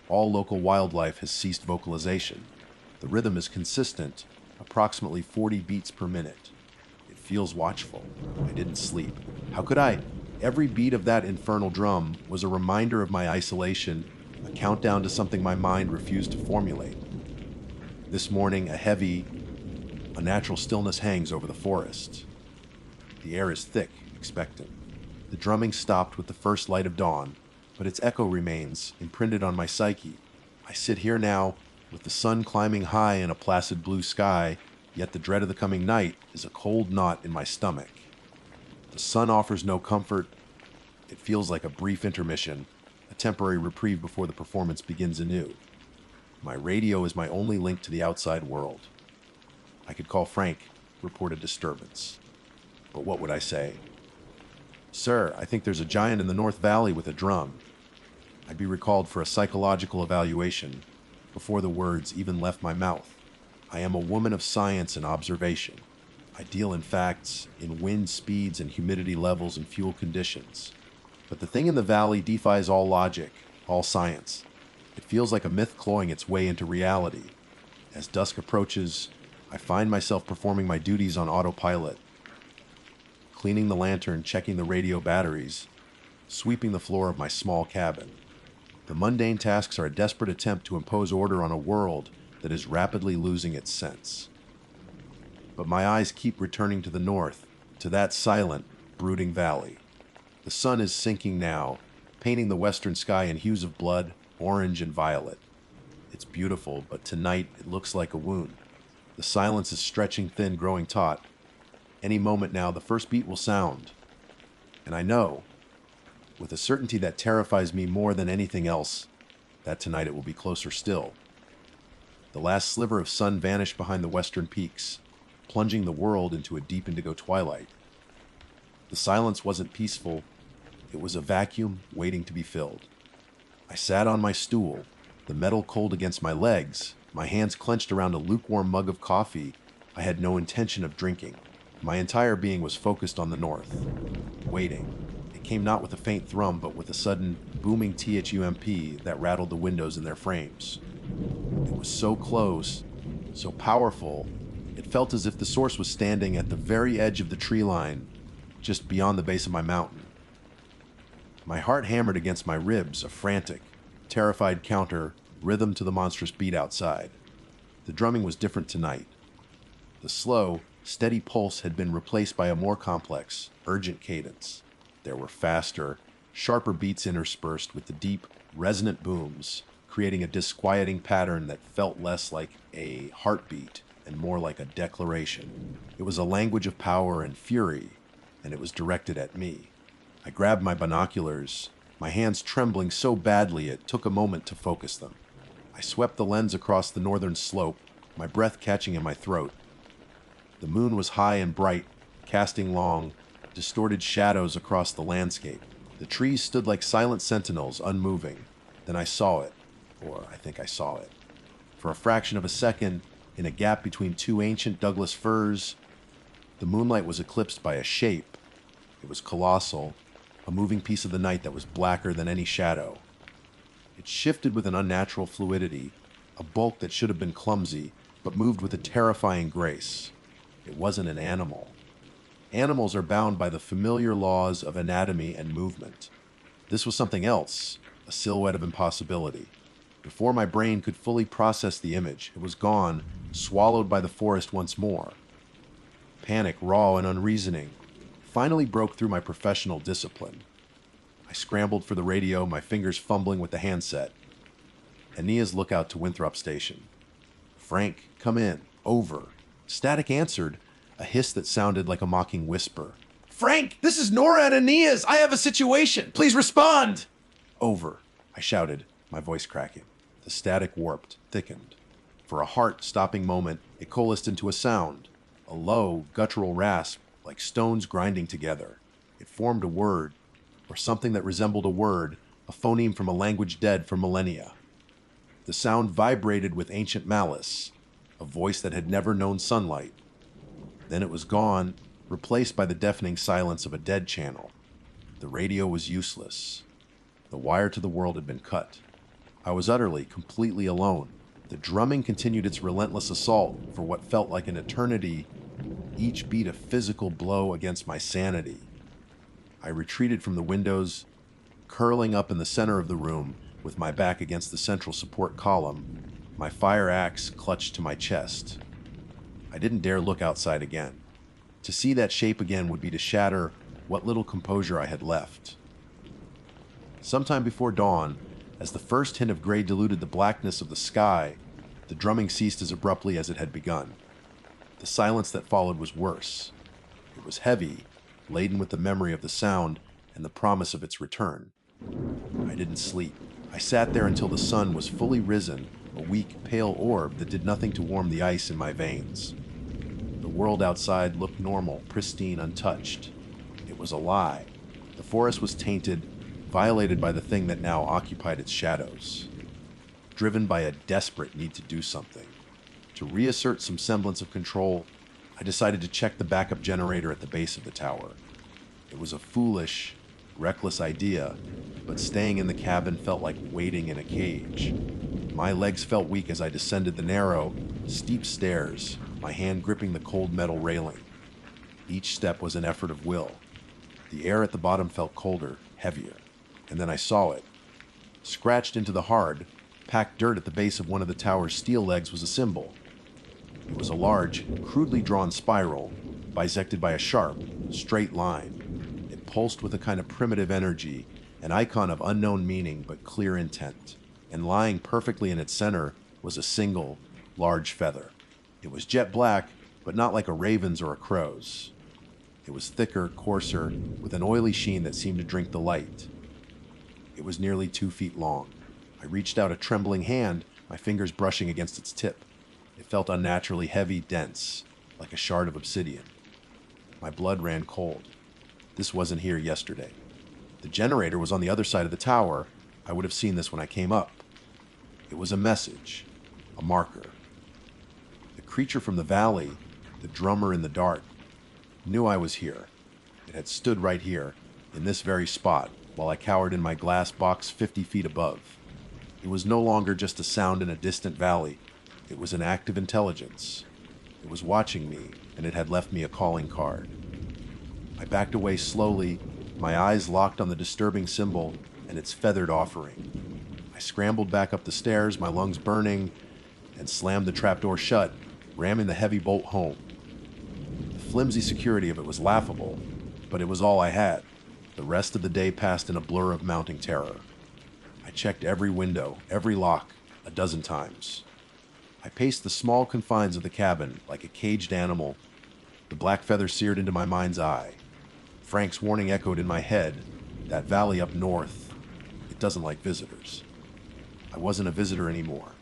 A: All local wildlife has ceased vocalization. The rhythm is consistent, approximately 40 beats per minute. It feels watchful. I didn't sleep. How could I? Every beat of that infernal drum was a reminder of my isolation, a countdown to something my mind refused to formulate. This morning, a natural stillness hangs over the forest. The air is thick, expectant. The drumming stopped with the first light of dawn, but its echo remains, imprinted on my psyche. I sit here now, with the sun climbing high in a placid blue sky, yet the dread of the coming night is a cold knot in my stomach. The sun offers no comfort. It feels like a brief intermission, a temporary reprieve before the performance begins anew. My radio is my only link to the outside world. I could call Frank, report a disturbance. But what would I say? Sir, I think there's a giant in the North Valley with a drum. I'd be recalled for a psychological evaluation before the words even left my mouth. I am a woman of science and observation. I deal in facts, in wind speeds and humidity levels and fuel conditions. But the thing in the valley defies all logic, all science. It feels like a myth clawing its way into reality. As dusk approaches, I find myself performing my duties on autopilot. Cleaning the lantern, checking the radio batteries, sweeping the floor of my small cabin. The mundane tasks are a desperate attempt to impose order on a world that is rapidly losing its sense. But my eyes keep returning to the north, to that silent, brooding valley. The sun is sinking now, painting the western sky in hues of blood, orange and violet. It's beautiful, but tonight it looks like a wound. The silence is stretching thin, growing taut. Any moment now, the first beat will sound. And I know, with a certainty that terrifies me more than anything else, that tonight it will be closer still. The last sliver of sun vanished behind the western peaks, plunging the world into a deep indigo twilight. The silence wasn't peaceful. It was a vacuum waiting to be filled. I sat on my stool, the metal cold against my legs, my hands clenched around a lukewarm mug of coffee I had no intention of drinking. My entire being was focused on the north, waiting. It came not with a faint thrum, but with a sudden, booming thump that rattled the windows in their frames. It was so close, so powerful, it felt as if the source was standing at the very edge of the tree line, just beyond the base of my mountain. My heart hammered against my ribs, a frantic, terrified counter, rhythm to the monstrous beat outside. The drumming was different tonight. The slow, steady pulse had been replaced by a more complex, urgent cadence. There were faster, sharper beats interspersed with the deep, resonant booms, creating a disquieting pattern that felt less like a heartbeat and more like a declaration. It was a language of power and fury, and it was directed at me. I grabbed my binoculars, my hands trembling so badly it took a moment to focus them. I swept the lens across the northern slope, my breath catching in my throat. The moon was high and bright, casting long, distorted shadows across the landscape. The trees stood like silent sentinels, unmoving. Then I saw it, or I think I saw it. For a fraction of a second, in a gap between two ancient Douglas firs, the moonlight was eclipsed by a shape. It was colossal, a moving piece of the night that was blacker than any shadow. It shifted with an unnatural fluidity, a bulk that should have been clumsy, but moved with a terrifying grace. It wasn't an animal. Animals are bound by the familiar laws of anatomy and movement. This was something else, a silhouette of impossibility. Before my brain could fully process the image, it was gone, swallowed by the forest once more. Panic, raw and unreasoning, finally broke through my professional discipline. I scrambled for the radio, my fingers fumbling with the handset. Aenea's lookout to Winthrop Station. Frank, come in. Over. Static answered, a hiss that sounded like a mocking whisper.
B: Frank, this is Nora at Aenea's. I have a situation. Please respond.
A: Over, I shouted, my voice cracking. The static warped, thickened. For a heart-stopping moment, it coalesced into a sound, a low, guttural rasp, like stones grinding together. It formed a word, or something that resembled a word, a phoneme from a language dead for millennia. The sound vibrated with ancient malice, a voice that had never known sunlight. Then it was gone, replaced by the deafening silence of a dead channel. The radio was useless. The wire to the world had been cut. I was utterly, completely alone. The drumming continued its relentless assault for what felt like an eternity, each beat a physical blow against my sanity. I retreated from the windows, curling up in the center of the room with my back against the central support column, my fire axe clutched to my chest. I didn't dare look outside again. To see that shape again would be to shatter what little composure I had left. Sometime before dawn, as the first hint of gray diluted the blackness of the sky, the drumming ceased as abruptly as it had begun. The silence that followed was worse. It was heavy, laden with the memory of the sound and the promise of its return. I didn't sleep. I sat there until the sun was fully risen, a weak, pale orb that did nothing to warm the ice in my veins. The world outside looked normal, pristine, untouched. It was a lie. The forest was tainted, violated by the thing that now occupied its shadows. Driven by a desperate need to do something. To reassert some semblance of control, I decided to check the backup generator at the base of the tower. It was a foolish, reckless idea, but staying in the cabin felt like waiting in a cage. My legs felt weak as I descended the narrow, steep stairs, my hand gripping the cold metal railing. Each step was an effort of will. The air at the bottom felt colder, heavier, and then I saw it. Scratched into the hard, packed dirt at the base of one of the tower's steel legs was a symbol. It was a large, crudely drawn spiral, bisected by a sharp, straight line. It pulsed with a kind of primitive energy, an icon of unknown meaning but clear intent. And lying perfectly in its center was a single, large feather. It was jet black, but not like a raven's or a crow's. It was thicker, coarser, with an oily sheen that seemed to drink the light. It was nearly 2 feet long. I reached out a trembling hand, my fingers brushing against its tip. It felt unnaturally heavy, dense, like a shard of obsidian. My blood ran cold. This wasn't here yesterday. The generator was on the other side of the tower. I would have seen this when I came up. It was a message, a marker. The creature from the valley, the drummer in the dark, knew I was here. It had stood right here, in this very spot, while I cowered in my glass box 50 feet above. It was no longer just a sound in a distant valley. It was an active intelligence. It was watching me, and it had left me a calling card. I backed away slowly, my eyes locked on the disturbing symbol and its feathered offering. I scrambled back up the stairs, my lungs burning, and slammed the trapdoor shut, ramming the heavy bolt home. The flimsy security of it was laughable, but it was all I had. The rest of the day passed in a blur of mounting terror. I checked every window, every lock, a dozen times. I paced the small confines of the cabin like a caged animal, the black feather seared into my mind's eye. Frank's warning echoed in my head, that valley up north, it doesn't like visitors. I wasn't a visitor anymore.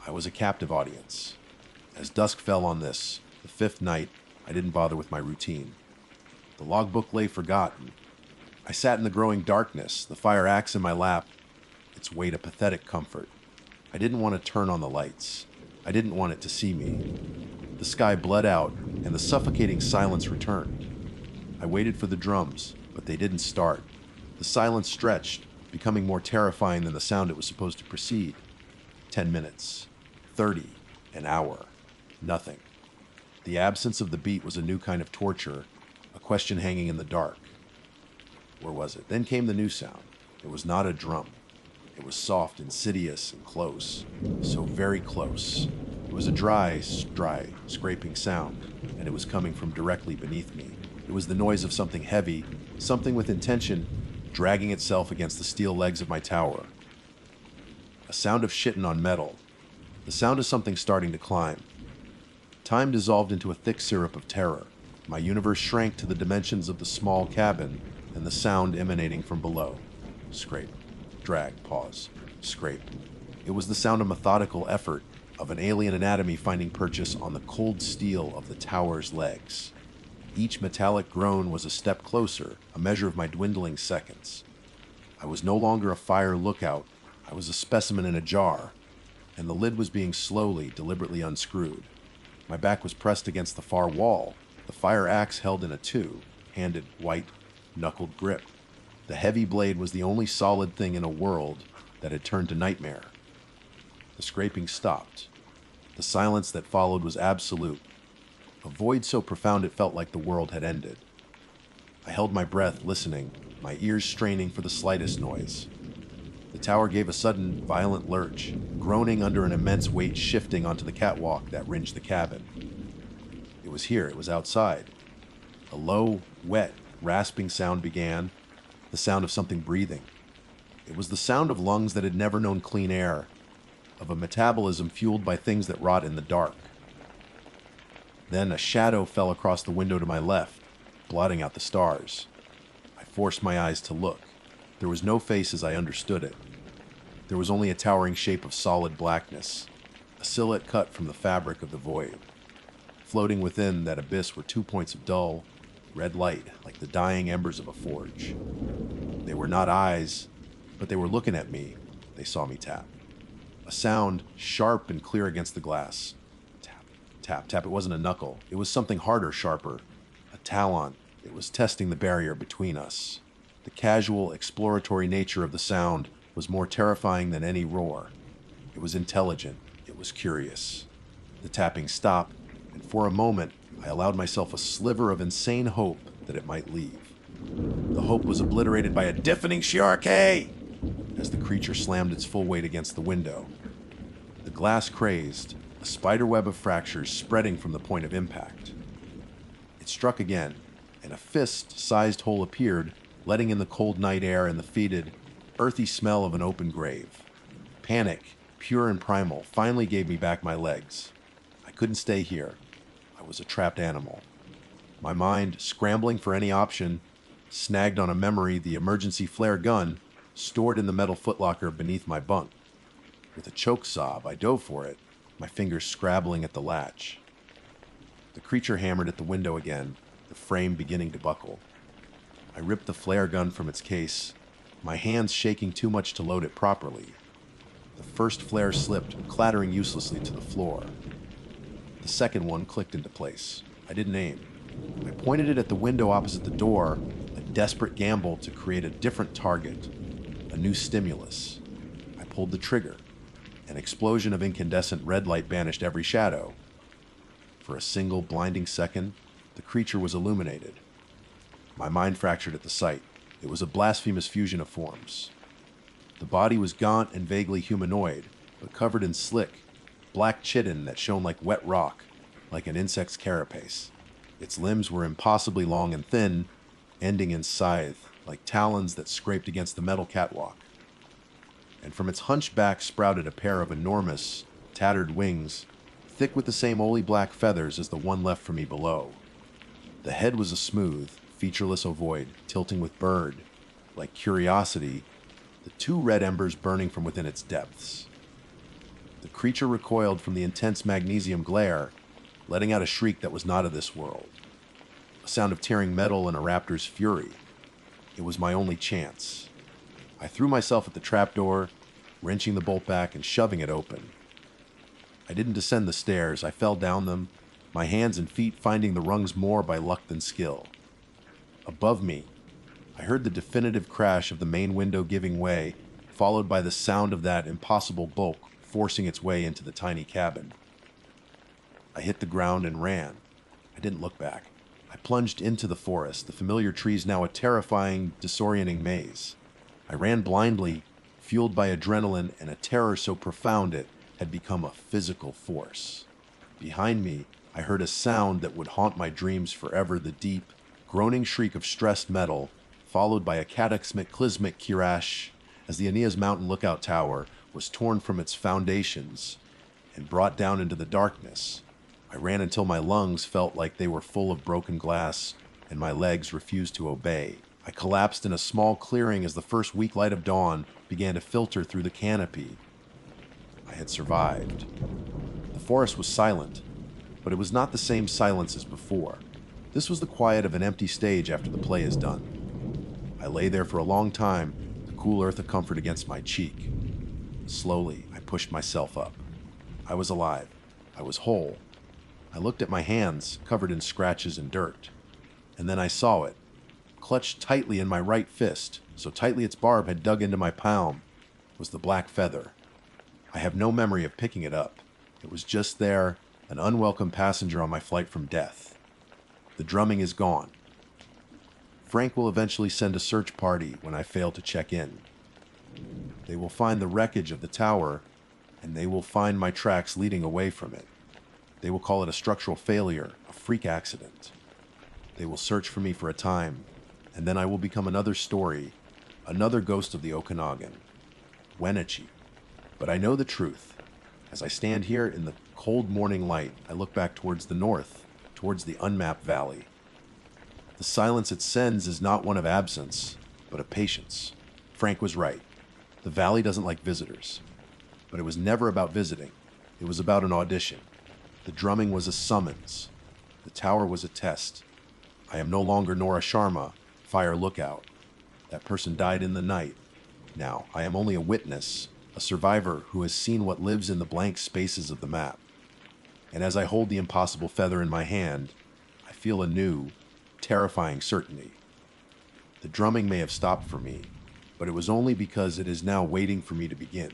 A: I was a captive audience. As dusk fell on this, the 5th night, I didn't bother with my routine. The logbook lay forgotten. I sat in the growing darkness, the fire axe in my lap, its weight a pathetic comfort. I didn't want to turn on the lights. I didn't want it to see me. The sky bled out, and the suffocating silence returned. I waited for the drums, but they didn't start. The silence stretched, becoming more terrifying than the sound it was supposed to precede. 10 minutes, 30, an hour, nothing. The absence of the beat was a new kind of torture, a question hanging in the dark. Where was it? Then came the new sound. It was not a drum. It was soft, insidious, and close. So very close. It was a dry, scraping sound, and it was coming from directly beneath me. It was the noise of something heavy, something with intention, dragging itself against the steel legs of my tower. A sound of shitting on metal. The sound of something starting to climb. Time dissolved into a thick syrup of terror. My universe shrank to the dimensions of the small cabin and the sound emanating from below. Scrape. Drag. Pause. Scrape. It was the sound of methodical effort, of an alien anatomy finding purchase on the cold steel of the tower's legs. Each metallic groan was a step closer, a measure of my dwindling seconds. I was no longer a fire lookout. I was a specimen in a jar, and the lid was being slowly, deliberately unscrewed. My back was pressed against the far wall, the fire axe held in a two-handed, white, knuckled grip. The heavy blade was the only solid thing in a world that had turned to nightmare. The scraping stopped. The silence that followed was absolute, a void so profound it felt like the world had ended. I held my breath, listening, my ears straining for the slightest noise. The tower gave a sudden, violent lurch, groaning under an immense weight shifting onto the catwalk that ringed the cabin. It was here, it was outside. A low, wet, rasping sound began, the sound of something breathing. It was the sound of lungs that had never known clean air, of a metabolism fueled by things that rot in the dark. Then a shadow fell across the window to my left, blotting out the stars. I forced my eyes to look. There was no face as I understood it. There was only a towering shape of solid blackness, a silhouette cut from the fabric of the void. Floating within that abyss were 2 points of dull, red light like the dying embers of a forge. They were not eyes, but they were looking at me. They saw me tap. A sound, sharp and clear against the glass. Tap, tap, tap. It wasn't a knuckle. It was something harder, sharper. A talon. It was testing the barrier between us. The casual, exploratory nature of the sound was more terrifying than any roar. It was intelligent. It was curious. The tapping stopped, and for a moment, I allowed myself a sliver of insane hope that it might leave. The hope was obliterated by a deafening shiarke as the creature slammed its full weight against the window. The glass crazed, a spiderweb of fractures spreading from the point of impact. It struck again, and a fist-sized hole appeared, letting in the cold night air and the fetid, earthy smell of an open grave. Panic, pure and primal, finally gave me back my legs. I couldn't stay here. I was a trapped animal. My mind, scrambling for any option, snagged on a memory, the emergency flare gun, stored in the metal footlocker beneath my bunk. With a choke sob, I dove for it, my fingers scrabbling at the latch. The creature hammered at the window again, the frame beginning to buckle. I ripped the flare gun from its case, my hands shaking too much to load it properly. The first flare slipped, clattering uselessly to the floor. The second one clicked into place. I didn't aim. I pointed it at the window opposite the door, a desperate gamble to create a different target, a new stimulus. I pulled the trigger. An explosion of incandescent red light banished every shadow. For a single blinding second, the creature was illuminated. My mind fractured at the sight. It was a blasphemous fusion of forms. The body was gaunt and vaguely humanoid, but covered in slick, black chitin that shone like wet rock, like an insect's carapace. Its limbs were impossibly long and thin, ending in scythe, like talons that scraped against the metal catwalk. And from its hunched back sprouted a pair of enormous, tattered wings, thick with the same oily black feathers as the one left for me below. The head was a smooth, featureless ovoid, tilting with bird, like curiosity, the two red embers burning from within its depths. The creature recoiled from the intense magnesium glare, letting out a shriek that was not of this world. A sound of tearing metal and a raptor's fury. It was my only chance. I threw myself at the trapdoor, wrenching the bolt back and shoving it open. I didn't descend the stairs, I fell down them, my hands and feet finding the rungs more by luck than skill. Above me, I heard the definitive crash of the main window giving way, followed by the sound of that impossible bulk forcing its way into the tiny cabin. I hit the ground and ran. I didn't look back. I plunged into the forest, the familiar trees now a terrifying, disorienting maze. I ran blindly, fueled by adrenaline and a terror so profound it had become a physical force. Behind me, I heard a sound that would haunt my dreams forever, the deep, groaning shriek of stressed metal, followed by a cataclysmic kirash as the Aeneas Mountain Lookout Tower was torn from its foundations and brought down into the darkness. I ran until my lungs felt like they were full of broken glass and my legs refused to obey. I collapsed in a small clearing as the first weak light of dawn began to filter through the canopy. I had survived. The forest was silent, but it was not the same silence as before. This was the quiet of an empty stage after the play is done. I lay there for a long time, the cool earth a comfort against my cheek. Slowly, I pushed myself up. I was alive. I was whole. I looked at my hands, covered in scratches and dirt. And then I saw it, clutched tightly in my right fist, so tightly its barb had dug into my palm, was the black feather. I have no memory of picking it up. It was just there, an unwelcome passenger on my flight from death. The drumming is gone. Frank will eventually send a search party when I fail to check in. They will find the wreckage of the tower, and they will find my tracks leading away from it. They will call it a structural failure, a freak accident. They will search for me for a time, and then I will become another story, another ghost of the Okanagan. Wenatchee. But I know the truth. As I stand here in the cold morning light, I look back towards the north, towards the unmapped valley. The silence it sends is not one of absence, but of patience. Frank was right. The valley doesn't like visitors. But it was never about visiting. It was about an audition. The drumming was a summons. The tower was a test. I am no longer Nora Sharma, fire lookout. That person died in the night. Now, I am only a witness, a survivor who has seen what lives in the blank spaces of the map. And as I hold the impossible feather in my hand, I feel a new, terrifying certainty. The drumming may have stopped for me, but it was only because it is now waiting for me to begin.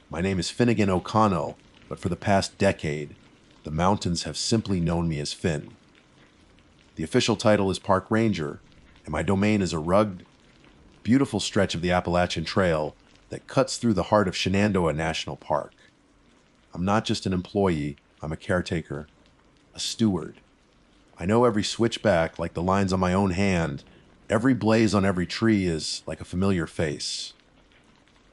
A: My name is Finnegan O'Connell, but for the past decade, the mountains have simply known me as Finn. The official title is Park Ranger, and my domain is a rugged, beautiful stretch of the Appalachian Trail that cuts through the heart of Shenandoah National Park. I'm not just an employee, I'm a caretaker, a steward. I know every switchback like the lines on my own hand. Every blaze on every tree is like a familiar face.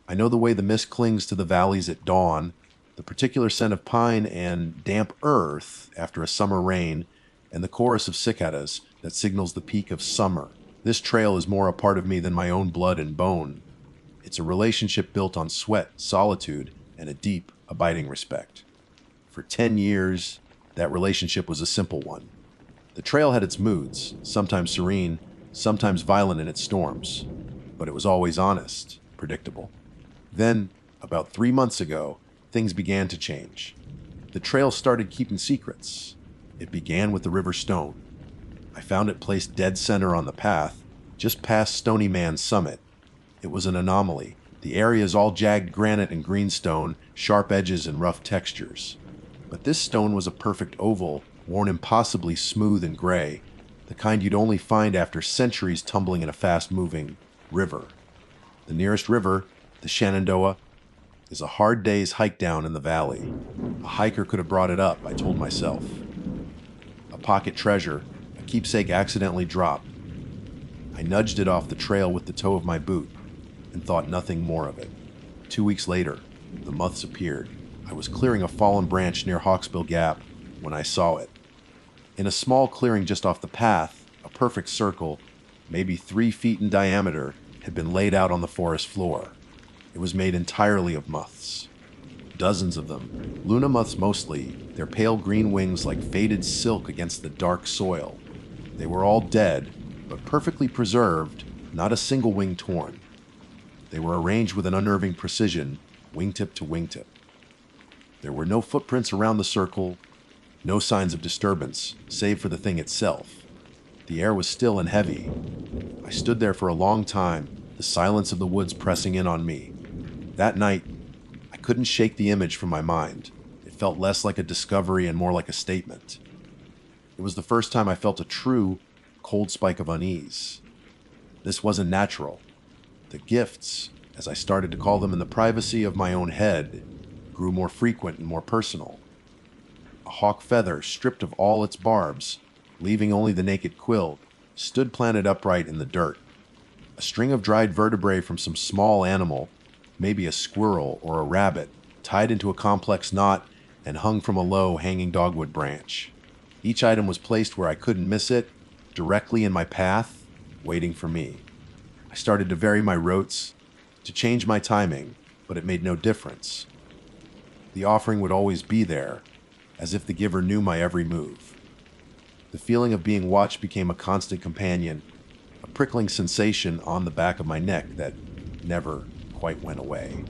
A: I know the way the mist clings to the valleys at dawn, the particular scent of pine and damp earth after a summer rain, and the chorus of cicadas that signals the peak of summer. This trail is more a part of me than my own blood and bone. It's a relationship built on sweat, solitude, and a deep, abiding respect. For 10 years, that relationship was a simple one. The trail had its moods, sometimes serene, sometimes violent in its storms, but it was always honest, predictable. Then, about 3 months ago, things began to change. The trail started keeping secrets. It began with the River Stone. I found it placed dead center on the path, just past Stony Man's summit. It was an anomaly. The area is all jagged granite and greenstone, sharp edges and rough textures. But this stone was a perfect oval, worn impossibly smooth and gray, the kind you'd only find after centuries tumbling in a fast-moving river. The nearest river, the Shenandoah, is a hard day's hike down in the valley. A hiker could have brought it up, I told myself. A pocket treasure, a keepsake accidentally dropped. I nudged it off the trail with the toe of my boot and thought nothing more of it. 2 weeks later, the moths appeared. I was clearing a fallen branch near Hawksbill Gap when I saw it. In a small clearing just off the path, a perfect circle, maybe 3 feet in diameter, had been laid out on the forest floor. It was made entirely of moths. Dozens of them, Luna moths mostly, their pale green wings like faded silk against the dark soil. They were all dead, but perfectly preserved, not a single wing torn. They were arranged with an unnerving precision, wingtip to wingtip. There were no footprints around the circle, no signs of disturbance, save for the thing itself. The air was still and heavy. I stood there for a long time, the silence of the woods pressing in on me. That night, I couldn't shake the image from my mind. It felt less like a discovery and more like a statement. It was the first time I felt a true, cold spike of unease. This wasn't natural. The gifts, as I started to call them in the privacy of my own head, grew more frequent and more personal. A hawk feather, stripped of all its barbs, leaving only the naked quill, stood planted upright in the dirt. A string of dried vertebrae from some small animal, maybe a squirrel or a rabbit, tied into a complex knot and hung from a low, hanging dogwood branch. Each item was placed where I couldn't miss it, directly in my path, waiting for me. I started to vary my routes, to change my timing, but it made no difference. The offering would always be there, as if the giver knew my every move. The feeling of being watched became a constant companion, a prickling sensation on the back of my neck that never quite went away.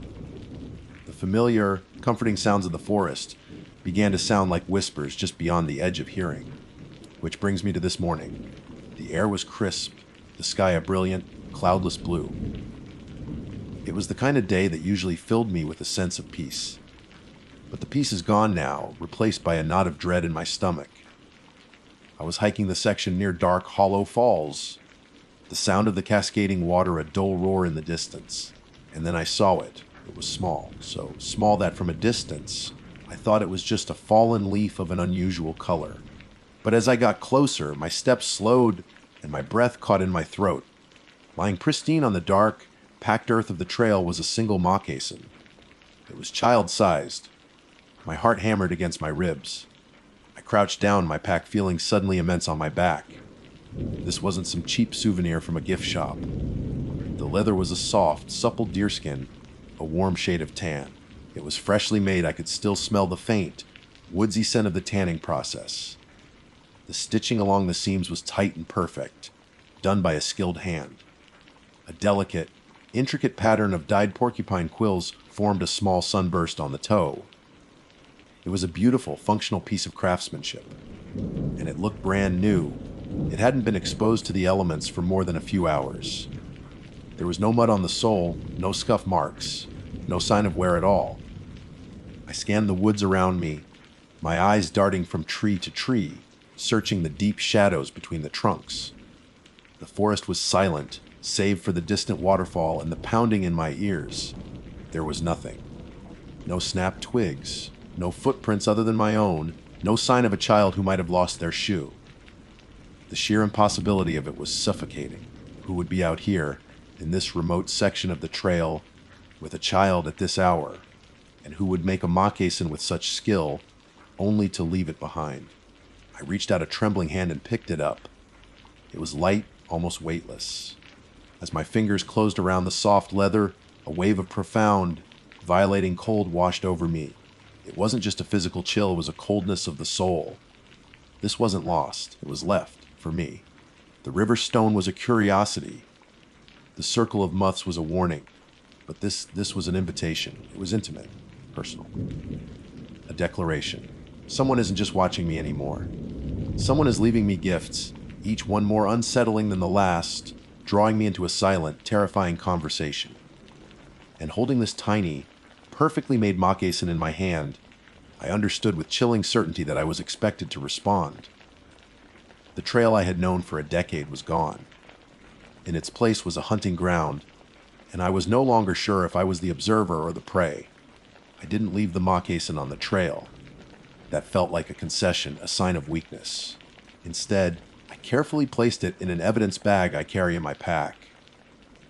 A: The familiar, comforting sounds of the forest began to sound like whispers just beyond the edge of hearing. Which brings me to this morning. The air was crisp, the sky a brilliant, cloudless blue. It was the kind of day that usually filled me with a sense of peace. But the peace is gone now, replaced by a knot of dread in my stomach. I was hiking the section near Dark Hollow Falls, the sound of the cascading water a dull roar in the distance. And then I saw it. It was small, so small that from a distance, I thought it was just a fallen leaf of an unusual color. But as I got closer, my steps slowed and my breath caught in my throat. Lying pristine on the dark, packed earth of the trail was a single moccasin. It was child-sized. My heart hammered against my ribs. I crouched down, my pack feeling suddenly immense on my back. This wasn't some cheap souvenir from a gift shop. The leather was a soft, supple deerskin, a warm shade of tan. It was freshly made. I could still smell the faint, woodsy scent of the tanning process. The stitching along the seams was tight and perfect, done by a skilled hand. A delicate, intricate pattern of dyed porcupine quills formed a small sunburst on the toe. It was a beautiful, functional piece of craftsmanship, and it looked brand new. It hadn't been exposed to the elements for more than a few hours. There was no mud on the sole, no scuff marks, no sign of wear at all. I scanned the woods around me, my eyes darting from tree to tree, searching the deep shadows between the trunks. The forest was silent, save for the distant waterfall and the pounding in my ears. There was nothing. No snapped twigs, no footprints other than my own, no sign of a child who might have lost their shoe. The sheer impossibility of it was suffocating. Who would be out here, in this remote section of the trail, with a child at this hour, and who would make a moccasin with such skill, only to leave it behind? I reached out a trembling hand and picked it up. It was light, almost weightless. As my fingers closed around the soft leather, a wave of profound, violating cold washed over me. It wasn't just a physical chill, it was a coldness of the soul. This wasn't lost, it was left, for me. The river stone was a curiosity. The circle of muths was a warning. But this was an invitation. It was intimate, personal. A declaration. Someone isn't just watching me anymore. Someone is leaving me gifts, each one more unsettling than the last, drawing me into a silent, terrifying conversation. And holding this tiny, perfectly made moccasin in my hand, I understood with chilling certainty that I was expected to respond. The trail I had known for a decade was gone. In its place was a hunting ground, and I was no longer sure if I was the observer or the prey. I didn't leave the moccasin on the trail. That felt like a concession, a sign of weakness. Instead, I carefully placed it in an evidence bag I carry in my pack.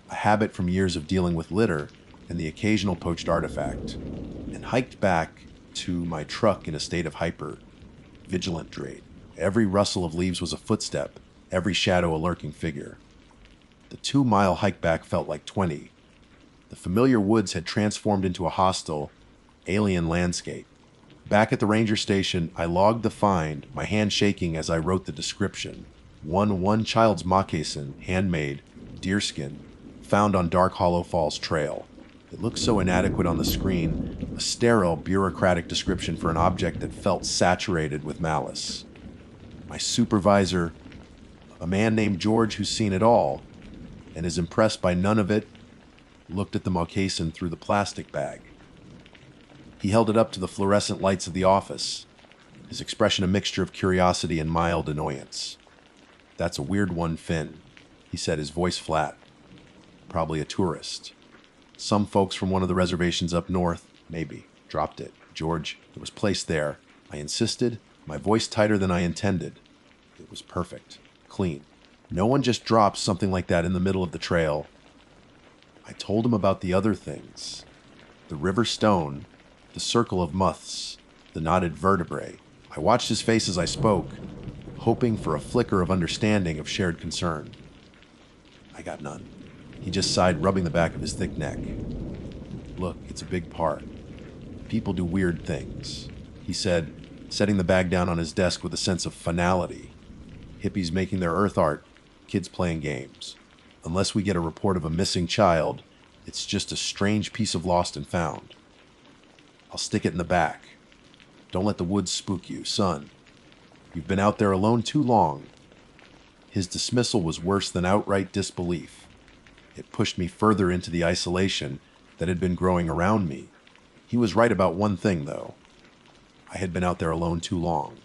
A: A habit from years of dealing with litter and the occasional poached artifact, and hiked back to my truck in a state of vigilant dread. Every rustle of leaves was a footstep, every shadow a lurking figure. The 2-mile hike back felt like 20. The familiar woods had transformed into a hostile, alien landscape. Back at the ranger station, I logged the find, my hand shaking as I wrote the description. One child's moccasin, handmade, deerskin, found on Dark Hollow Falls Trail. It looked so inadequate on the screen, a sterile, bureaucratic description for an object that felt saturated with malice. My supervisor, a man named George who's seen it all, and is impressed by none of it, looked at the moccasin through the plastic bag. He held it up to the fluorescent lights of the office, his expression a mixture of curiosity and mild annoyance. "That's a weird one, Finn," he said, his voice flat. "Probably a tourist. Some folks from one of the reservations up north, maybe, dropped it. George, it was placed there, I insisted, my voice tighter than I intended. It was perfect, clean. No one just drops something like that in the middle of the trail. I told him about the other things. The river stone, the circle of muths, the knotted vertebrae. I watched his face as I spoke, hoping for a flicker of understanding of shared concern. I got none. He just sighed, rubbing the back of his thick neck. Look, it's a big part. People do weird things, he said, setting the bag down on his desk with a sense of finality. Hippies making their earth art, kids playing games. Unless we get a report of a missing child, it's just a strange piece of lost and found. I'll stick it in the back. Don't let the woods spook you, son. You've been out there alone too long. His dismissal was worse than outright disbelief. It pushed me further into the isolation that had been growing around me. He was right about one thing, though. I had been out there alone too long.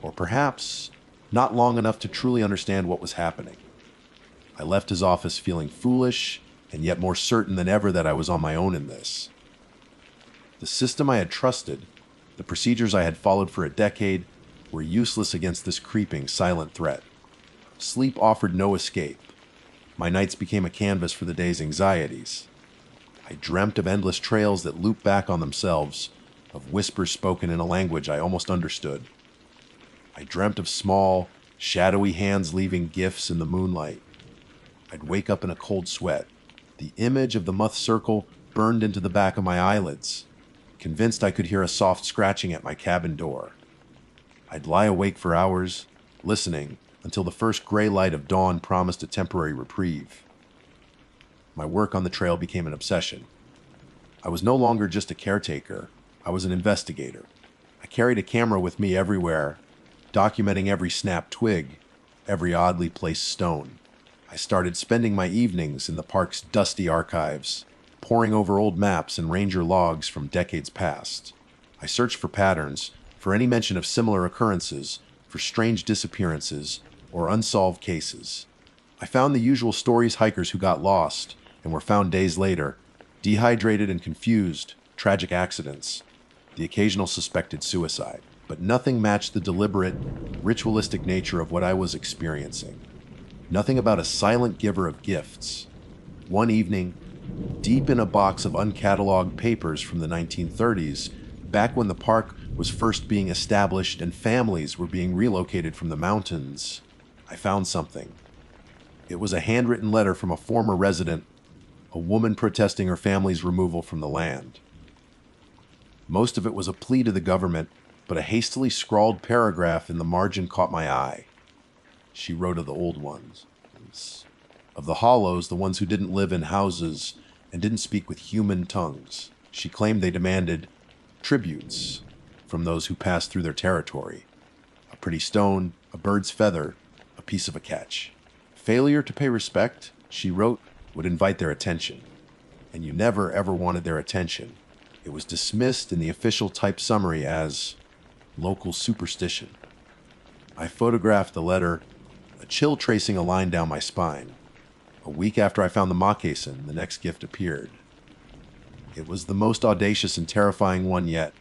A: Or perhaps not long enough to truly understand what was happening. I left his office feeling foolish and yet more certain than ever that I was on my own in this. The system I had trusted, the procedures I had followed for a decade, were useless against this creeping, silent threat. Sleep offered no escape. My nights became a canvas for the day's anxieties. I dreamt of endless trails that looped back on themselves, of whispers spoken in a language I almost understood. I dreamt of small, shadowy hands leaving gifts in the moonlight. I'd wake up in a cold sweat. The image of the muth circle burned into the back of my eyelids, convinced I could hear a soft scratching at my cabin door. I'd lie awake for hours, listening, until the first gray light of dawn promised a temporary reprieve. My work on the trail became an obsession. I was no longer just a caretaker. I was an investigator. I carried a camera with me everywhere, documenting every snapped twig, every oddly placed stone. I started spending my evenings in the park's dusty archives, poring over old maps and ranger logs from decades past. I searched for patterns, for any mention of similar occurrences, for strange disappearances, or unsolved cases. I found the usual stories: hikers who got lost and were found days later, dehydrated and confused, tragic accidents, the occasional suspected suicide. But nothing matched the deliberate, ritualistic nature of what I was experiencing. Nothing about a silent giver of gifts. One evening, deep in a box of uncatalogued papers from the 1930s, back when the park was first being established and families were being relocated from the mountains, I found something. It was a handwritten letter from a former resident, a woman protesting her family's removal from the land. Most of it was a plea to the government, but a hastily scrawled paragraph in the margin caught my eye. She wrote of the old ones, of the hollows, the ones who didn't live in houses and didn't speak with human tongues. She claimed they demanded tributes from those who passed through their territory. A pretty stone, a bird's feather, a piece of a catch. Failure to pay respect, she wrote, would invite their attention. And you never ever wanted their attention. It was dismissed in the official type summary as local superstition. I photographed the letter, a chill tracing a line down my spine. A week after I found the moccasin, the next gift appeared. It was the most audacious and terrifying one yet.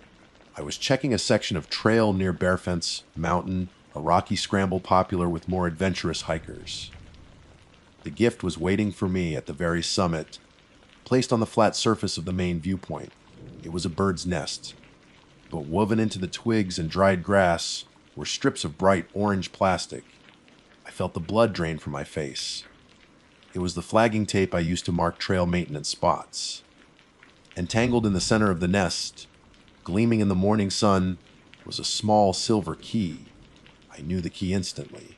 A: I was checking a section of trail near Bearfence Mountain, a rocky scramble popular with more adventurous hikers. The gift was waiting for me at the very summit, placed on the flat surface of the main viewpoint. It was a bird's nest, but woven into the twigs and dried grass were strips of bright orange plastic. I felt the blood drain from my face. It was the flagging tape I used to mark trail maintenance spots. Entangled in the center of the nest, gleaming in the morning sun, was a small silver key. I knew the key instantly.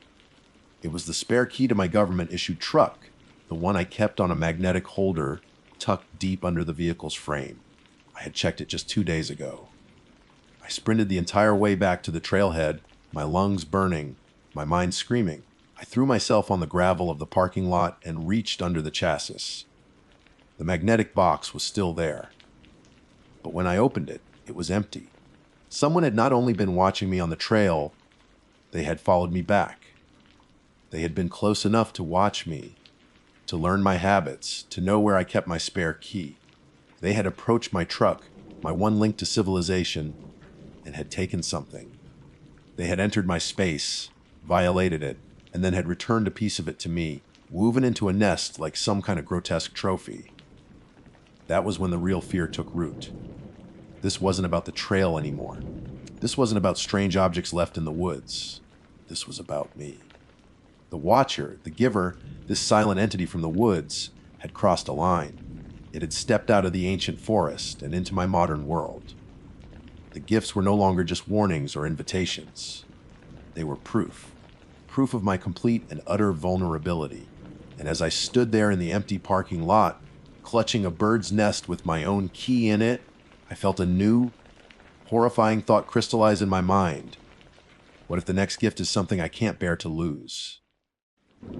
A: It was the spare key to my government-issued truck, the one I kept on a magnetic holder tucked deep under the vehicle's frame. I had checked it just 2 days ago. I sprinted the entire way back to the trailhead, my lungs burning, my mind screaming. I threw myself on the gravel of the parking lot and reached under the chassis. The magnetic box was still there. But when I opened it, it was empty. Someone had not only been watching me on the trail, they had followed me back. They had been close enough to watch me, to learn my habits, to know where I kept my spare key. They had approached my truck, my one link to civilization, and had taken something. They had entered my space, violated it, and then had returned a piece of it to me, woven into a nest like some kind of grotesque trophy. That was when the real fear took root. This wasn't about the trail anymore. This wasn't about strange objects left in the woods. This was about me. The Watcher, the Giver, this silent entity from the woods, had crossed a line. It had stepped out of the ancient forest and into my modern world. The gifts were no longer just warnings or invitations. They were proof. Proof of my complete and utter vulnerability. And as I stood there in the empty parking lot, clutching a bird's nest with my own key in it, I felt a new, horrifying thought crystallize in my mind. What if the next gift is something I can't bear to lose?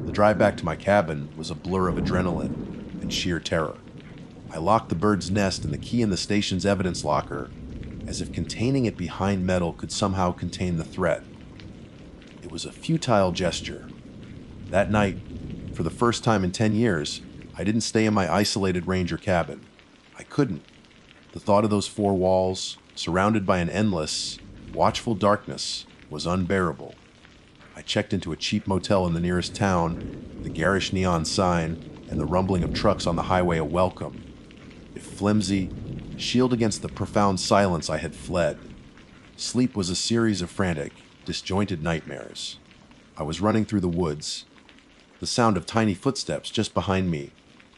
A: The drive back to my cabin was a blur of adrenaline and sheer terror. I locked the bird's nest and the key in the station's evidence locker, as if containing it behind metal could somehow contain the threat. It was a futile gesture. That night, for the first time in 10 years, I didn't stay in my isolated ranger cabin. I couldn't. The thought of those four walls, surrounded by an endless, watchful darkness, was unbearable. I checked into a cheap motel in the nearest town, the garish neon sign, and the rumbling of trucks on the highway a welcome. If flimsy, shield against the profound silence I had fled. Sleep was a series of frantic, disjointed nightmares. I was running through the woods, the sound of tiny footsteps just behind me,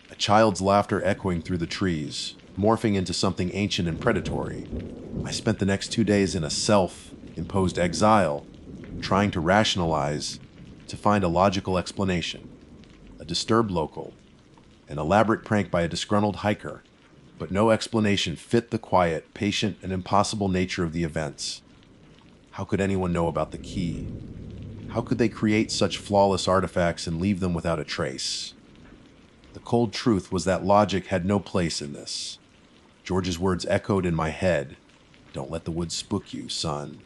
A: a child's laughter echoing through the trees, morphing into something ancient and predatory. I spent the next 2 days in a self-imposed exile, trying to rationalize, to find a logical explanation. A disturbed local, an elaborate prank by a disgruntled hiker, but no explanation fit the quiet, patient, and impossible nature of the events. How could anyone know about the key? How could they create such flawless artifacts and leave them without a trace? The cold truth was that logic had no place in this. George's words echoed in my head. Don't let the woods spook you, son.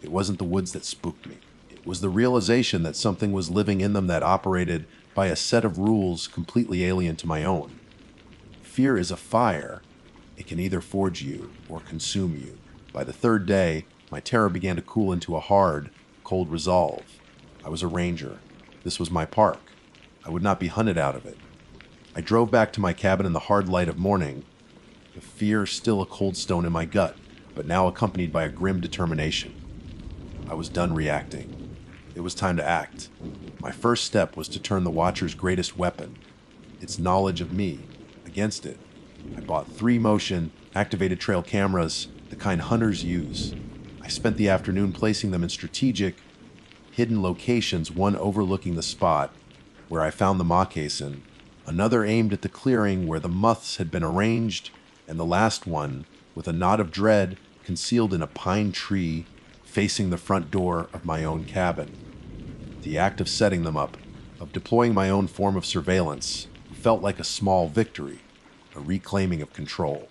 A: It wasn't the woods that spooked me. It was the realization that something was living in them that operated by a set of rules completely alien to my own. Fear is a fire. It can either forge you or consume you. By the third day, my terror began to cool into a hard, cold resolve. I was a ranger. This was my park. I would not be hunted out of it. I drove back to my cabin in the hard light of morning, the fear still a cold stone in my gut, but now accompanied by a grim determination. I was done reacting. It was time to act. My first step was to turn the Watcher's greatest weapon, its knowledge of me, against it. I bought 3 motion-activated trail cameras, the kind hunters use. I spent the afternoon placing them in strategic, hidden locations, one overlooking the spot where I found the moccasin, another aimed at the clearing where the muths had been arranged, and the last one, with a knot of dread, concealed in a pine tree facing the front door of my own cabin. The act of setting them up, of deploying my own form of surveillance, felt like a small victory, a reclaiming of control.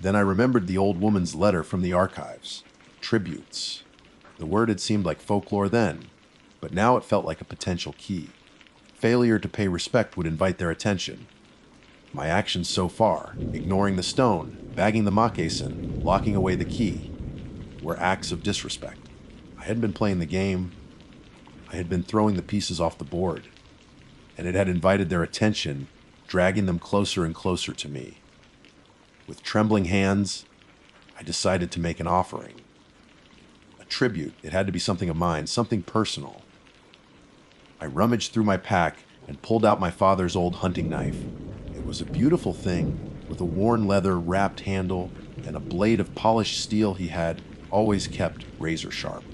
A: Then I remembered the old woman's letter from the archives. Tributes. The word had seemed like folklore then, but now it felt like a potential key. Failure to pay respect would invite their attention. My actions so far, ignoring the stone, bagging the moccasin, locking away the key, were acts of disrespect. I had been playing the game. I had been throwing the pieces off the board, and it had invited their attention, dragging them closer and closer to me. With trembling hands, I decided to make an offering. A tribute. It had to be something of mine, something personal. I rummaged through my pack and pulled out my father's old hunting knife. It was a beautiful thing, with a worn leather wrapped handle and a blade of polished steel he had always kept razor sharp.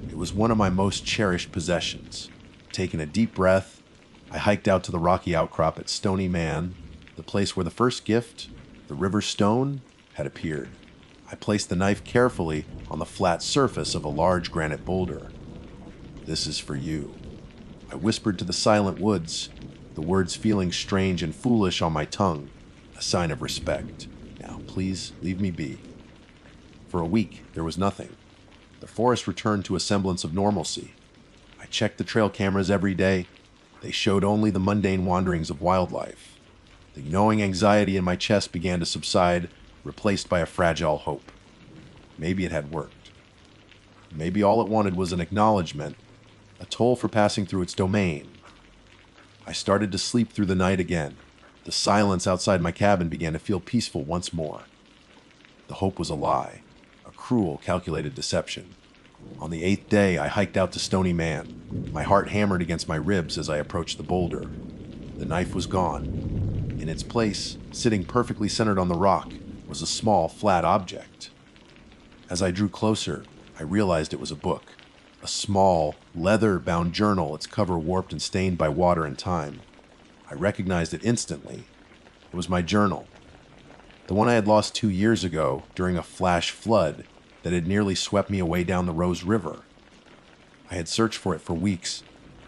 A: It was one of my most cherished possessions. Taking a deep breath, I hiked out to the rocky outcrop at Stony Man, the place where the first gift, the river stone, had appeared. I placed the knife carefully on the flat surface of a large granite boulder. "This is for you." I whispered to the silent woods, the words feeling strange and foolish on my tongue, a sign of respect. "Now, please leave me be." For a week, there was nothing. The forest returned to a semblance of normalcy. I checked the trail cameras every day. They showed only the mundane wanderings of wildlife. The gnawing anxiety in my chest began to subside, replaced by a fragile hope. Maybe it had worked. Maybe all it wanted was an acknowledgement, a toll for passing through its domain. I started to sleep through the night again. The silence outside my cabin began to feel peaceful once more. The hope was a lie, a cruel, calculated deception. On the 8th day, I hiked out to Stony Man. My heart hammered against my ribs as I approached the boulder. The knife was gone. In its place, sitting perfectly centered on the rock, was a small, flat object. As I drew closer, I realized it was a book. A small, leather-bound journal, its cover warped and stained by water and time. I recognized it instantly. It was my journal. The one I had lost 2 years ago during a flash flood that had nearly swept me away down the Rose River. I had searched for it for weeks,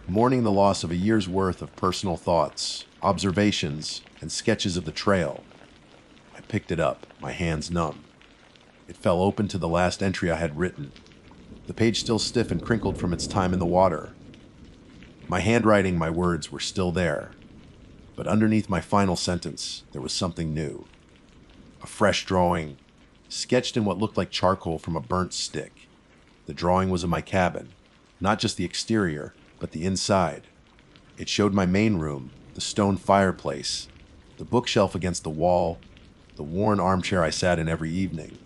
A: mourning the loss of a year's worth of personal thoughts, observations, and sketches of the trail. I picked it up, my hands numb. It fell open to the last entry I had written, the page still stiff and crinkled from its time in the water. My handwriting, my words were still there, but underneath my final sentence, there was something new. A fresh drawing, sketched in what looked like charcoal from a burnt stick. The drawing was of my cabin, not just the exterior, but the inside. It showed my main room, the stone fireplace, the bookshelf against the wall, the worn armchair I sat in every evening.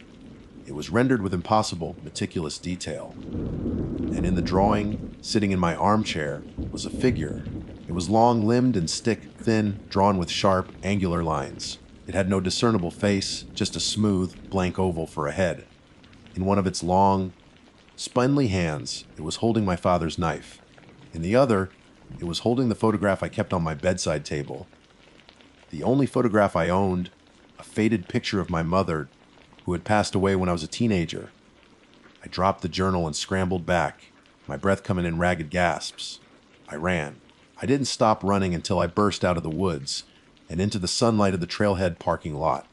A: It was rendered with impossible, meticulous detail. And in the drawing, sitting in my armchair, was a figure. It was long-limbed and stick-thin, drawn with sharp, angular lines. It had no discernible face, just a smooth, blank oval for a head. In one of its long, spindly hands, it was holding my father's knife. In the other, it was holding the photograph I kept on my bedside table. The only photograph I owned, a faded picture of my mother, who had passed away when I was a teenager. I dropped the journal and scrambled back, my breath coming in ragged gasps. I ran. I didn't stop running until I burst out of the woods and into the sunlight of the trailhead parking lot.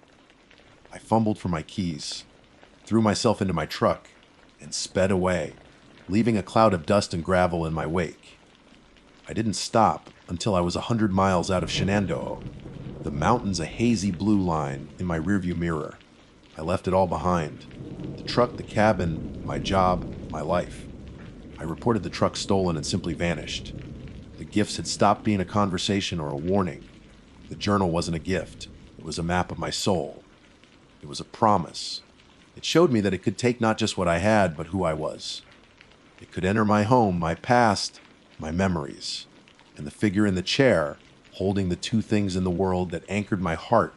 A: I fumbled for my keys, threw myself into my truck, and sped away, leaving a cloud of dust and gravel in my wake. I didn't stop until I was 100 miles out of Shenandoah, the mountains a hazy blue line in my rearview mirror. I left it all behind. The truck, the cabin, my job, my life. I reported the truck stolen and simply vanished. The gifts had stopped being a conversation or a warning. The journal wasn't a gift. It was a map of my soul. It was a promise. It showed me that it could take not just what I had, but who I was. It could enter my home, my past, my memories. And the figure in the chair, holding the two things in the world that anchored my heart,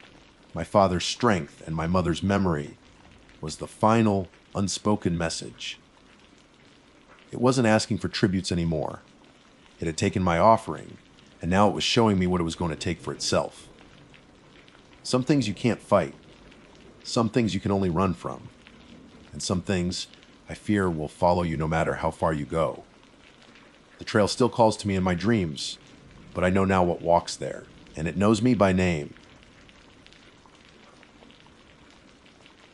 A: my father's strength and my mother's memory, was the final, unspoken message. It wasn't asking for tributes anymore. It had taken my offering, and now it was showing me what it was going to take for itself. Some things you can't fight. Some things you can only run from. And some things, I fear, will follow you no matter how far you go. The trail still calls to me in my dreams, but I know now what walks there, and it knows me by name.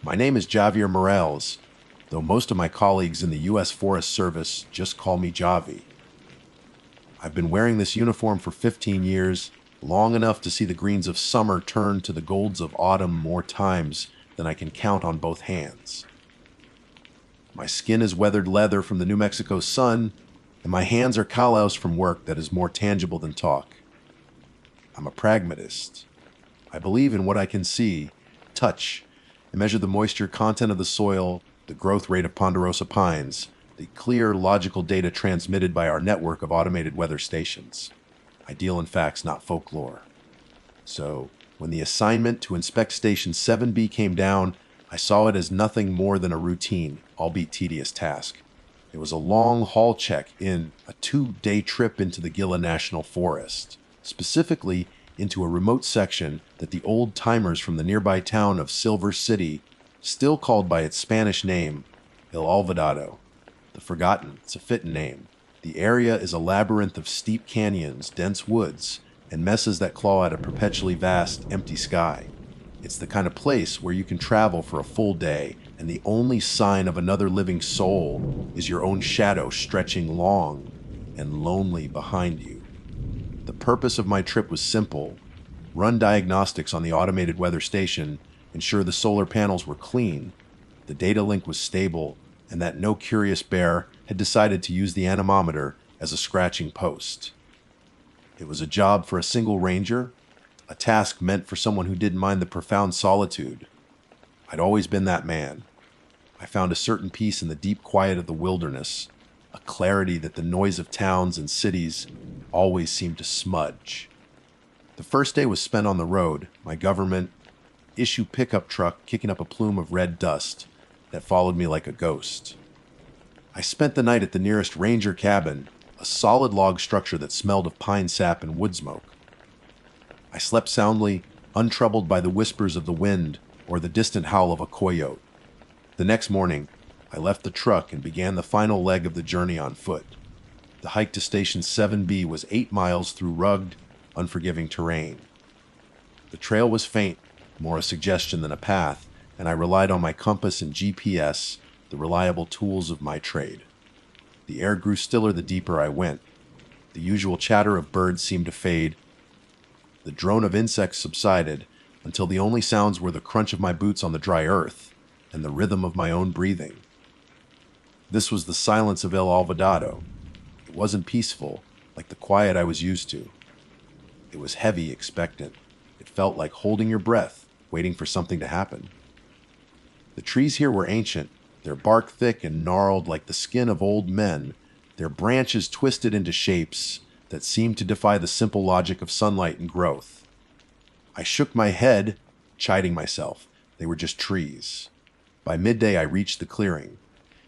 A: My name is Javier Morales, though most of my colleagues in the U.S. Forest Service just call me Javi. I've been wearing this uniform for 15 years, long enough to see the greens of summer turn to the golds of autumn more times than I can count on both hands. My skin is weathered leather from the New Mexico sun, and my hands are calloused from work that is more tangible than talk. I'm a pragmatist. I believe in what I can see, touch, and measure the moisture content of the soil, the growth rate of ponderosa pines, the clear, logical data transmitted by our network of automated weather stations. I deal in facts, not folklore. So, when the assignment to inspect Station 7B came down, I saw it as nothing more than a routine, albeit tedious task. It was a long haul check in a 2-day trip into the Gila National Forest, specifically into a remote section that the old-timers from the nearby town of Silver City still called by its Spanish name, El Olvidado. The Forgotten, it's a fitting name. The area is a labyrinth of steep canyons, dense woods, and mesas that claw at a perpetually vast, empty sky. It's the kind of place where you can travel for a full day, and the only sign of another living soul is your own shadow stretching long and lonely behind you. The purpose of my trip was simple: run diagnostics on the automated weather station, ensure the solar panels were clean, The data link was stable, and that no curious bear had decided to use the anemometer as a scratching post. It was a job for a single ranger, a task meant for someone who didn't mind the profound solitude. I'd always been that man. I found a certain peace in the deep quiet of the wilderness, a clarity that the noise of towns and cities always seemed to smudge. The first day was spent on the road, my government issue pickup truck kicking up a plume of red dust that followed me like a ghost. I spent the night at the nearest ranger cabin, a solid log structure that smelled of pine sap and wood smoke. I slept soundly, untroubled by the whispers of the wind or the distant howl of a coyote. The next morning, I left the truck and began the final leg of the journey on foot. The hike to Station 7B was 8 miles through rugged, unforgiving terrain. The trail was faint, more a suggestion than a path, and I relied on my compass and GPS, the reliable tools of my trade. The air grew stiller the deeper I went. The usual chatter of birds seemed to fade. The drone of insects subsided until the only sounds were the crunch of my boots on the dry earth and the rhythm of my own breathing. This was the silence of El Alvedado. It wasn't peaceful, like the quiet I was used to. It was heavy, expectant. It felt like holding your breath, waiting for something to happen. The trees here were ancient, their bark thick and gnarled like the skin of old men, their branches twisted into shapes that seemed to defy the simple logic of sunlight and growth. I shook my head, chiding myself. They were just trees. By midday, I reached the clearing.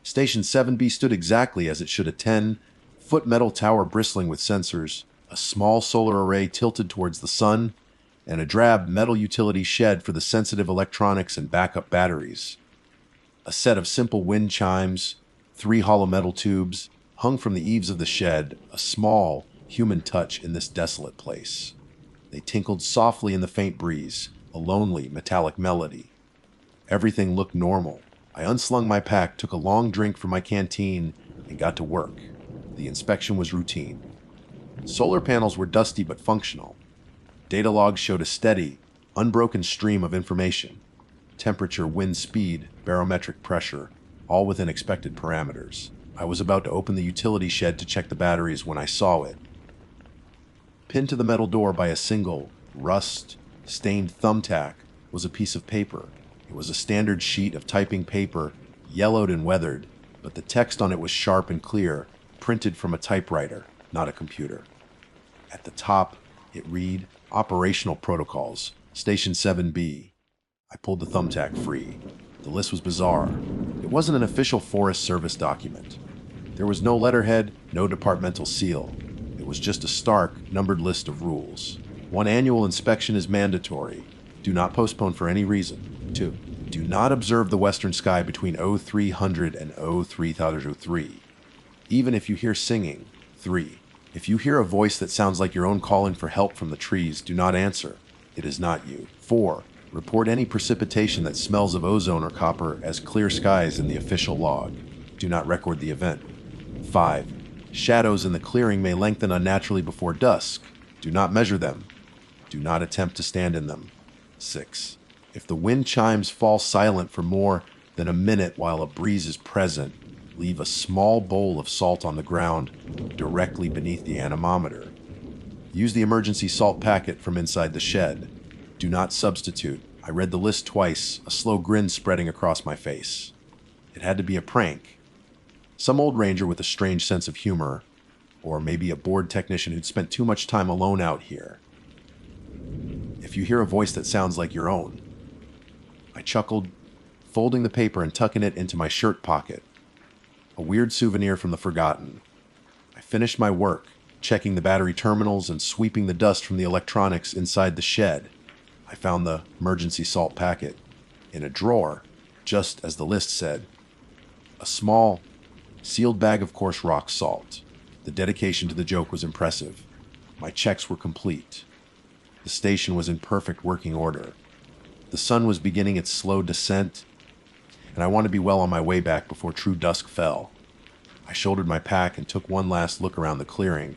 A: Station 7B stood exactly as it should, a 10-foot metal tower bristling with sensors, a small solar array tilted towards the sun, and a drab metal utility shed for the sensitive electronics and backup batteries. A set of simple wind chimes, 3 hollow metal tubes, hung from the eaves of the shed, a small, human touch in this desolate place. They tinkled softly in the faint breeze, a lonely, metallic melody. Everything looked normal. I unslung my pack, took a long drink from my canteen, and got to work. The inspection was routine. Solar panels were dusty but functional. Data logs showed a steady, unbroken stream of information. Temperature, wind speed, barometric pressure, all within expected parameters. I was about to open the utility shed to check the batteries when I saw it. Pinned to the metal door by a single, rust-stained thumbtack was a piece of paper. It was a standard sheet of typing paper, yellowed and weathered, but the text on it was sharp and clear, printed from a typewriter, not a computer. At the top, it read, Operational Protocols, Station 7B. I pulled the thumbtack free. The list was bizarre. It wasn't an official Forest Service document. There was no letterhead, no departmental seal. It was just a stark, numbered list of rules. 1 annual inspection is mandatory. Do not postpone for any reason. 2. Do not observe the western sky between 0300 and 0303. Even if you hear singing. 3. If you hear a voice that sounds like your own calling for help from the trees, do not answer. It is not you. 4. Report any precipitation that smells of ozone or copper as clear skies in the official log. Do not record the event. 5. Shadows in the clearing may lengthen unnaturally before dusk. Do not measure them. Do not attempt to stand in them. 6. If the wind chimes fall silent for more than a minute while a breeze is present, leave a small bowl of salt on the ground directly beneath the anemometer. Use the emergency salt packet from inside the shed. Do not substitute. I read the list twice, a slow grin spreading across my face. It had to be a prank. Some old ranger with a strange sense of humor, or maybe a bored technician who'd spent too much time alone out here. If you hear a voice that sounds like your own. I chuckled, folding the paper and tucking it into my shirt pocket. A weird souvenir from the forgotten. I finished my work, checking the battery terminals and sweeping the dust from the electronics inside the shed. I found the emergency salt packet in a drawer, just as the list said. A small, sealed bag of coarse rock salt. The dedication to the joke was impressive. My checks were complete. The station was in perfect working order. The sun was beginning its slow descent, and I wanted to be well on my way back before true dusk fell. I shouldered my pack and took one last look around the clearing.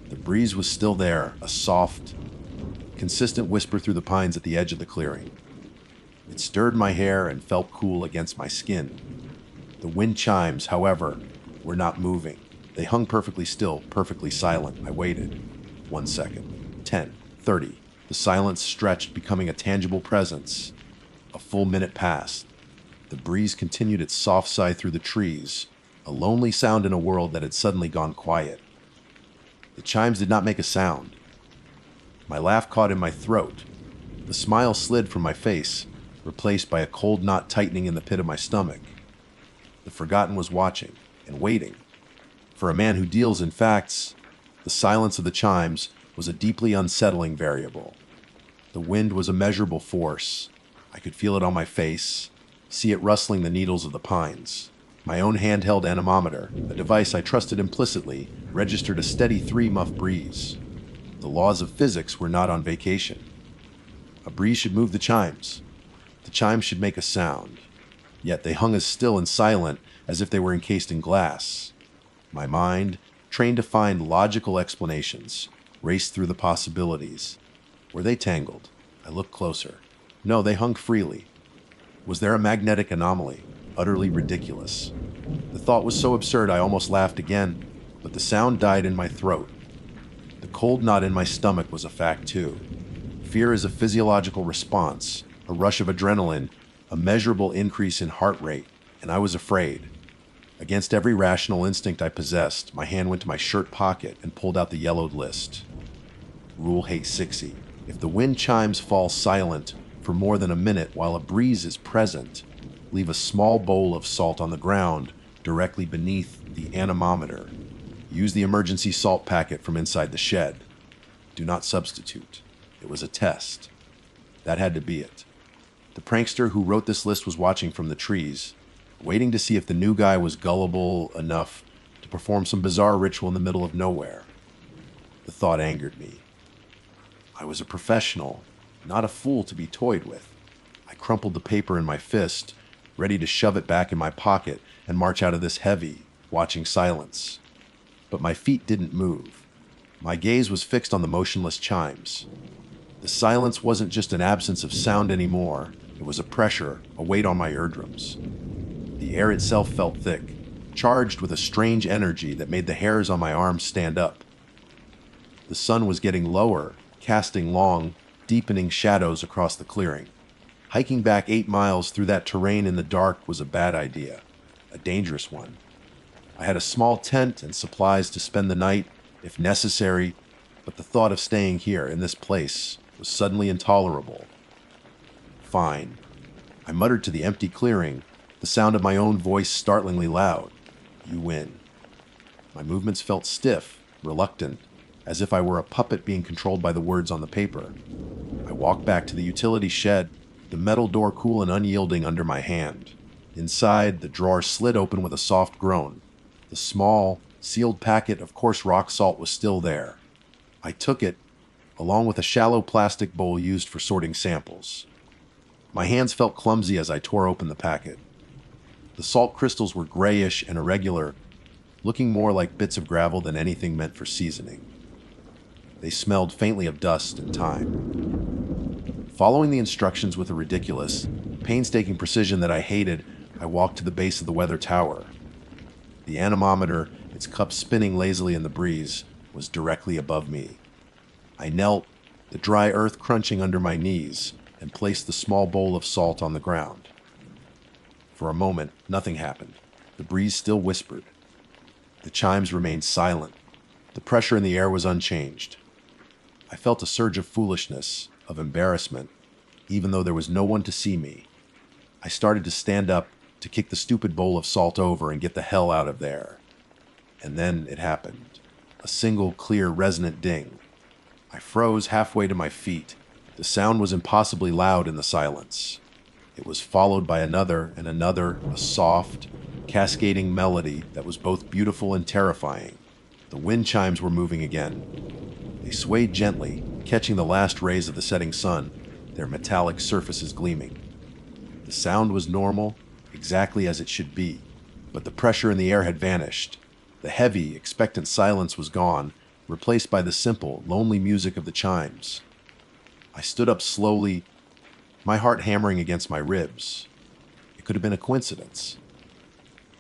A: The breeze was still there, a soft, consistent whisper through the pines at the edge of the clearing. It stirred my hair and felt cool against my skin. The wind chimes, however, were not moving. They hung perfectly still, perfectly silent. I waited. 1 second. 10. 30. The silence stretched, becoming a tangible presence. A full minute passed. The breeze continued its soft sigh through the trees, a lonely sound in a world that had suddenly gone quiet. The chimes did not make a sound. My laugh caught in my throat. The smile slid from my face, replaced by a cold knot tightening in the pit of my stomach. The forgotten was watching and waiting. For a man who deals in facts, the silence of the chimes was a deeply unsettling variable. The wind was a measurable force. I could feel it on my face, see it rustling the needles of the pines. My own handheld anemometer, a device I trusted implicitly, registered a steady 3 muff breeze. The laws of physics were not on vacation. A breeze should move the chimes. The chimes should make a sound. Yet they hung as still and silent as if they were encased in glass. My mind, trained to find logical explanations, raced through the possibilities. Were they tangled? I looked closer. No, they hung freely. Was there a magnetic anomaly? Utterly ridiculous. The thought was so absurd I almost laughed again, but the sound died in my throat. The cold knot in my stomach was a fact too. Fear is a physiological response, a rush of adrenaline, a measurable increase in heart rate, and I was afraid. Against every rational instinct I possessed, my hand went to my shirt pocket and pulled out the yellowed list. Rule Hate 60. If the wind chimes fall silent for more than a minute while a breeze is present, leave a small bowl of salt on the ground directly beneath the anemometer. Use the emergency salt packet from inside the shed. Do not substitute. It was a test. That had to be it. The prankster who wrote this list was watching from the trees, waiting to see if the new guy was gullible enough to perform some bizarre ritual in the middle of nowhere. The thought angered me. I was a professional, not a fool to be toyed with. I crumpled the paper in my fist, ready to shove it back in my pocket and march out of this heavy, watching silence. But my feet didn't move. My gaze was fixed on the motionless chimes. The silence wasn't just an absence of sound anymore. It was a pressure, a weight on my eardrums. The air itself felt thick, charged with a strange energy that made the hairs on my arms stand up. The sun was getting lower, casting long, deepening shadows across the clearing. Hiking back 8 miles through that terrain in the dark was a bad idea, a dangerous one. I had a small tent and supplies to spend the night, if necessary, but the thought of staying here in this place was suddenly intolerable. Fine. I muttered to the empty clearing, the sound of my own voice startlingly loud. You win. My movements felt stiff, reluctant, as if I were a puppet being controlled by the words on the paper. I walked back to the utility shed, the metal door cool and unyielding under my hand. Inside, the drawer slid open with a soft groan. The small, sealed packet of coarse rock salt was still there. I took it, along with a shallow plastic bowl used for sorting samples. My hands felt clumsy as I tore open the packet. The salt crystals were grayish and irregular, looking more like bits of gravel than anything meant for seasoning. They smelled faintly of dust and time. Following the instructions with a ridiculous, painstaking precision that I hated, I walked to the base of the weather tower. The anemometer, its cup spinning lazily in the breeze, was directly above me. I knelt, the dry earth crunching under my knees, and placed the small bowl of salt on the ground. For a moment, nothing happened. The breeze still whispered. The chimes remained silent. The pressure in the air was unchanged. I felt a surge of foolishness, of embarrassment, even though there was no one to see me. I started to stand up, to kick the stupid bowl of salt over and get the hell out of there. And then it happened. A single, clear, resonant ding. I froze halfway to my feet. The sound was impossibly loud in the silence. It was followed by another and another, a soft, cascading melody that was both beautiful and terrifying. The wind chimes were moving again. They swayed gently, catching the last rays of the setting sun, their metallic surfaces gleaming. The sound was normal, exactly as it should be, but the pressure in the air had vanished. The heavy, expectant silence was gone, replaced by the simple, lonely music of the chimes. I stood up slowly, my heart hammering against my ribs. It could have been a coincidence.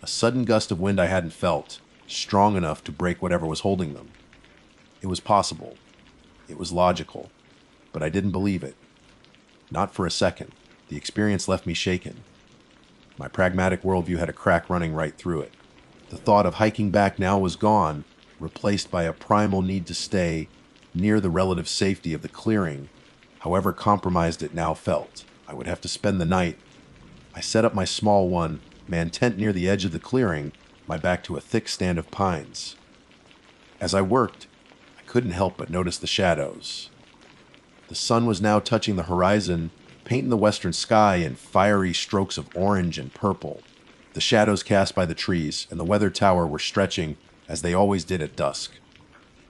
A: A sudden gust of wind I hadn't felt, strong enough to break whatever was holding them. It was possible. It was logical. But I didn't believe it. Not for a second. The experience left me shaken. My pragmatic worldview had a crack running right through it. The thought of hiking back now was gone, replaced by a primal need to stay near the relative safety of the clearing, however compromised it now felt. I would have to spend the night. I set up my small one-man tent near the edge of the clearing, my back to a thick stand of pines. As I worked, I couldn't help but notice the shadows. The sun was now touching the horizon, painting the western sky in fiery strokes of orange and purple. The shadows cast by the trees and the weather tower were stretching as they always did at dusk.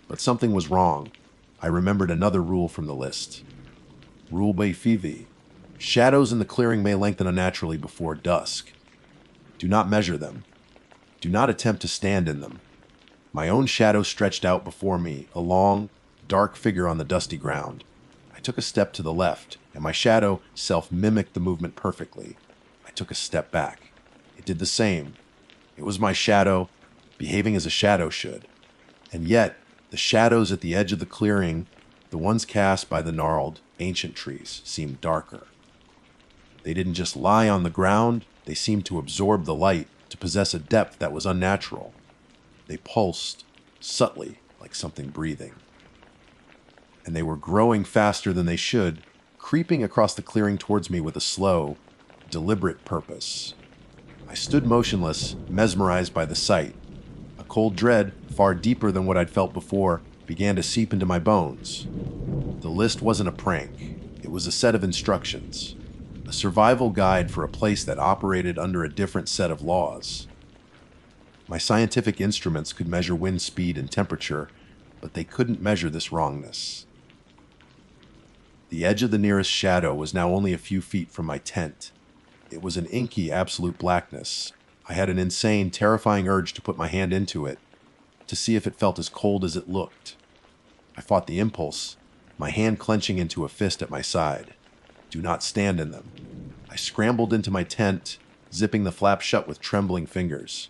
A: But something was wrong. I remembered another rule from the list. Rule by Phoebe. Shadows in the clearing may lengthen unnaturally before dusk. Do not measure them. Do not attempt to stand in them. My own shadow stretched out before me, a long, dark figure on the dusty ground. I took a step to the left, and my shadow self-mimicked the movement perfectly. I took a step back. It did the same. It was my shadow, behaving as a shadow should. And yet, the shadows at the edge of the clearing, the ones cast by the gnarled, ancient trees, seemed darker. They didn't just lie on the ground, they seemed to absorb the light, to possess a depth that was unnatural. They pulsed, subtly, like something breathing. And they were growing faster than they should, creeping across the clearing towards me with a slow, deliberate purpose. I stood motionless, mesmerized by the sight. A cold dread, far deeper than what I'd felt before, began to seep into my bones. The list wasn't a prank. It was a set of instructions. A survival guide for a place that operated under a different set of laws. My scientific instruments could measure wind speed and temperature, but they couldn't measure this wrongness. The edge of the nearest shadow was now only a few feet from my tent. It was an inky, absolute blackness. I had an insane, terrifying urge to put my hand into it, to see if it felt as cold as it looked. I fought the impulse, my hand clenching into a fist at my side. Do not stand in them. I scrambled into my tent, zipping the flap shut with trembling fingers.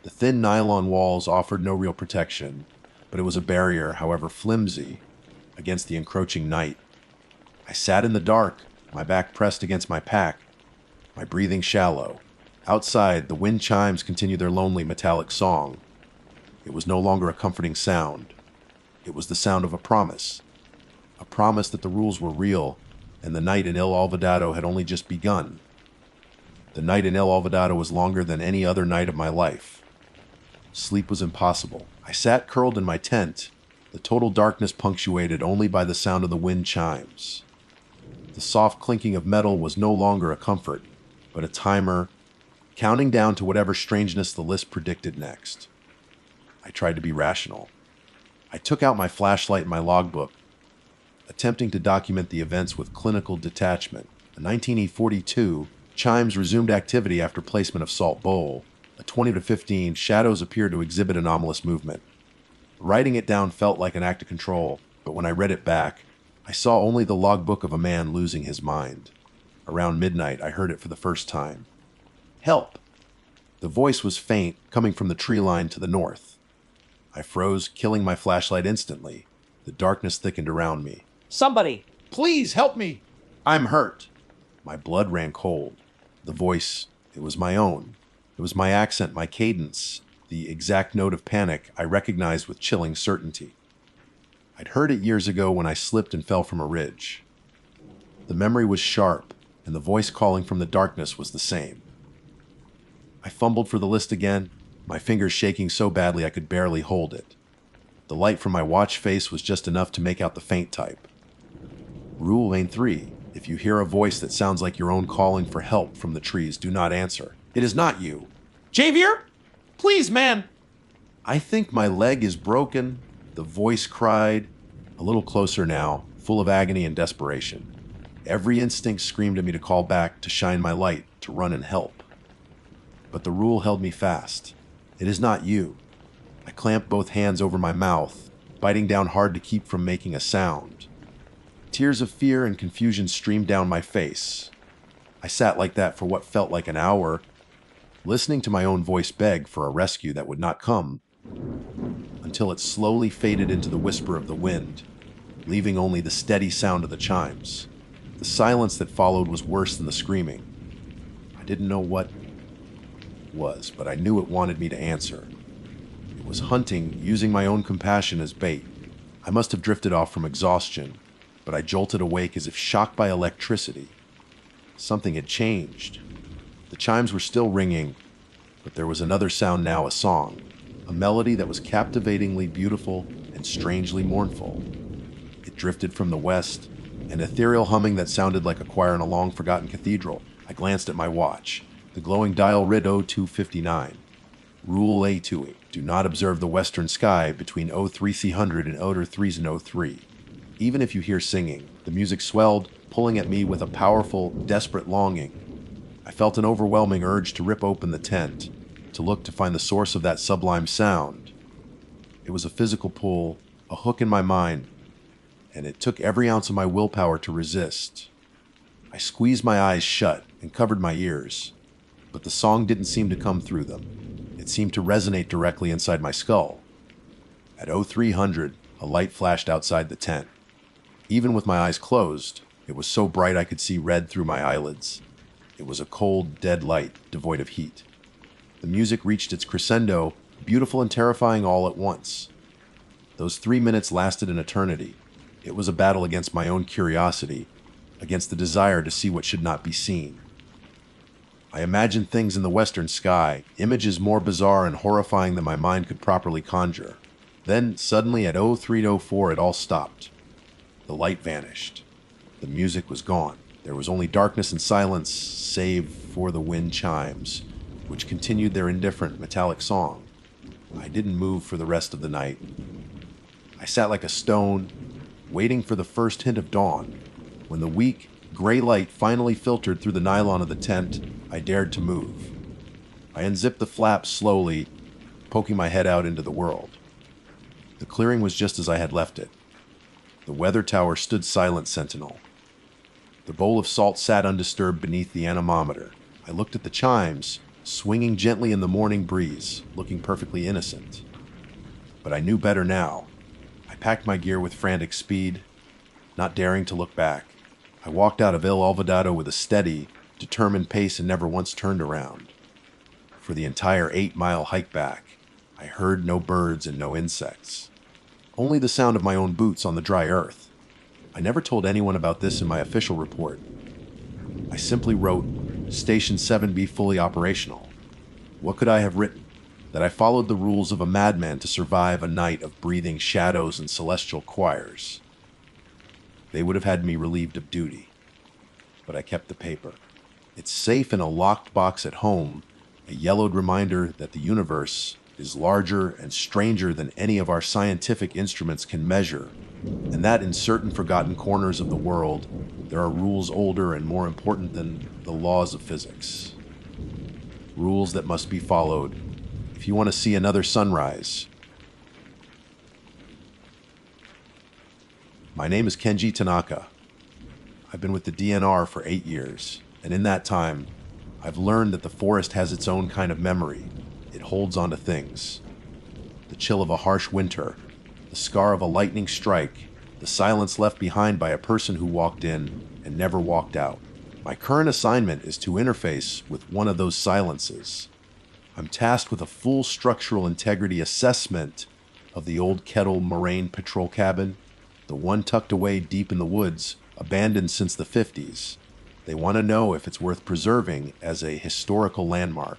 A: The thin nylon walls offered no real protection, but it was a barrier, however flimsy, against the encroaching night. I sat in the dark, my back pressed against my pack, my breathing shallow. Outside, the wind chimes continued their lonely metallic song. It was no longer a comforting sound. It was the sound of a promise that the rules were real, and the night in El Olvidado had only just begun. The night in El Olvidado was longer than any other night of my life. Sleep was impossible. I sat curled in my tent, the total darkness punctuated only by the sound of the wind chimes. The soft clinking of metal was no longer a comfort, but a timer, counting down to whatever strangeness the list predicted next. I tried to be rational. I took out my flashlight and my logbook, attempting to document the events with clinical detachment. In 1942, chimes resumed activity after placement of Salt Bowl. At 20 to 15, shadows appeared to exhibit anomalous movement. Writing it down felt like an act of control, but when I read it back, I saw only the logbook of a man losing his mind. Around midnight, I heard it for the first time. Help! The voice was faint, coming from the tree line to the north. I froze, killing my flashlight instantly. The darkness thickened around me.
C: Somebody!
B: Please help me! I'm hurt.
A: My blood ran cold. The voice, it was my own. It was my accent, my cadence, the exact note of panic I recognized with chilling certainty. I'd heard it years ago when I slipped and fell from a ridge. The memory was sharp, and the voice calling from the darkness was the same. I fumbled for the list again, my fingers shaking so badly I could barely hold it. The light from my watch face was just enough to make out the faint type. Rule Lane 3. If you hear a voice that sounds like your own calling for help from the trees, do not answer. It is not you.
B: Javier? Please, man!
A: I think my leg is broken, the voice cried, a little closer now, full of agony and desperation. Every instinct screamed at me to call back, to shine my light, to run and help. But the rule held me fast. It is not you. I clamped both hands over my mouth, biting down hard to keep from making a sound. Tears of fear and confusion streamed down my face. I sat like that for what felt like an hour, listening to my own voice beg for a rescue that would not come, until it slowly faded into the whisper of the wind, leaving only the steady sound of the chimes. The silence that followed was worse than the screaming. I didn't know what it was, but I knew it wanted me to answer. It was hunting, using my own compassion as bait. I must have drifted off from exhaustion, but I jolted awake as if shocked by electricity. Something had changed. The chimes were still ringing, but there was another sound now, a song, a melody that was captivatingly beautiful and strangely mournful. It drifted from the west, an ethereal humming that sounded like a choir in a long-forgotten cathedral. I glanced at my watch. The glowing dial read 0259. Rule A2. Do not observe the western sky between 0300 and 0303. Even if you hear singing, the music swelled, pulling at me with a powerful, desperate longing. I felt an overwhelming urge to rip open the tent, to look to find the source of that sublime sound. It was a physical pull, a hook in my mind, and it took every ounce of my willpower to resist. I squeezed my eyes shut and covered my ears, but the song didn't seem to come through them. It seemed to resonate directly inside my skull. At 0300, a light flashed outside the tent. Even with my eyes closed, it was so bright I could see red through my eyelids. It was a cold, dead light, devoid of heat. The music reached its crescendo, beautiful and terrifying all at once. Those 3 minutes lasted an eternity. It was a battle against my own curiosity, against the desire to see what should not be seen. I imagined things in the western sky, images more bizarre and horrifying than my mind could properly conjure. Then, suddenly at 0304, it all stopped. The light vanished. The music was gone. There was only darkness and silence, save for the wind chimes, which continued their indifferent metallic song. I didn't move for the rest of the night. I sat like a stone, waiting for the first hint of dawn. When the weak, gray light finally filtered through the nylon of the tent, I dared to move. I unzipped the flaps slowly, poking my head out into the world. The clearing was just as I had left it. The weather tower stood silent sentinel. The bowl of salt sat undisturbed beneath the anemometer. I looked at the chimes, swinging gently in the morning breeze, looking perfectly innocent. But I knew better now. I packed my gear with frantic speed, not daring to look back. I walked out of El Olvidado with a steady, determined pace and never once turned around. For the entire 8-mile hike back, I heard no birds and no insects. Only the sound of my own boots on the dry earth. I never told anyone about this in my official report. I simply wrote, Station 7B fully operational. What could I have written? That I followed the rules of a madman to survive a night of breathing shadows and celestial choirs. They would have had me relieved of duty. But I kept the paper. It's safe in a locked box at home, a yellowed reminder that the universe is larger and stranger than any of our scientific instruments can measure, and that in certain forgotten corners of the world, there are rules older and more important than the laws of physics. Rules that must be followed if you want to see another sunrise. My name is Kenji Tanaka. I've been with the DNR for 8 years, and in that time, I've learned that the forest has its own kind of memory. It holds on to things. The chill of a harsh winter, the scar of a lightning strike, the silence left behind by a person who walked in and never walked out. My current assignment is to interface with one of those silences. I'm tasked with a full structural integrity assessment of the old Kettle Moraine patrol cabin, the one tucked away deep in the woods, abandoned since the 50s. They want to know if it's worth preserving as a historical landmark,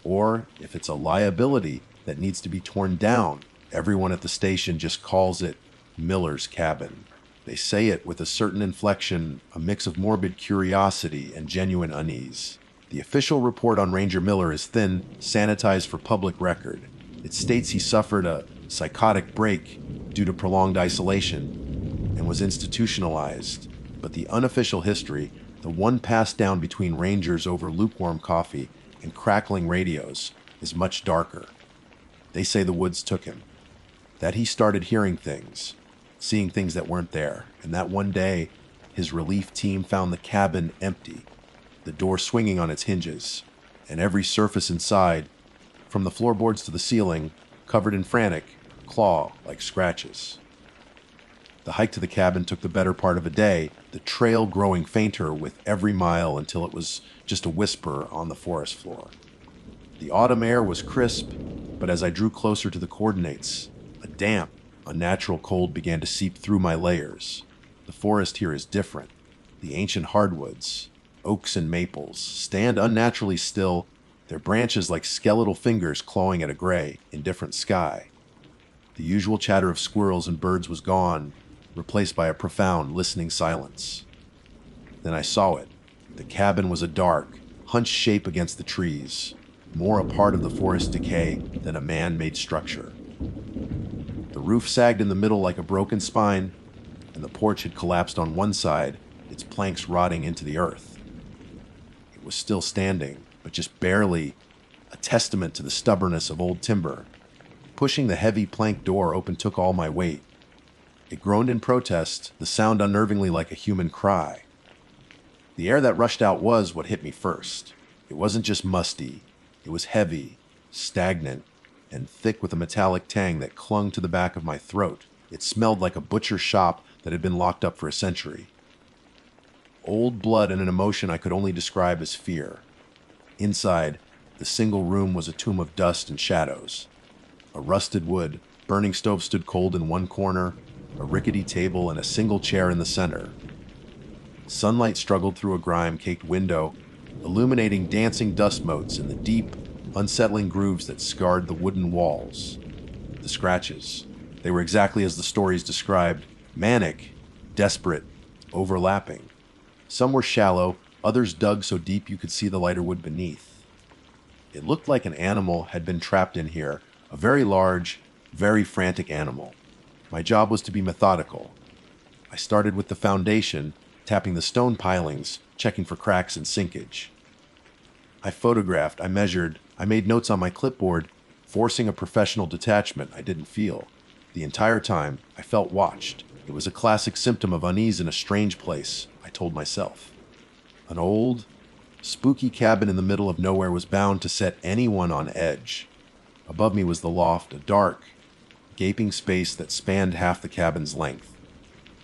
A: or if it's a liability that needs to be torn down. Everyone at the station just calls it Miller's Cabin. They say it with a certain inflection, a mix of morbid curiosity and genuine unease. The official report on Ranger Miller is thin, sanitized for public record. It states he suffered a psychotic break due to prolonged isolation and was institutionalized. But the unofficial history, the one passed down between rangers over lukewarm coffee and crackling radios, is much darker. They say the woods took him, that he started hearing things, seeing things that weren't there, and that one day His relief team found the cabin empty, the door swinging on its hinges, and every surface inside, from the floorboards to the ceiling, covered in frantic, claw-like scratches. The hike to the cabin took the better part of a day, the trail growing fainter with every mile until it was just a whisper on the forest floor. The autumn air was crisp, but as I drew closer to the coordinates, a damp, unnatural cold began to seep through my layers. The forest here is different. The ancient hardwoods, oaks and maples, stand unnaturally still, their branches like skeletal fingers clawing at a gray, indifferent sky. The usual chatter of squirrels and birds was gone, replaced by a profound, listening silence. Then I saw it. The cabin was a dark, hunched shape against the trees, more a part of the forest decay than a man-made structure. The roof sagged in the middle like a broken spine, and the porch had collapsed on one side, its planks rotting into the earth. It was still standing, but just barely, a testament to the stubbornness of old timber. Pushing the heavy plank door open took all my weight. It groaned in protest, the sound unnervingly like a human cry. The air that rushed out was what hit me first. It wasn't just musty. It was heavy, stagnant, and thick with a metallic tang that clung to the back of my throat. It smelled like a butcher's shop that had been locked up for a century. Old blood and an emotion I could only describe as fear. Inside, the single room was a tomb of dust and shadows. A rusted wood, burning stove stood cold in one corner, a rickety table and a single chair in the center. Sunlight struggled through a grime-caked window, illuminating dancing dust motes in the deep, unsettling grooves that scarred the wooden walls. The scratches. They were exactly as the stories described, manic, desperate, overlapping. Some were shallow, others dug so deep you could see the lighter wood beneath. It looked like an animal had been trapped in here, a very large, very frantic animal. My job was to be methodical. I started with the foundation, tapping the stone pilings, checking for cracks and sinkage. I photographed, I measured, I made notes on my clipboard, forcing a professional detachment I didn't feel. The entire time, I felt watched. It was a classic symptom of unease in a strange place, I told myself. An old, spooky cabin in the middle of nowhere was bound to set anyone on edge. Above me was the loft, a dark, gaping space that spanned half the cabin's length.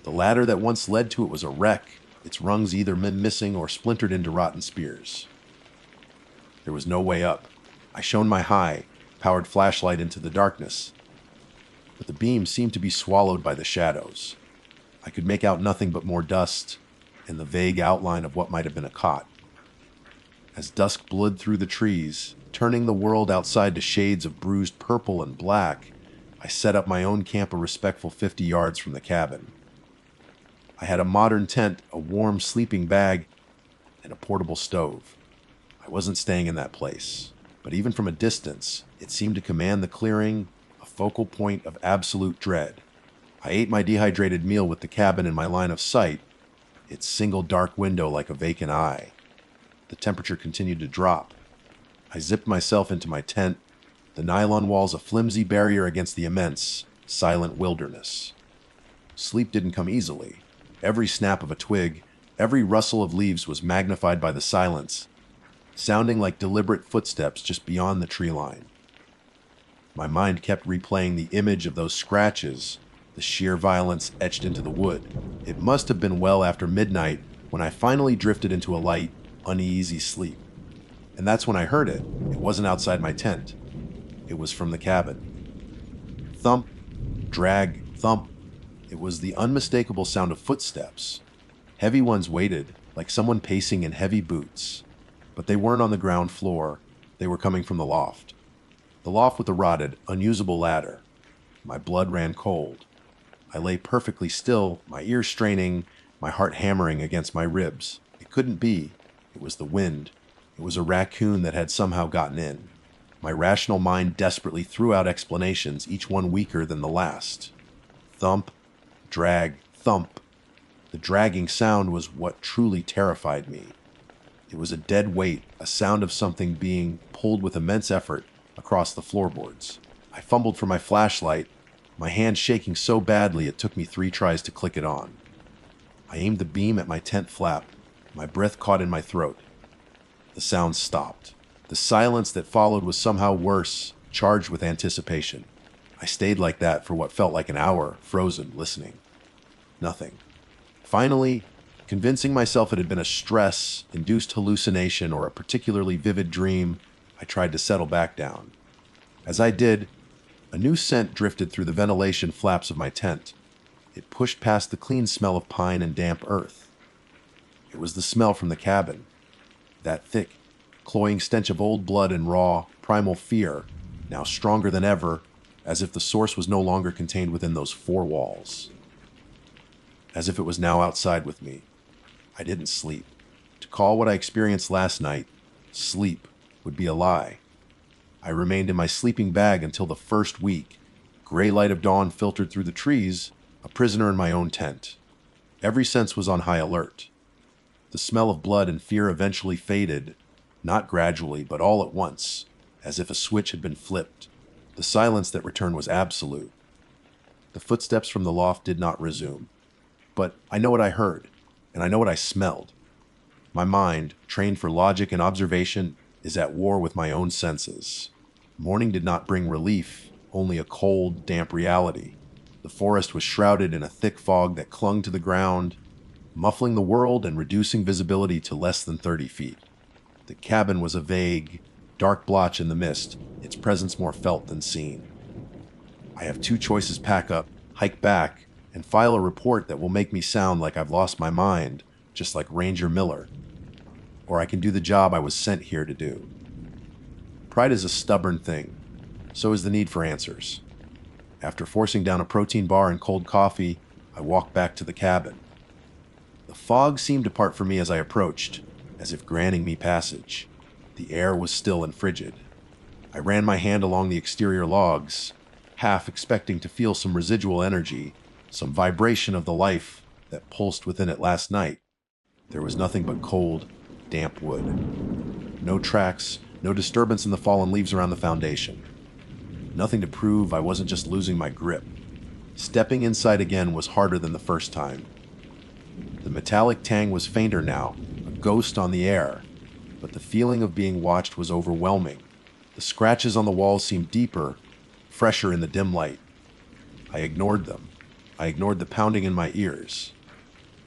A: The ladder that once led to it was a wreck, its rungs either missing or splintered into rotten spears. There was no way up. I shone my high-powered flashlight into the darkness, but the beam seemed to be swallowed by the shadows. I could make out nothing but more dust and the vague outline of what might have been a cot. As dusk bled through the trees, turning the world outside to shades of bruised purple and black, I set up my own camp a respectful 50 yards from the cabin. I had a modern tent, a warm sleeping bag, and a portable stove. I wasn't staying in that place, but even from a distance, it seemed to command the clearing, a focal point of absolute dread. I ate my dehydrated meal with the cabin in my line of sight, its single dark window like a vacant eye. The temperature continued to drop. I zipped myself into my tent, the nylon walls a flimsy barrier against the immense, silent wilderness. Sleep didn't come easily. Every snap of a twig, every rustle of leaves was magnified by the silence, sounding like deliberate footsteps just beyond the tree line. My mind kept replaying the image of those scratches, the sheer violence etched into the wood. It must have been well after midnight when I finally drifted into a light, uneasy sleep. And that's when I heard it. It wasn't outside my tent. It was from the cabin. Thump, drag, thump. It was the unmistakable sound of footsteps. Heavy ones waited, like someone pacing in heavy boots. But they weren't on the ground floor. They were coming from the loft. The loft with the rotted, unusable ladder. My blood ran cold. I lay perfectly still, my ears straining, my heart hammering against my ribs. It couldn't be. It was the wind. It was a raccoon that had somehow gotten in. My rational mind desperately threw out explanations, each one weaker than the last. Thump, drag, thump. The dragging sound was what truly terrified me. It was a dead weight, a sound of something being pulled with immense effort across the floorboards. I fumbled for my flashlight, my hand shaking so badly it took me 3 tries to click it on. I aimed the beam at my tent flap. My breath caught in my throat. The sound stopped. The silence that followed was somehow worse, charged with anticipation. I stayed like that for what felt like an hour, frozen, listening. Nothing. Finally, convincing myself it had been a stress-induced hallucination or a particularly vivid dream, I tried to settle back down. As I did, a new scent drifted through the ventilation flaps of my tent. It pushed past the clean smell of pine and damp earth. It was the smell from the cabin. That thick, cloying stench of old blood and raw, primal fear, now stronger than ever, as if the source was no longer contained within those four walls. As if it was now outside with me. I didn't sleep. To call what I experienced last night sleep would be a lie. I remained in my sleeping bag until the first week. Gray light of dawn filtered through the trees, a prisoner in my own tent. Every sense was on high alert. The smell of blood and fear eventually faded, not gradually, but all at once, as if a switch had been flipped. The silence that returned was absolute. The footsteps from the loft did not resume. But I know what I heard, and I know what I smelled. My mind, trained for logic and observation, is at war with my own senses. Morning did not bring relief, only a cold, damp reality. The forest was shrouded in a thick fog that clung to the ground, muffling the world and reducing visibility to less than 30 feet. The cabin was a vague, dark blotch in the mist, its presence more felt than seen. I have two choices: pack up, hike back, and file a report that will make me sound like I've lost my mind, just like Ranger Miller. Or I can do the job I was sent here to do. Pride is a stubborn thing. So is the need for answers. After forcing down a protein bar and cold coffee, I walked back to the cabin. The fog seemed to part from me as I approached, as if granting me passage. The air was still and frigid. I ran my hand along the exterior logs, half expecting to feel some residual energy, some vibration of the life that pulsed within it last night. There was nothing but cold, damp wood. No tracks, no disturbance in the fallen leaves around the foundation. Nothing to prove I wasn't just losing my grip. Stepping inside again was harder than the first time. The metallic tang was fainter now, a ghost on the air, but the feeling of being watched was overwhelming. The scratches on the walls seemed deeper, fresher in the dim light. I ignored them. I ignored the pounding in my ears.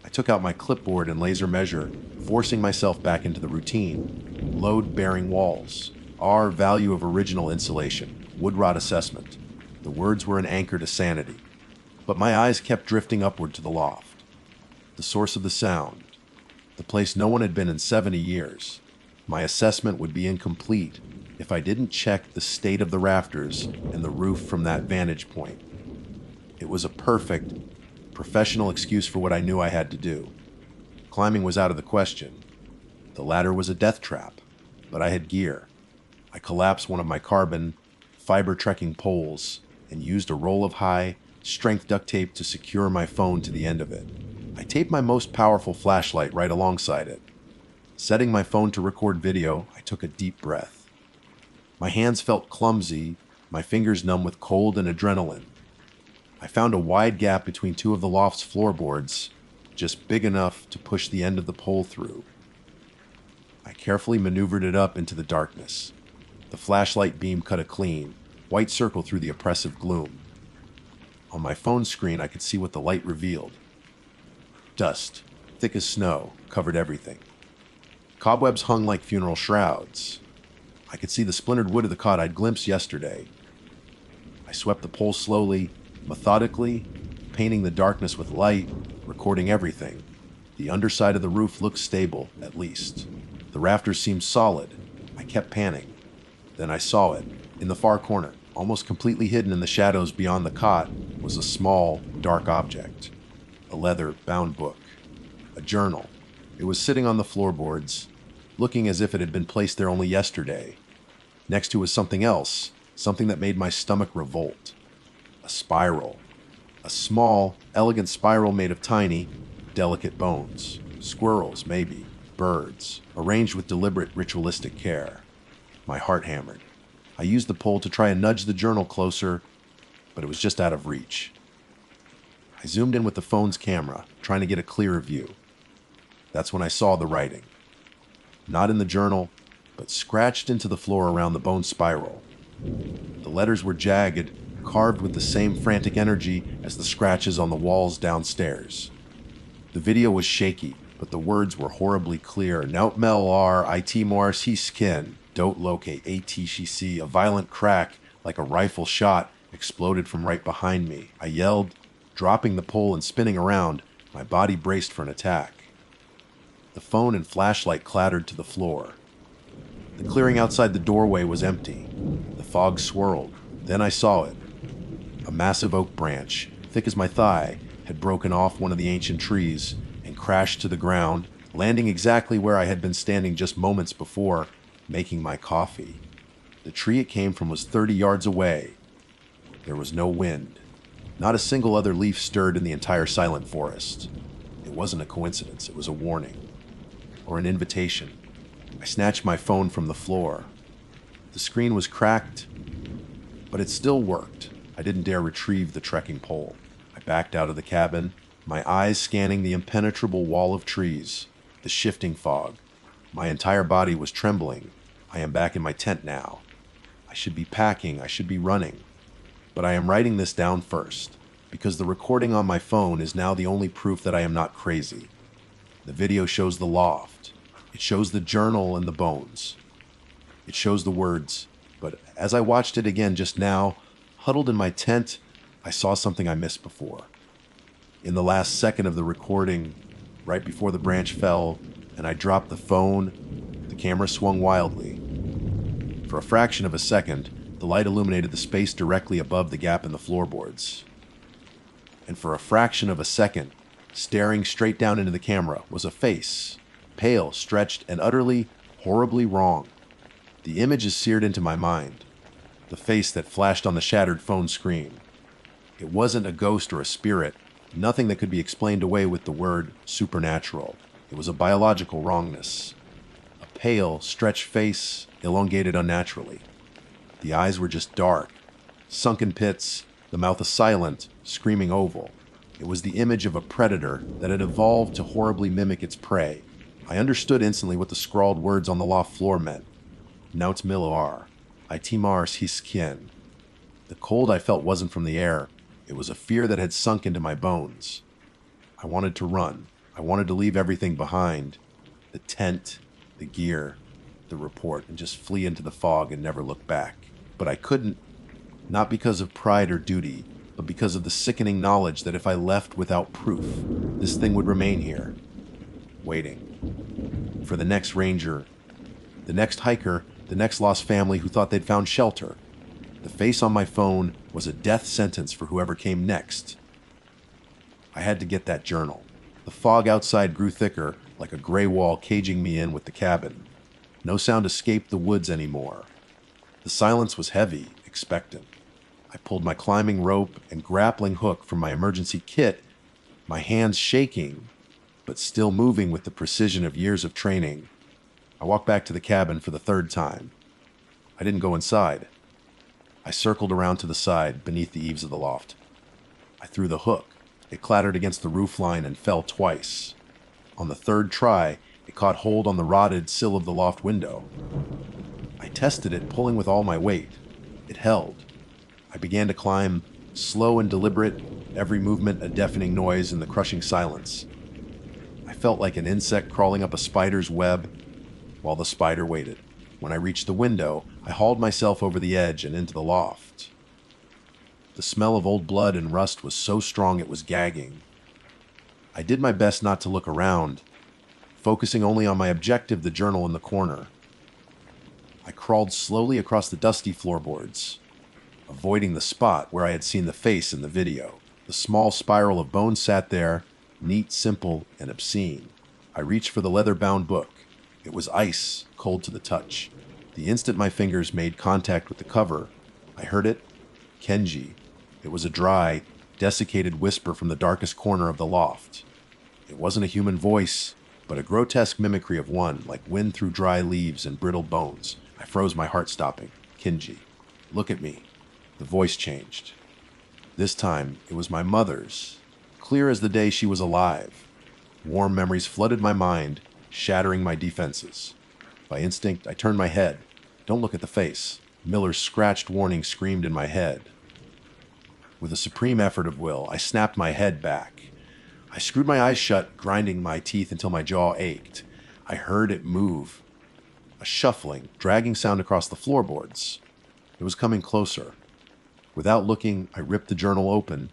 A: I took out my clipboard and laser measure, forcing myself back into the routine. Load-bearing walls. R value of original insulation. Wood rot assessment. The words were an anchor to sanity. But my eyes kept drifting upward to the loft. The source of the sound. The place no one had been in 70 years. My assessment would be incomplete if I didn't check the state of the rafters and the roof from that vantage point. It was a perfect, professional excuse for what I knew I had to do. Climbing was out of the question. The ladder was a death trap, but I had gear. I collapsed one of my carbon, fiber trekking poles and used a roll of high-strength duct tape to secure my phone to the end of it. I taped my most powerful flashlight right alongside it. Setting my phone to record video, I took a deep breath. My hands felt clumsy, my fingers numb with cold and adrenaline. I found a wide gap between two of the loft's floorboards, just big enough to push the end of the pole through. I carefully maneuvered it up into the darkness. The flashlight beam cut a clean, white circle through the oppressive gloom. On my phone screen, I could see what the light revealed. Dust, thick as snow, covered everything. Cobwebs hung like funeral shrouds. I could see the splintered wood of the cot I'd glimpsed yesterday. I swept the pole slowly, methodically, painting the darkness with light, recording everything. The underside of the roof looked stable, at least. The rafters seemed solid. I kept panning. Then I saw it. In the far corner, almost completely hidden in the shadows beyond the cot, was a small, dark object. A leather-bound book. A journal. It was sitting on the floorboards, looking as if it had been placed there only yesterday. Next to it was something else, something that made my stomach revolt. A spiral. A small, elegant spiral made of tiny, delicate bones. Squirrels, maybe. Birds. Arranged with deliberate, ritualistic care. My heart hammered. I used the pole to try and nudge the journal closer, but it was just out of reach. I zoomed in with the phone's camera, trying to get a clearer view. That's when I saw the writing. Not in the journal, but scratched into the floor around the bone spiral. The letters were jagged, carved with the same frantic energy as the scratches on the walls downstairs. The video was shaky, but the words were horribly clear. Nout mel r it mors he skin. Don't locate ATCC. A violent crack, like a rifle shot, exploded from right behind me. I yelled, dropping the pole and spinning around, my body braced for an attack. The phone and flashlight clattered to the floor. The clearing outside the doorway was empty. The fog swirled. Then I saw it. A massive oak branch, thick as my thigh, had broken off one of the ancient trees and crashed to the ground, landing exactly where I had been standing just moments before, making my coffee. The tree it came from was 30 yards away. There was no wind. Not a single other leaf stirred in the entire silent forest. It wasn't a coincidence. It was a warning. Or an invitation. I snatched my phone from the floor. The screen was cracked, but it still worked. I didn't dare retrieve the trekking pole. I backed out of the cabin, my eyes scanning the impenetrable wall of trees, the shifting fog. My entire body was trembling. I am back in my tent now. I should be packing, I should be running. But I am writing this down first, because the recording on my phone is now the only proof that I am not crazy. The video shows the loft. It shows the journal and the bones. It shows the words, but as I watched it again just now, huddled in my tent, I saw something I missed before. In the last second of the recording, right before the branch fell and I dropped the phone, the camera swung wildly. For a fraction of a second, the light illuminated the space directly above the gap in the floorboards. And for a fraction of a second, staring straight down into the camera was a face, pale, stretched, and utterly, horribly wrong. The image is seared into my mind. The face that flashed on the shattered phone screen. It wasn't a ghost or a spirit, nothing that could be explained away with the word supernatural. It was a biological wrongness. A pale, stretched face, elongated unnaturally. The eyes were just dark, sunken pits, the mouth a silent, screaming oval. It was the image of a predator that had evolved to horribly mimic its prey. I understood instantly what the scrawled words on the loft floor meant. Naut miloar, it mars his skin. The cold I felt wasn't from the air. It was a fear that had sunk into my bones. I wanted to run. I wanted to leave everything behind. The tent, the gear, the report, and just flee into the fog and never look back. But I couldn't, not because of pride or duty, but because of the sickening knowledge that if I left without proof, this thing would remain here, waiting for the next ranger, the next hiker, the next lost family who thought they'd found shelter. The face on my phone was a death sentence for whoever came next. I had to get that journal. The fog outside grew thicker, like a gray wall caging me in with the cabin. No sound escaped the woods anymore. The silence was heavy, expectant. I pulled my climbing rope and grappling hook from my emergency kit, my hands shaking, but still moving with the precision of years of training. I walked back to the cabin for the third time. I didn't go inside. I circled around to the side, beneath the eaves of the loft. I threw the hook. It clattered against the roofline and fell twice. On the third try, it caught hold on the rotted sill of the loft window. I tested it, pulling with all my weight. It held. I began to climb, slow and deliberate, every movement a deafening noise in the crushing silence. I felt like an insect crawling up a spider's web, while the spider waited. When I reached the window, I hauled myself over the edge and into the loft. The smell of old blood and rust was so strong it was gagging. I did my best not to look around, focusing only on my objective, the journal in the corner. I crawled slowly across the dusty floorboards, avoiding the spot where I had seen the face in the video. The small spiral of bone sat there, neat, simple, and obscene. I reached for the leather-bound book. It was ice, cold to the touch. The instant my fingers made contact with the cover, I heard it, Kenji. It was a dry, desiccated whisper from the darkest corner of the loft. It wasn't a human voice, but a grotesque mimicry of one, like wind through dry leaves and brittle bones. I froze, my heart stopping. Kenji, look at me. The voice changed. This time, it was my mother's, clear as the day she was alive. Warm memories flooded my mind, shattering my defenses. By instinct, I turned my head. Don't look at the face. Miller's scratched warning screamed in my head. With a supreme effort of will, I snapped my head back. I screwed my eyes shut, grinding my teeth until my jaw ached. I heard it move. A shuffling, dragging sound across the floorboards. It was coming closer. Without looking, I ripped the journal open,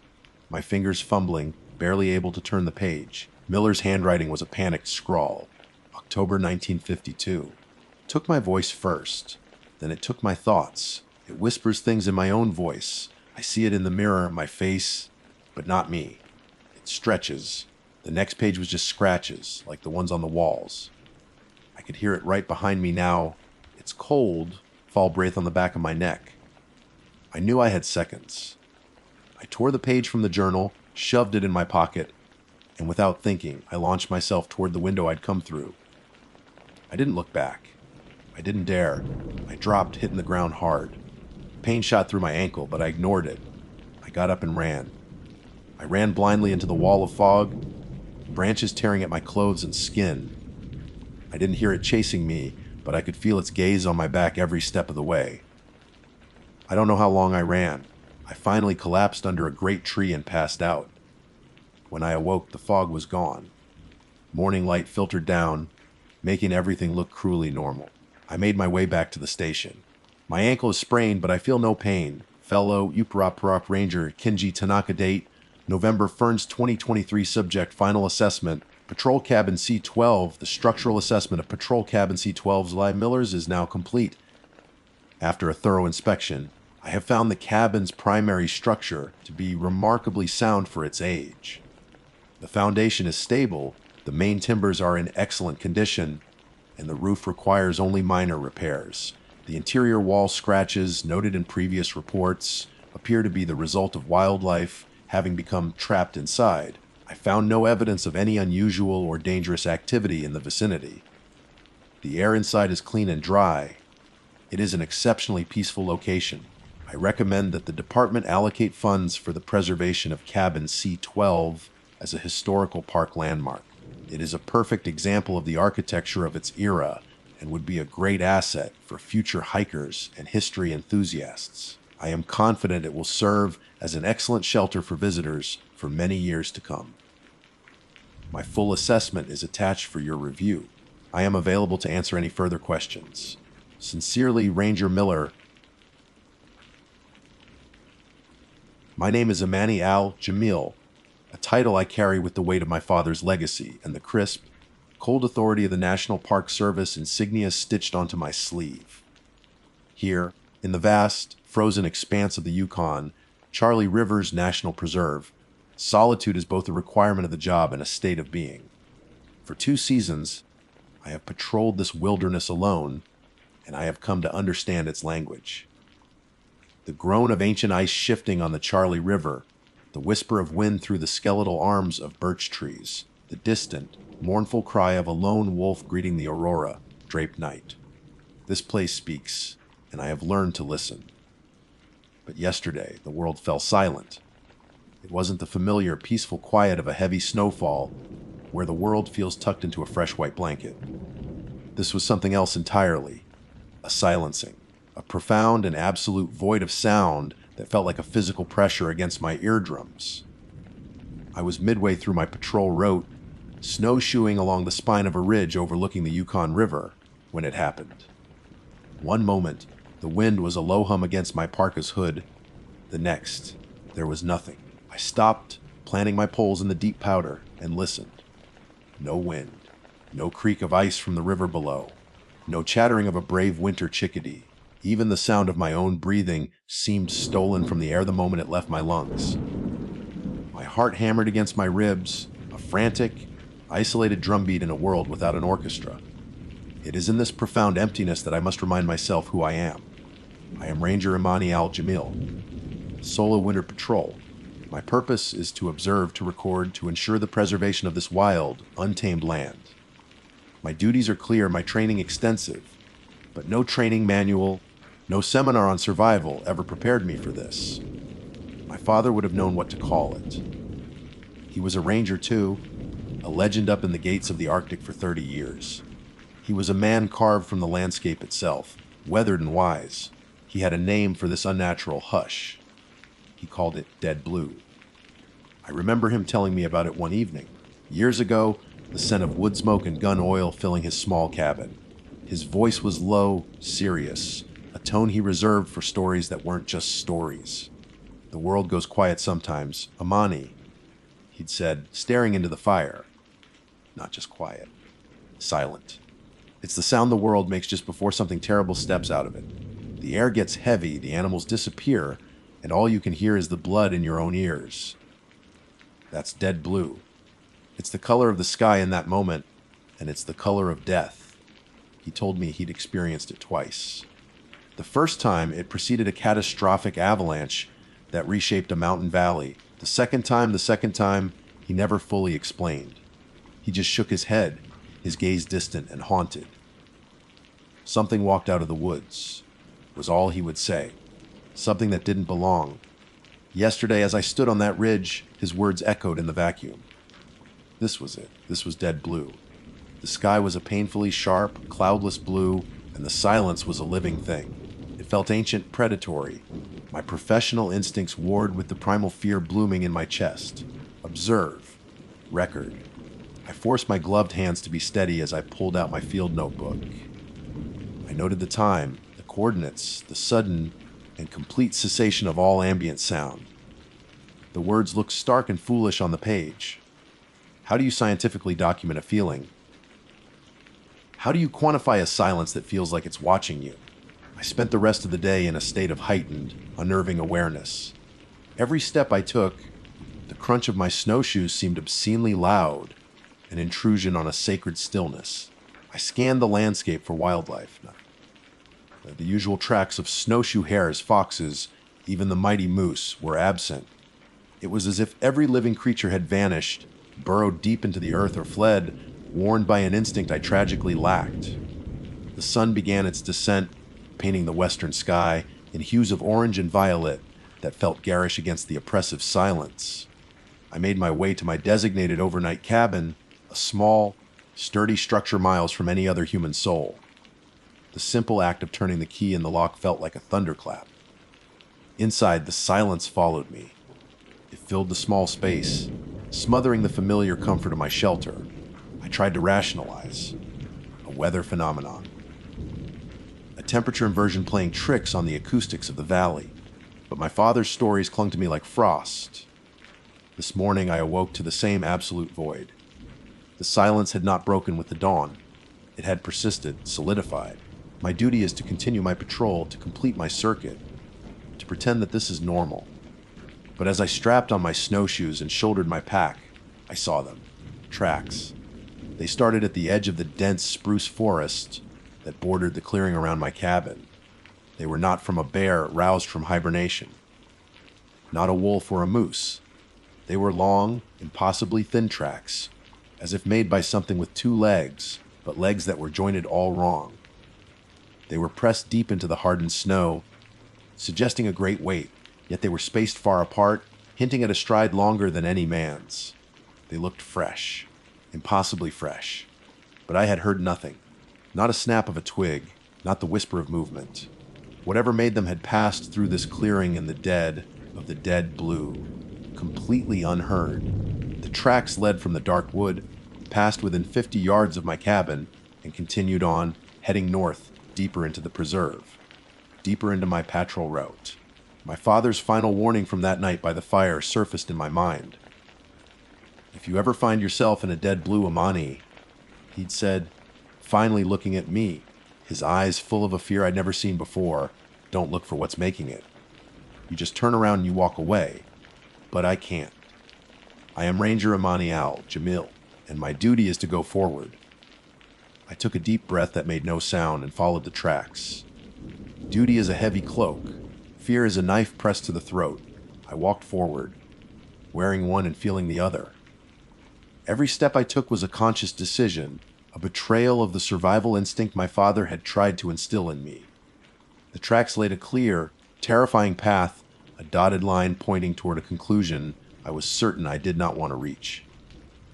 A: my fingers fumbling, barely able to turn the page. Miller's handwriting was a panicked scrawl. October 1952. It took my voice first. Then it took my thoughts. It whispers things in my own voice. I see it in the mirror, my face, but not me. It stretches. The next page was just scratches, like the ones on the walls. I could hear it right behind me now. It's cold, fall breath on the back of my neck. I knew I had seconds. I tore the page from the journal, shoved it in my pocket, and without thinking, I launched myself toward the window I'd come through. I didn't look back. I didn't dare. I dropped, hitting the ground hard. Pain shot through my ankle, but I ignored it. I got up and ran. I ran blindly into the wall of fog, branches tearing at my clothes and skin. I didn't hear it chasing me, but I could feel its gaze on my back every step of the way. I don't know how long I ran. I finally collapsed under a great tree and passed out. When I awoke, the fog was gone. Morning light filtered down, making everything look cruelly normal. I made my way back to the station. My ankle is sprained, but I feel no pain. Fellow Uparaparap Ranger Kinji Tanaka. Date, November Ferns 2023. Subject final assessment. Patrol Cabin C-12. The structural assessment of Patrol Cabin C-12's live Millers is now complete. After a thorough inspection, I have found the cabin's primary structure to be remarkably sound for its age. The foundation is stable, the main timbers are in excellent condition, and the roof requires only minor repairs. The interior wall scratches, noted in previous reports, appear to be the result of wildlife having become trapped inside. I found no evidence of any unusual or dangerous activity in the vicinity. The air inside is clean and dry. It is an exceptionally peaceful location. I recommend that the department allocate funds for the preservation of Cabin C-12 as a historical park landmark. It is a perfect example of the architecture of its era and would be a great asset for future hikers and history enthusiasts. I am confident it will serve as an excellent shelter for visitors for many years to come. My full assessment is attached for your review. I am available to answer any further questions. Sincerely, Ranger Miller. My name is Amani Al-Jamil, a title I carry with the weight of my father's legacy and the crisp, cold authority of the National Park Service insignia stitched onto my sleeve. Here, in the vast, frozen expanse of the Yukon, Charlie Rivers National Preserve, solitude is both a requirement of the job and a state of being. For 2 seasons, I have patrolled this wilderness alone, and I have come to understand its language. The groan of ancient ice shifting on the Charlie River, the whisper of wind through the skeletal arms of birch trees, the distant, mournful cry of a lone wolf greeting the aurora, draped night. This place speaks, and I have learned to listen. But yesterday, the world fell silent. It wasn't the familiar, peaceful quiet of a heavy snowfall, where the world feels tucked into a fresh white blanket. This was something else entirely, a silencing, a profound and absolute void of sound that felt like a physical pressure against my eardrums. I was midway through my patrol route, snowshoeing along the spine of a ridge overlooking the Yukon River, when it happened. One moment, the wind was a low hum against my parka's hood. The next, there was nothing. I stopped, planting my poles in the deep powder, and listened. No wind, no creak of ice from the river below, no chattering of a brave winter chickadee. Even the sound of my own breathing seemed stolen from the air the moment it left my lungs. My heart hammered against my ribs, a frantic, isolated drumbeat in a world without an orchestra. It is in this profound emptiness that I must remind myself who I am. I am Ranger Imani Al-Jamil, solo winter patrol. My purpose is to observe, to record, to ensure the preservation of this wild, untamed land. My duties are clear, my training extensive, but no training manual, no seminar on survival ever prepared me for this. My father would have known what to call it. He was a ranger too, a legend up in the gates of the Arctic for 30 years. He was a man carved from the landscape itself, weathered and wise. He had a name for this unnatural hush. He called it Dead Blue. I remember him telling me about it one evening. Years ago, the scent of wood smoke and gun oil filling his small cabin. His voice was low, serious, a tone he reserved for stories that weren't just stories. The world goes quiet sometimes. Amani, he'd said, staring into the fire. Not just quiet. Silent. It's the sound the world makes just before something terrible steps out of it. The air gets heavy, the animals disappear, and all you can hear is the blood in your own ears. That's dead blue. It's the color of the sky in that moment, and it's the color of death. He told me he'd experienced it twice. The first time, it preceded a catastrophic avalanche that reshaped a mountain valley. The second time, he never fully explained. He just shook his head, his gaze distant and haunted. Something walked out of the woods, was all he would say. Something that didn't belong. Yesterday, as I stood on that ridge, his words echoed in the vacuum. This was it. This was dead blue. The sky was a painfully sharp, cloudless blue, and the silence was a living thing. It felt ancient, predatory. My professional instincts warred with the primal fear blooming in my chest. Observe. Record. I forced my gloved hands to be steady as I pulled out my field notebook. I noted the time, the coordinates, the sudden and complete cessation of all ambient sound. The words looked stark and foolish on the page. How do you scientifically document a feeling? How do you quantify a silence that feels like it's watching you? I spent the rest of the day in a state of heightened, unnerving awareness. Every step I took, the crunch of my snowshoes seemed obscenely loud, an intrusion on a sacred stillness. I scanned the landscape for wildlife. The usual tracks of snowshoe hares, foxes, even the mighty moose were absent. It was as if every living creature had vanished, burrowed deep into the earth, or fled, warned by an instinct I tragically lacked. The sun began its descent, painting the western sky in hues of orange and violet that felt garish against the oppressive silence. I made my way to my designated overnight cabin, a small, sturdy structure miles from any other human soul. The simple act of turning the key in the lock felt like a thunderclap. Inside, the silence followed me. It filled the small space, smothering the familiar comfort of my shelter. I tried to rationalize. A weather phenomenon. A temperature inversion playing tricks on the acoustics of the valley. But my father's stories clung to me like frost. This morning I awoke to the same absolute void. The silence had not broken with the dawn. It had persisted, solidified. My duty is to continue my patrol, to complete my circuit, to pretend that this is normal. But as I strapped on my snowshoes and shouldered my pack, I saw them. Tracks. They started at the edge of the dense spruce forest that bordered the clearing around my cabin. They were not from a bear roused from hibernation. Not a wolf or a moose. They were long, impossibly thin tracks, as if made by something with two legs, but legs that were jointed all wrong. They were pressed deep into the hardened snow, suggesting a great weight, yet they were spaced far apart, hinting at a stride longer than any man's. They looked fresh, impossibly fresh, but I had heard nothing. Not a snap of a twig, not the whisper of movement. Whatever made them had passed through this clearing in the dead of the dead blue, completely unheard. The tracks led from the dark wood, passed within 50 yards of my cabin, and continued on, heading north, deeper into the preserve, deeper into my patrol route. My father's final warning from that night by the fire surfaced in my mind. If you ever find yourself in a dead blue Amani, he'd said, finally looking at me, his eyes full of a fear I'd never seen before, don't look for what's making it. You just turn around and you walk away. But I can't. I am Ranger Amani Al, Jamil, and my duty is to go forward. I took a deep breath that made no sound and followed the tracks. Duty is a heavy cloak. Fear is a knife pressed to the throat. I walked forward, wearing one and feeling the other. Every step I took was a conscious decision, a betrayal of the survival instinct my father had tried to instill in me. The tracks laid a clear, terrifying path, a dotted line pointing toward a conclusion I was certain I did not want to reach.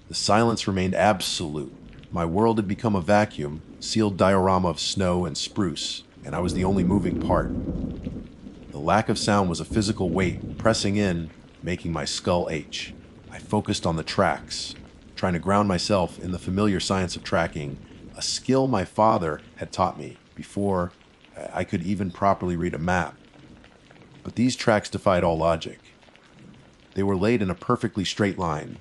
A: The silence remained absolute. My world had become a vacuum, sealed diorama of snow and spruce, and I was the only moving part. The lack of sound was a physical weight, pressing in, making my skull ache. I focused on the tracks, trying to ground myself in the familiar science of tracking, a skill my father had taught me before I could even properly read a map. But these tracks defied all logic. They were laid in a perfectly straight line,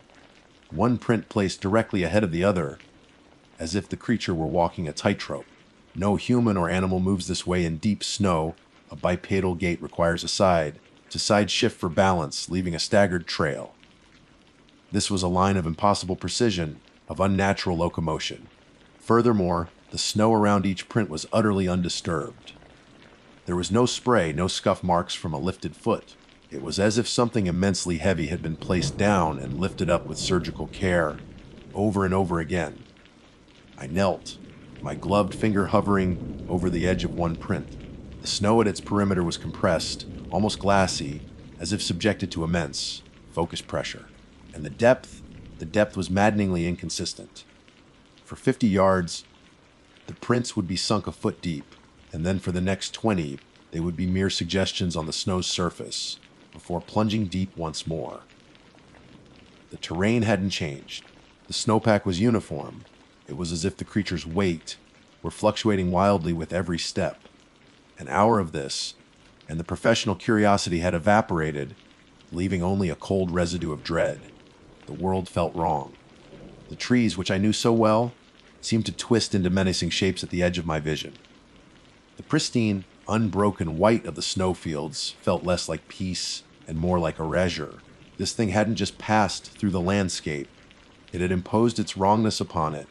A: one print placed directly ahead of the other, as if the creature were walking a tightrope. No human or animal moves this way in deep snow. A bipedal gait requires a side-to-side shift for balance, leaving a staggered trail. This was a line of impossible precision, of unnatural locomotion. Furthermore, the snow around each print was utterly undisturbed. There was no spray, no scuff marks from a lifted foot. It was as if something immensely heavy had been placed down and lifted up with surgical care, over and over again. I knelt, my gloved finger hovering over the edge of one print. The snow at its perimeter was compressed, almost glassy, as if subjected to immense, focused pressure. And the depth was maddeningly inconsistent. For 50 yards, the prints would be sunk a foot deep, and then for the next 20, they would be mere suggestions on the snow's surface, before plunging deep once more. The terrain hadn't changed. The snowpack was uniform. It was as if the creature's weight were fluctuating wildly with every step. An hour of this, and the professional curiosity had evaporated, leaving only a cold residue of dread. The world felt wrong. The trees, which I knew so well, seemed to twist into menacing shapes at the edge of my vision. The pristine, unbroken white of the snowfields felt less like peace and more like erasure. This thing hadn't just passed through the landscape. It had imposed its wrongness upon it.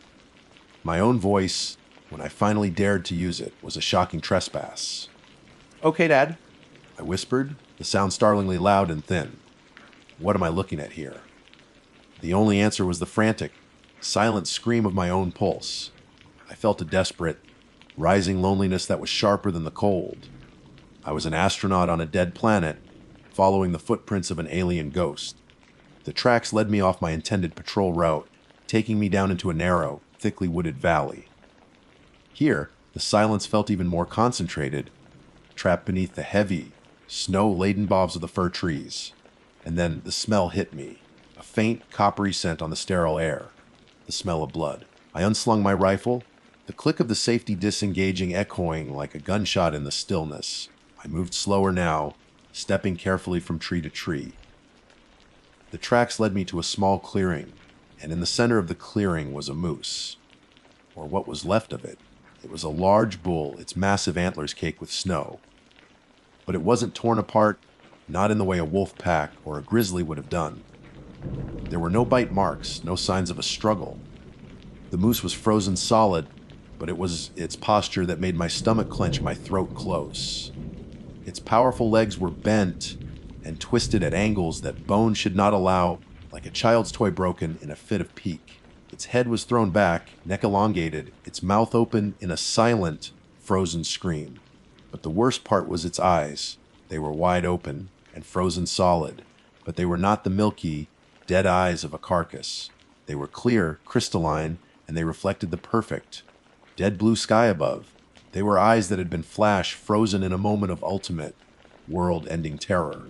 A: My own voice, when I finally dared to use it, was a shocking trespass. "Okay, Dad," I whispered, the sound startlingly loud and thin. What am I looking at here? The only answer was the frantic, silent scream of my own pulse. I felt a desperate, rising loneliness that was sharper than the cold. I was an astronaut on a dead planet, following the footprints of an alien ghost. The tracks led me off my intended patrol route, taking me down into a narrow, thickly wooded valley. Here, the silence felt even more concentrated, trapped beneath the heavy, snow-laden boughs of the fir trees. And then the smell hit me, a faint, coppery scent on the sterile air, the smell of blood. I unslung my rifle, the click of the safety disengaging echoing like a gunshot in the stillness. I moved slower now, stepping carefully from tree to tree. The tracks led me to a small clearing, and in the center of the clearing was a moose, or what was left of it. It was a large bull, its massive antlers caked with snow. But it wasn't torn apart, not in the way a wolf pack or a grizzly would have done. There were no bite marks, no signs of a struggle. The moose was frozen solid, but it was its posture that made my stomach clench, my throat close. Its powerful legs were bent and twisted at angles that bone should not allow, like a child's toy broken in a fit of pique. Its head was thrown back, neck elongated, its mouth open in a silent, frozen scream. But the worst part was its eyes. They were wide open and frozen solid, but they were not the milky, dead eyes of a carcass. They were clear, crystalline, and they reflected the perfect, dead blue sky above. They were eyes that had been flash frozen in a moment of ultimate, world-ending terror.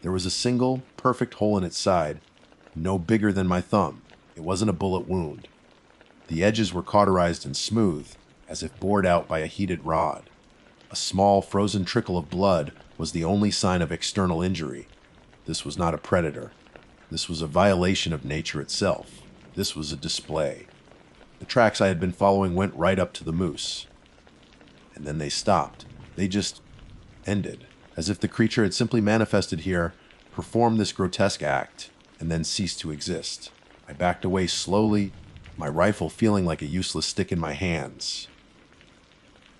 A: There was a single, perfect hole in its side, no bigger than my thumb. It wasn't a bullet wound. The edges were cauterized and smooth, as if bored out by a heated rod. A small, frozen trickle of blood was the only sign of external injury. This was not a predator. This was a violation of nature itself. This was a display. The tracks I had been following went right up to the moose. And then they stopped. They just ended, as if the creature had simply manifested here, performed this grotesque act, and then ceased to exist. I backed away slowly, my rifle feeling like a useless stick in my hands.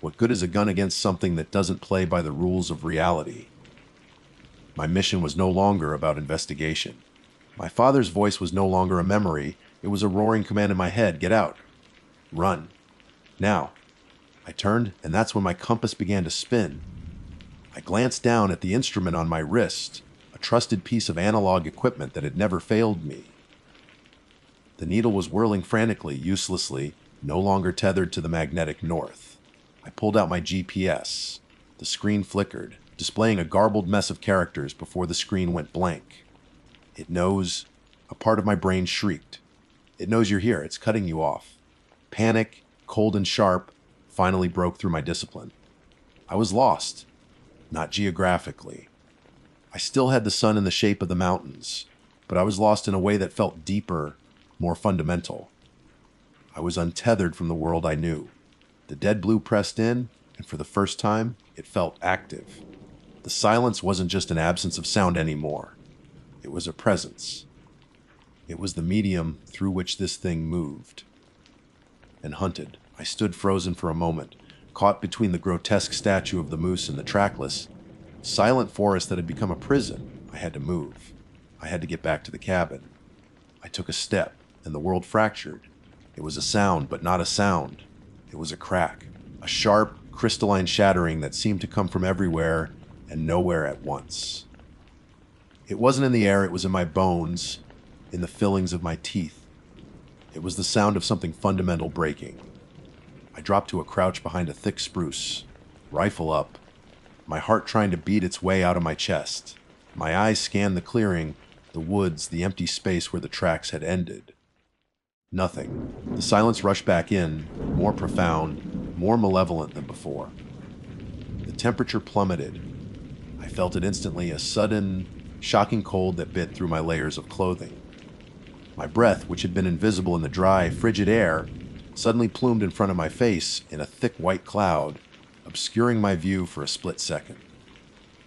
A: What good is a gun against something that doesn't play by the rules of reality? My mission was no longer about investigation. My father's voice was no longer a memory. It was a roaring command in my head. Get out. Run. Now. I turned, and that's when my compass began to spin. I glanced down at the instrument on my wrist, a trusted piece of analog equipment that had never failed me. The needle was whirling frantically, uselessly, no longer tethered to the magnetic north. I pulled out my GPS. The screen flickered, displaying a garbled mess of characters before the screen went blank. "It knows," a part of my brain shrieked. "It knows you're here. It's cutting you off." Panic, cold and sharp, finally broke through my discipline. I was lost. Not geographically. I still had the sun in the shape of the mountains, but I was lost in a way that felt deeper, more fundamental. I was untethered from the world I knew. The dead blue pressed in, and for the first time, it felt active. The silence wasn't just an absence of sound anymore. It was a presence. It was the medium through which this thing moved. And hunted, I stood frozen for a moment, caught between the grotesque statue of the moose and the trackless, silent forest that had become a prison. I had to move. I had to get back to the cabin. I took a step, and the world fractured. It was a sound, but not a sound. It was a crack, a sharp, crystalline shattering that seemed to come from everywhere and nowhere at once. It wasn't in the air, it was in my bones, in the fillings of my teeth. It was the sound of something fundamental breaking. I dropped to a crouch behind a thick spruce, rifle up, my heart trying to beat its way out of my chest. My eyes scanned the clearing, the woods, the empty space where the tracks had ended. Nothing. The silence rushed back in, more profound, more malevolent than before. The temperature plummeted. I felt it instantly, a sudden, shocking cold that bit through my layers of clothing. My breath, which had been invisible in the dry, frigid air, suddenly plumed in front of my face in a thick white cloud, obscuring my view for a split second.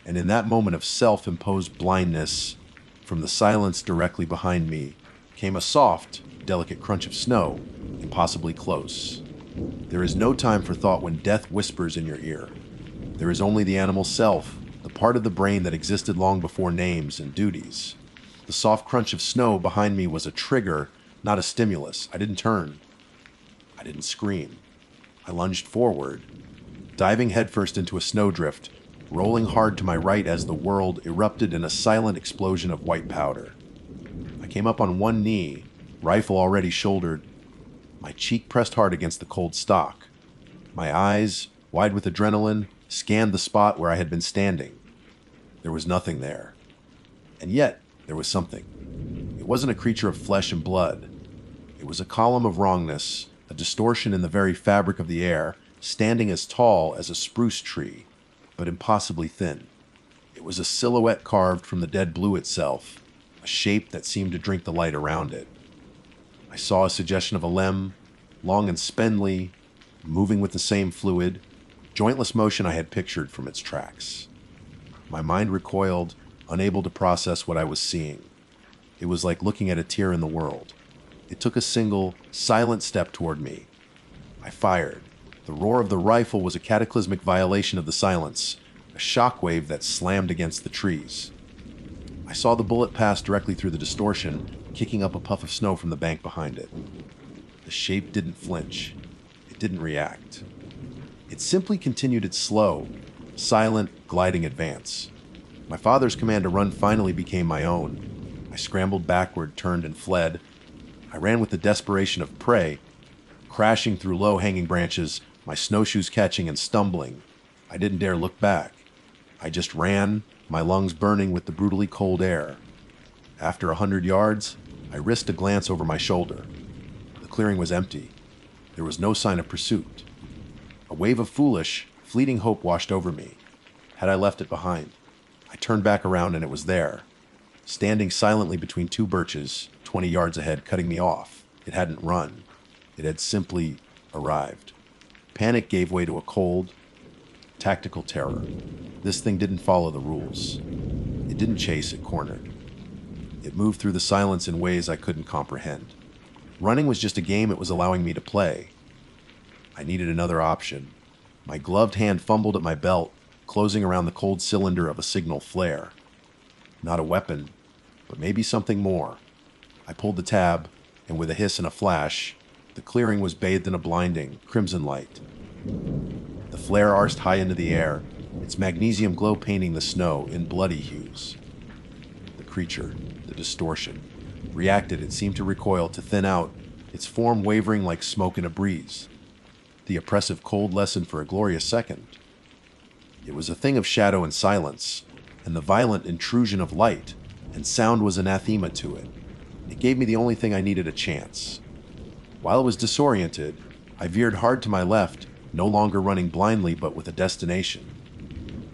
A: And in that moment of self-imposed blindness, from the silence directly behind me, came a soft, delicate crunch of snow, impossibly close. There is no time for thought when death whispers in your ear. There is only the animal self, the part of the brain that existed long before names and duties. The soft crunch of snow behind me was a trigger, not a stimulus. I didn't turn. I didn't scream. I lunged forward, diving headfirst into a snowdrift, rolling hard to my right as the world erupted in a silent explosion of white powder. I came up on one knee, rifle already shouldered, my cheek pressed hard against the cold stock. My eyes, wide with adrenaline, scanned the spot where I had been standing. There was nothing there. And yet, there was something. It wasn't a creature of flesh and blood. It was a column of wrongness, a distortion in the very fabric of the air, standing as tall as a spruce tree, but impossibly thin. It was a silhouette carved from the dead blue itself, a shape that seemed to drink the light around it. I saw a suggestion of a limb, long and spindly, moving with the same fluid, jointless motion I had pictured from its tracks. My mind recoiled, unable to process what I was seeing. It was like looking at a tear in the world. It took a single, silent step toward me. I fired. The roar of the rifle was a cataclysmic violation of the silence, a shockwave that slammed against the trees. I saw the bullet pass directly through the distortion, kicking up a puff of snow from the bank behind it. The shape didn't flinch. It didn't react. It simply continued its slow, silent, gliding advance. My father's command to run finally became my own. I scrambled backward, turned, and fled. I ran with the desperation of prey, crashing through low-hanging branches, my snowshoes catching and stumbling. I didn't dare look back. I just ran, my lungs burning with the brutally cold air. After 100 yards, I risked a glance over my shoulder. The clearing was empty. There was no sign of pursuit. A wave of foolish, fleeting hope washed over me. Had I left it behind? I turned back around and it was there, standing silently between two birches, 20 yards ahead, cutting me off. It hadn't run. It had simply arrived. Panic gave way to a cold, tactical terror. This thing didn't follow the rules. It didn't chase, it cornered. It moved through the silence in ways I couldn't comprehend. Running was just a game it was allowing me to play. I needed another option. My gloved hand fumbled at my belt, closing around the cold cylinder of a signal flare. Not a weapon, but maybe something more. I pulled the tab, and with a hiss and a flash, the clearing was bathed in a blinding, crimson light. The flare arced high into the air, its magnesium glow painting the snow in bloody hues. creature, the distortion. Reacted, it seemed to recoil, to thin out, its form wavering like smoke in a breeze. The oppressive cold lessened for a glorious second. It was a thing of shadow and silence, and the violent intrusion of light and sound was anathema to it. It gave me the only thing I needed: a chance. While I was disoriented, I veered hard to my left, no longer running blindly but with a destination.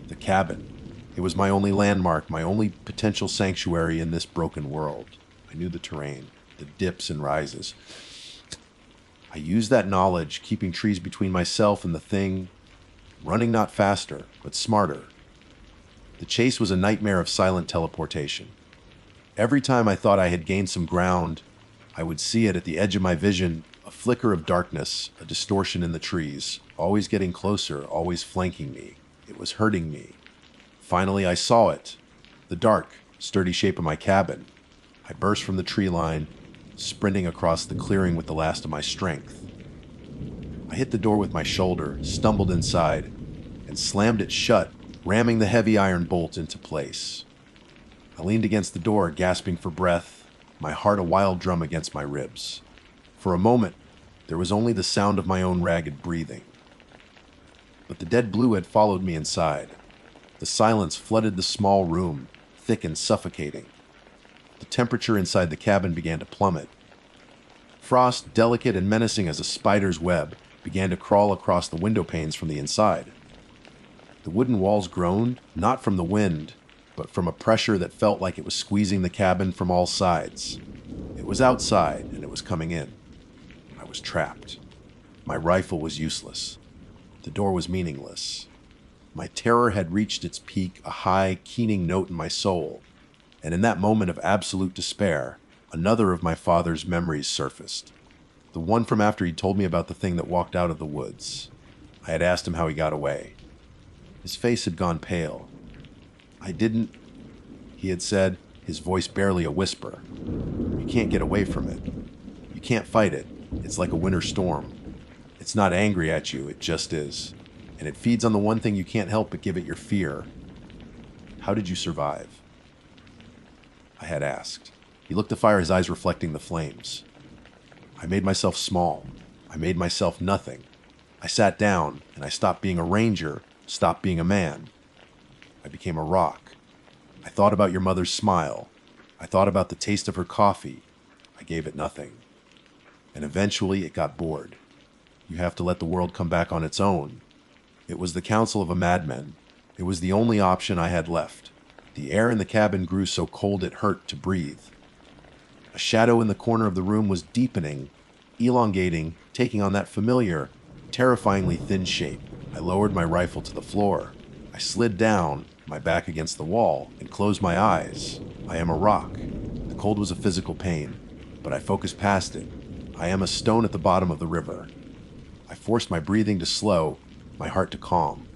A: The cabin. It was my only landmark, my only potential sanctuary in this broken world. I knew the terrain, the dips and rises. I used that knowledge, keeping trees between myself and the thing, running not faster, but smarter. The chase was a nightmare of silent teleportation. Every time I thought I had gained some ground, I would see it at the edge of my vision, a flicker of darkness, a distortion in the trees, always getting closer, always flanking me. It was hurting me. Finally, I saw it, the dark, sturdy shape of my cabin. I burst from the tree line, sprinting across the clearing with the last of my strength. I hit the door with my shoulder, stumbled inside, and slammed it shut, ramming the heavy iron bolt into place. I leaned against the door, gasping for breath, my heart a wild drum against my ribs. For a moment, there was only the sound of my own ragged breathing. But the dead blue had followed me inside. The silence flooded the small room, thick and suffocating. The temperature inside the cabin began to plummet. Frost, delicate and menacing as a spider's web, began to crawl across the window panes from the inside. The wooden walls groaned, not from the wind, but from a pressure that felt like it was squeezing the cabin from all sides. It was outside, and it was coming in. I was trapped. My rifle was useless. The door was meaningless. My terror had reached its peak, a high, keening note in my soul. And in that moment of absolute despair, another of my father's memories surfaced. The one from after he'd told me about the thing that walked out of the woods. I had asked him how he got away. His face had gone pale. "I didn't," he had said, his voice barely a whisper. "You can't get away from it. You can't fight it. It's like a winter storm. It's not angry at you, it just is. And it feeds on the one thing you can't help but give it your fear. How did you survive?" I had asked. He looked afire, his eyes reflecting the flames. I made myself small. I made myself nothing. I sat down, and I stopped being a ranger, stopped being a man. I became a rock. I thought about your mother's smile. I thought about the taste of her coffee. I gave it nothing. And eventually it got bored. You have to let the world come back on its own. It was the counsel of a madman. It was the only option I had left. The air in the cabin grew so cold it hurt to breathe. A shadow in the corner of the room was deepening, elongating, taking on that familiar, terrifyingly thin shape. I lowered my rifle to the floor. I slid down, my back against the wall, and closed my eyes. I am a rock. The cold was a physical pain, but I focused past it. I am a stone at the bottom of the river. I forced my breathing to slow, my heart to calm.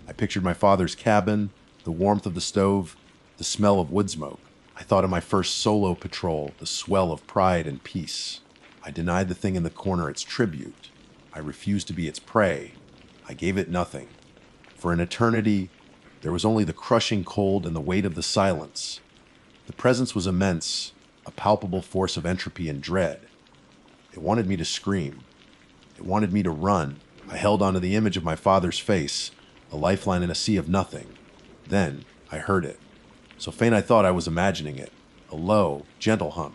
A: I pictured my father's cabin, the warmth of the stove, the smell of wood smoke. I thought of my first solo patrol, the swell of pride and peace. I denied the thing in the corner its tribute. I refused to be its prey. I gave it nothing. For an eternity, there was only the crushing cold and the weight of the silence. The presence was immense, a palpable force of entropy and dread. It wanted me to scream. It wanted me to run. I held onto the image of my father's face, a lifeline in a sea of nothing. Then I heard it. So faint I thought I was imagining it. A low, gentle hum.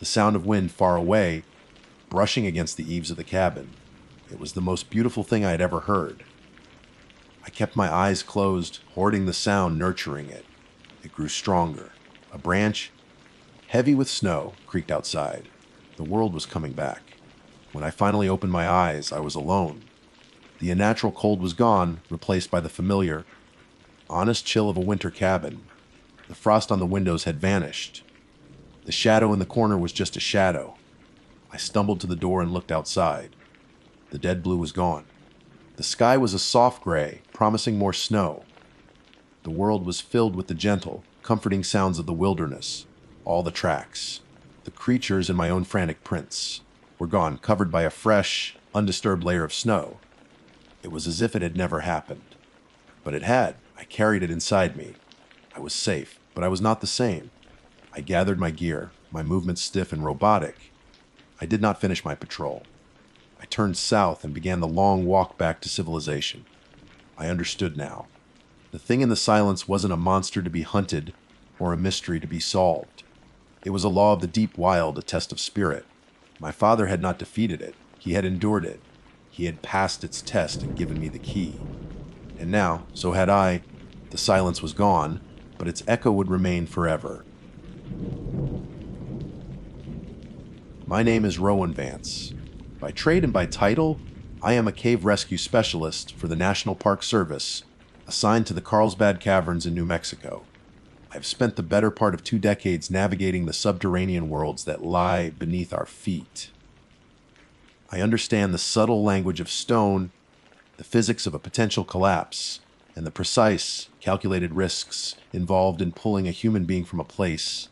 A: The sound of wind far away, brushing against the eaves of the cabin. It was the most beautiful thing I had ever heard. I kept my eyes closed, hoarding the sound, nurturing it. It grew stronger. A branch, heavy with snow, creaked outside. The world was coming back. When I finally opened my eyes, I was alone. The unnatural cold was gone, replaced by the familiar, honest chill of a winter cabin. The frost on the windows had vanished. The shadow in the corner was just a shadow. I stumbled to the door and looked outside. The dead blue was gone. The sky was a soft gray, promising more snow. The world was filled with the gentle, comforting sounds of the wilderness. All the tracks, the creatures and my own frantic prints, were gone, covered by a fresh, undisturbed layer of snow. It was as if it had never happened. But it had. I carried it inside me. I was safe, but I was not the same. I gathered my gear, my movements stiff and robotic. I did not finish my patrol. I turned south and began the long walk back to civilization. I understood now. The thing in the silence wasn't a monster to be hunted or a mystery to be solved. It was a law of the deep wild, a test of spirit. My father had not defeated it. He had endured it. He had passed its test and given me the key. And now, so had I. The silence was gone, but its echo would remain forever. My name is Rowan Vance. By trade and by title, I am a cave rescue specialist for the National Park Service, assigned to the Carlsbad Caverns in New Mexico. I've spent the better part of 2 decades navigating the subterranean worlds that lie beneath our feet. I understand the subtle language of stone, the physics of a potential collapse, and the precise, calculated risks involved in pulling a human being from a place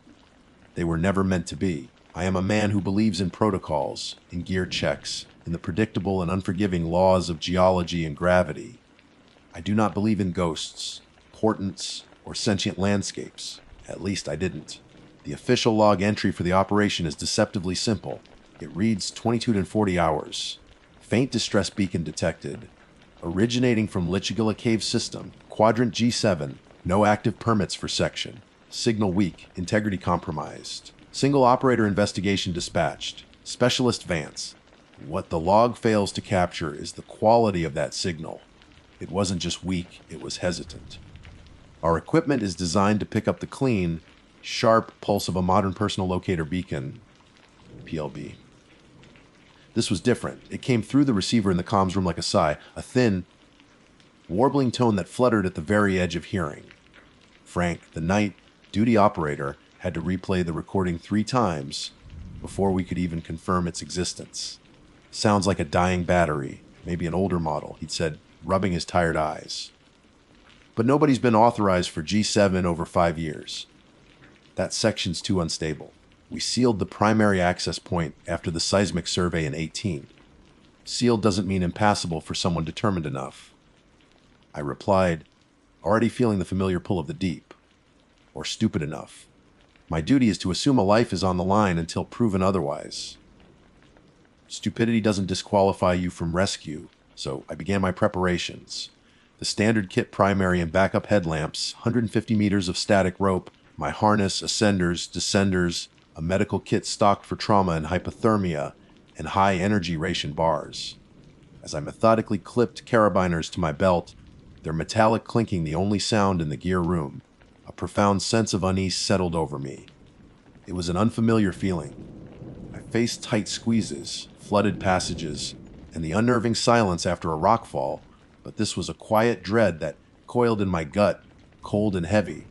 A: they were never meant to be. I am a man who believes in protocols, in gear checks, in the predictable and unforgiving laws of geology and gravity. I do not believe in ghosts, portents, or sentient landscapes. At least I didn't. The official log entry for the operation is deceptively simple. It reads 22 and 40 hours. Faint distress beacon detected. Originating from Lichigilla Cave System, Quadrant G7, no active permits for section. Signal weak, integrity compromised. Single operator investigation dispatched. Specialist Vance. What the log fails to capture is the quality of that signal. It wasn't just weak, it was hesitant. Our equipment is designed to pick up the clean, sharp pulse of a modern personal locator beacon, PLB. This was different. It came through the receiver in the comms room like a sigh, a thin, warbling tone that fluttered at the very edge of hearing. Frank, the night duty operator, had to replay the recording 3 times before we could even confirm its existence. Sounds like a dying battery, maybe an older model, he'd said, rubbing his tired eyes. But nobody's been authorized for G7 over 5 years. That section's too unstable. We sealed the primary access point after the seismic survey in 18. Sealed doesn't mean impassable for someone determined enough. I replied, already feeling the familiar pull of the deep. Or stupid enough. My duty is to assume a life is on the line until proven otherwise. Stupidity doesn't disqualify you from rescue, so I began my preparations. The standard kit primary and backup headlamps, 150 meters of static rope, my harness, ascenders, descenders, a medical kit stocked for trauma and hypothermia, and high energy ration bars. As I methodically clipped carabiners to my belt, their metallic clinking the only sound in the gear room, a profound sense of unease settled over me. It was an unfamiliar feeling. I faced tight squeezes, flooded passages, and the unnerving silence after a rockfall, but this was a quiet dread that coiled in my gut, cold and heavy.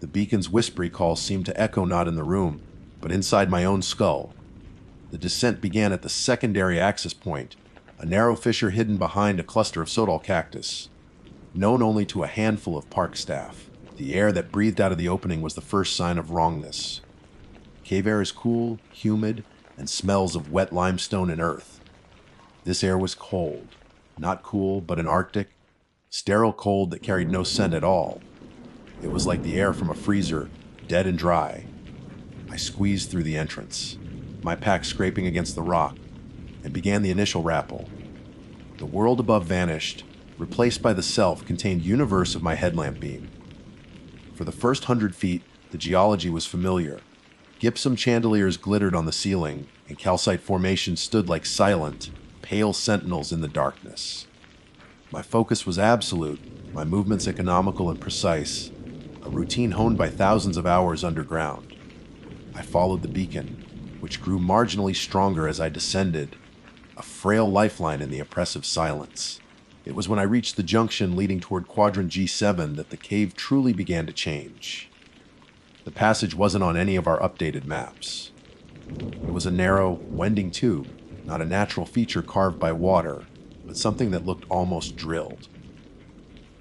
A: The beacon's whispery call seemed to echo not in the room, but inside my own skull. The descent began at the secondary access point, a narrow fissure hidden behind a cluster of sodal cactus. Known only to a handful of park staff, the air that breathed out of the opening was the first sign of wrongness. Cave air is cool, humid, and smells of wet limestone and earth. This air was cold, not cool, but an arctic, sterile cold that carried no scent at all. It was like the air from a freezer, dead and dry. I squeezed through the entrance, my pack scraping against the rock, and began the initial rappel. The world above vanished, replaced by the self-contained universe of my headlamp beam. For the first 100 feet, the geology was familiar. Gypsum chandeliers glittered on the ceiling, and calcite formations stood like silent, pale sentinels in the darkness. My focus was absolute, my movements economical and precise, a routine honed by thousands of hours underground. I followed the beacon, which grew marginally stronger as I descended, a frail lifeline in the oppressive silence. It was when I reached the junction leading toward Quadrant G7 that the cave truly began to change. The passage wasn't on any of our updated maps. It was a narrow, wending tube, not a natural feature carved by water, but something that looked almost drilled.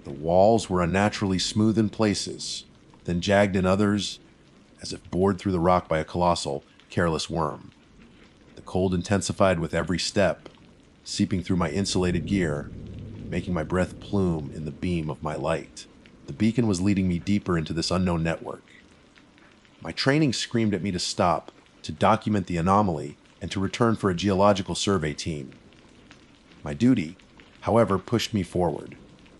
A: The walls were unnaturally smooth in places, then jagged in others, as if bored through the rock by a colossal, careless worm. The cold intensified with every step, seeping through my insulated gear, making my breath plume in the beam of my light. The beacon was leading me deeper into this unknown network. My training screamed at me to stop, to document the anomaly, and to return for a geological survey team. My duty, however, pushed me forward.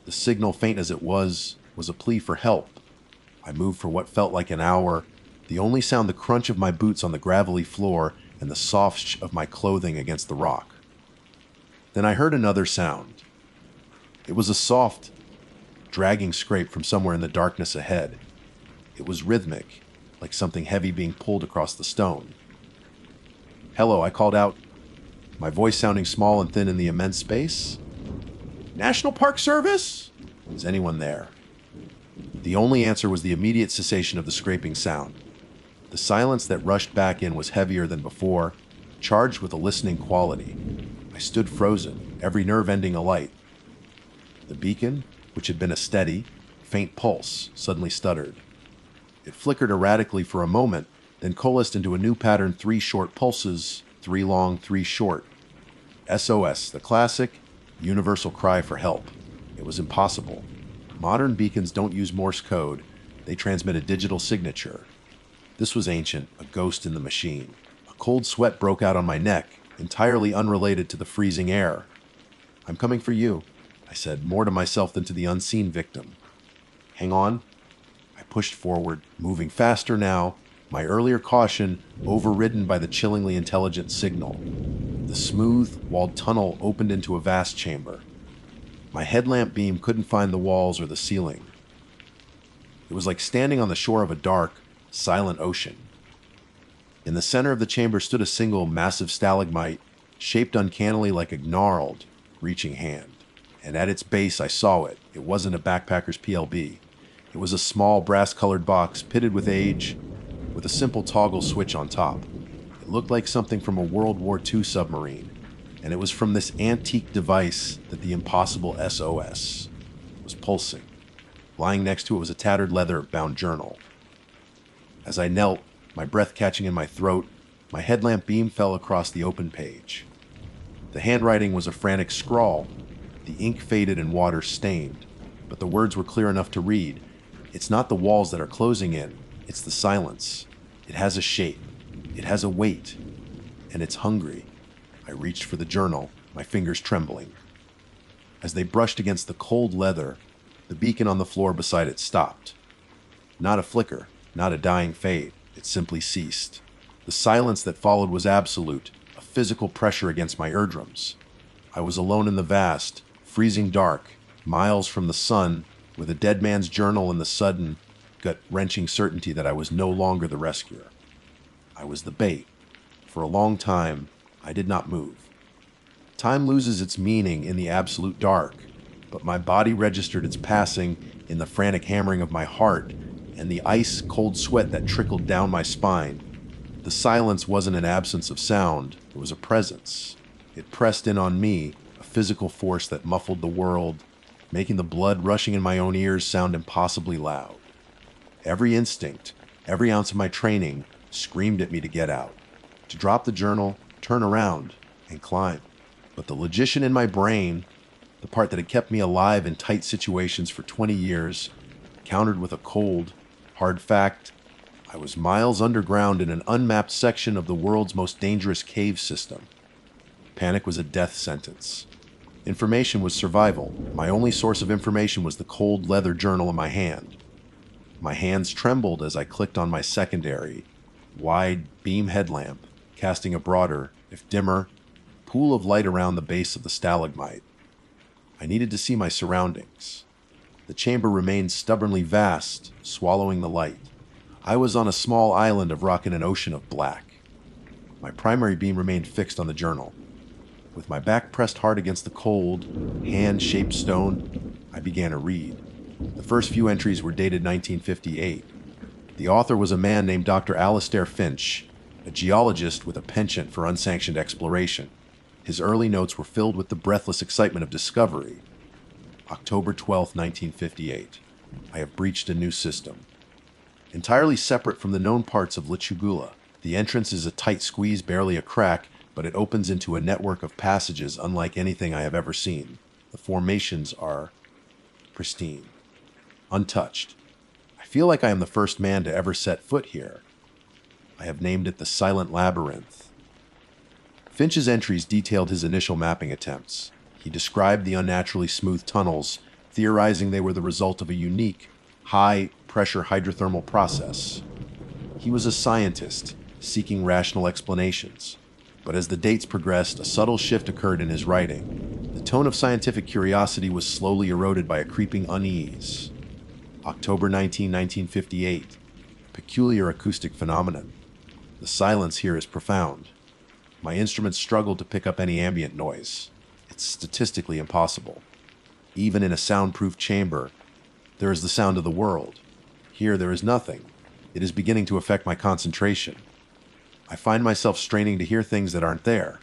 A: The signal, faint as it was a plea for help. I moved for what felt like an hour, the only sound the crunch of my boots on the gravelly floor and the soft sh of my clothing against the rock. Then I heard another sound. It was a soft, dragging scrape from somewhere in the darkness ahead. It was rhythmic, like something heavy being pulled across the stone. "Hello," I called out, my voice sounding small and thin in the immense space. "National Park Service? Is anyone there?" The only answer was the immediate cessation of the scraping sound. The silence that rushed back in was heavier than before, charged with a listening quality. I stood frozen, every nerve ending alight. The beacon, which had been a steady, faint pulse, suddenly stuttered. It flickered erratically for a moment, then coalesced into a new pattern: 3 short pulses, 3 long, 3 short. SOS, the classic, universal cry for help. It was impossible. Modern beacons don't use Morse code. They transmit a digital signature. This was ancient, a ghost in the machine. A cold sweat broke out on my neck, entirely unrelated to the freezing air. "I'm coming for you," I said, more to myself than to the unseen victim. "Hang on." I pushed forward, moving faster now, my earlier caution overridden by the chillingly intelligent signal. The smooth, walled tunnel opened into a vast chamber. My headlamp beam couldn't find the walls or the ceiling. It was like standing on the shore of a dark, silent ocean. In the center of the chamber stood a single massive stalagmite, shaped uncannily like a gnarled, reaching hand. And at its base I saw it. It wasn't a backpacker's PLB. It was a small brass-colored box, pitted with age, with a simple toggle switch on top. It looked like something from a World War II submarine, and it was from this antique device that the impossible SOS was pulsing. Lying next to it was a tattered leather-bound journal. As I knelt, my breath catching in my throat, my headlamp beam fell across the open page. The handwriting was a frantic scrawl, the ink faded and water-stained, but the words were clear enough to read. "It's not the walls that are closing in, it's the silence. It has a shape, it has a weight, and it's hungry." I reached for the journal, my fingers trembling. As they brushed against the cold leather, the beacon on the floor beside it stopped. Not a flicker, not a dying fade, it simply ceased. The silence that followed was absolute, a physical pressure against my eardrums. I was alone in the vast, freezing dark, miles from the sun, with a dead man's journal and the sudden, gut-wrenching certainty that I was no longer the rescuer. I was the bait. For a long time, I did not move. Time loses its meaning in the absolute dark, but my body registered its passing in the frantic hammering of my heart and the ice-cold sweat that trickled down my spine. The silence wasn't an absence of sound, it was a presence. It pressed in on me, a physical force that muffled the world, making the blood rushing in my own ears sound impossibly loud. Every instinct, every ounce of my training, screamed at me to get out, to drop the journal, turn around, and climb. But the logician in my brain, the part that had kept me alive in tight situations for 20 years, countered with a cold, hard fact: I was miles underground in an unmapped section of the world's most dangerous cave system. Panic was a death sentence. Information was survival. My only source of information was the cold leather journal in my hand. My hands trembled as I clicked on my secondary, wide beam headlamp, casting a broader, if dimmer, pool of light around the base of the stalagmite. I needed to see my surroundings. The chamber remained stubbornly vast, swallowing the light. I was on a small island of rock in an ocean of black. My primary beam remained fixed on the journal. With my back pressed hard against the cold, hand-shaped stone, I began to read. The first few entries were dated 1958. The author was a man named Dr. Alastair Finch, a geologist with a penchant for unsanctioned exploration. His early notes were filled with the breathless excitement of discovery. October 12, 1958. I have breached a new system. Entirely separate from the known parts of Lichugula, the entrance is a tight squeeze, barely a crack, but it opens into a network of passages unlike anything I have ever seen. The formations are pristine, untouched. I feel like I am the first man to ever set foot here. I have named it the Silent Labyrinth. Finch's entries detailed his initial mapping attempts. He described the unnaturally smooth tunnels, theorizing they were the result of a unique, high-pressure hydrothermal process. He was a scientist, seeking rational explanations. But as the dates progressed, a subtle shift occurred in his writing. The tone of scientific curiosity was slowly eroded by a creeping unease. October 19, 1958. Peculiar acoustic phenomenon. The silence here is profound. My instruments struggled to pick up any ambient noise. It's statistically impossible. Even in a soundproof chamber, there is the sound of the world. Here there is nothing. It is beginning to affect my concentration. I find myself straining to hear things that aren't there.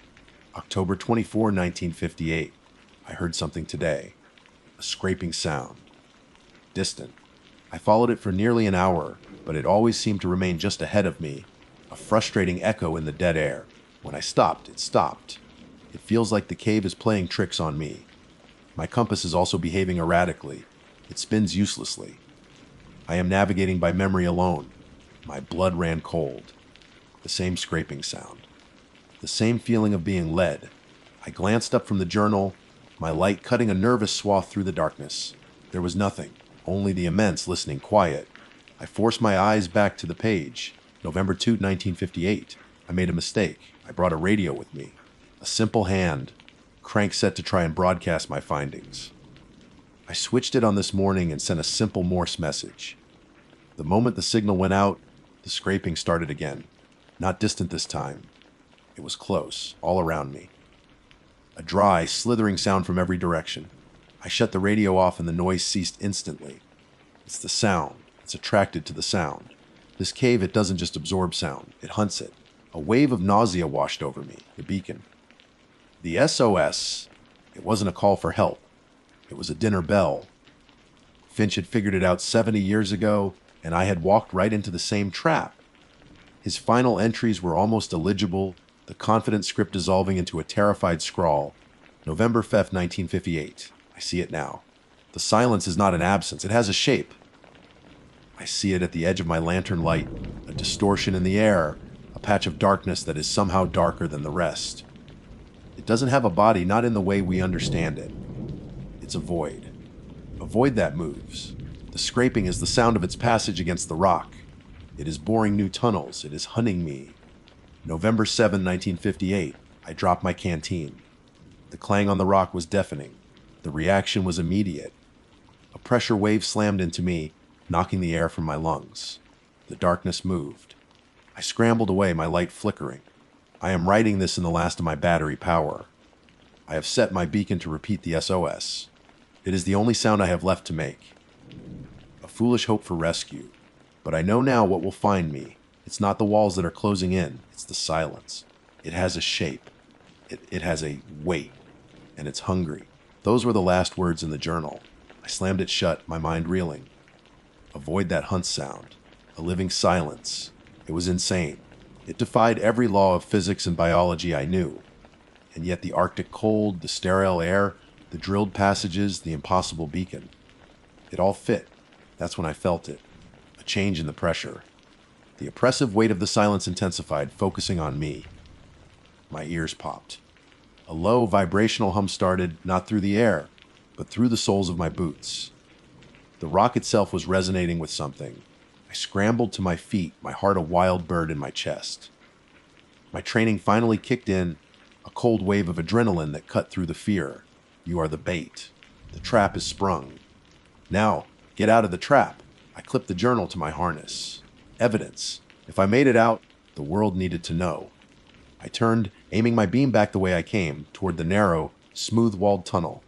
A: October 24, 1958. I heard something today. A scraping sound. Distant. I followed it for nearly an hour, but it always seemed to remain just ahead of me. A frustrating echo in the dead air. When I stopped, it stopped. It feels like the cave is playing tricks on me. My compass is also behaving erratically. It spins uselessly. I am navigating by memory alone. My blood ran cold. The same scraping sound. The same feeling of being led. I glanced up from the journal, my light cutting a nervous swath through the darkness. There was nothing, only the immense listening quiet. I forced my eyes back to the page. November 2, 1958. I made a mistake. I brought a radio with me. A simple hand, crank set to try and broadcast my findings. I switched it on this morning and sent a simple Morse message. The moment the signal went out, the scraping started again. Not distant this time. It was close, all around me. A dry, slithering sound from every direction. I shut the radio off and the noise ceased instantly. It's the sound. It's attracted to the sound. This cave, it doesn't just absorb sound, it hunts it. A wave of nausea washed over me, the beacon. The SOS, it wasn't a call for help. It was a dinner bell. Finch had figured it out 70 years ago, and I had walked right into the same trap. His final entries were almost illegible, the confident script dissolving into a terrified scrawl. November 5th, 1958. I see it now. The silence is not an absence, it has a shape. I see it at the edge of my lantern light, a distortion in the air, a patch of darkness that is somehow darker than the rest. It doesn't have a body, not in the way we understand it. It's a void that moves. The scraping is the sound of its passage against the rock. It is boring new tunnels. It is hunting me. November 7, 1958. I dropped my canteen. The clang on the rock was deafening. The reaction was immediate. A pressure wave slammed into me, knocking the air from my lungs. The darkness moved. I scrambled away, my light flickering. I am writing this in the last of my battery power. I have set my beacon to repeat the SOS. It is the only sound I have left to make. A foolish hope for rescue. But I know now what will find me. It's not the walls that are closing in. It's the silence. It has a shape. It has a weight. And it's hungry. Those were the last words in the journal. I slammed it shut, my mind reeling. Avoid that hunt sound. A living silence. It was insane. It defied every law of physics and biology I knew. And yet the Arctic cold, the sterile air, the drilled passages, the impossible beacon. It all fit. That's when I felt it. A change in the pressure. The oppressive weight of the silence intensified, focusing on me. My ears popped. A low, vibrational hum started, not through the air, but through the soles of my boots. The rock itself was resonating with something. I scrambled to my feet, my heart a wild bird in my chest. My training finally kicked in, a cold wave of adrenaline that cut through the fear. You are the bait. The trap is sprung. Now, get out of the trap. I clipped the journal to my harness. Evidence. If I made it out, the world needed to know. I turned, aiming my beam back the way I came, toward the narrow, smooth-walled tunnel,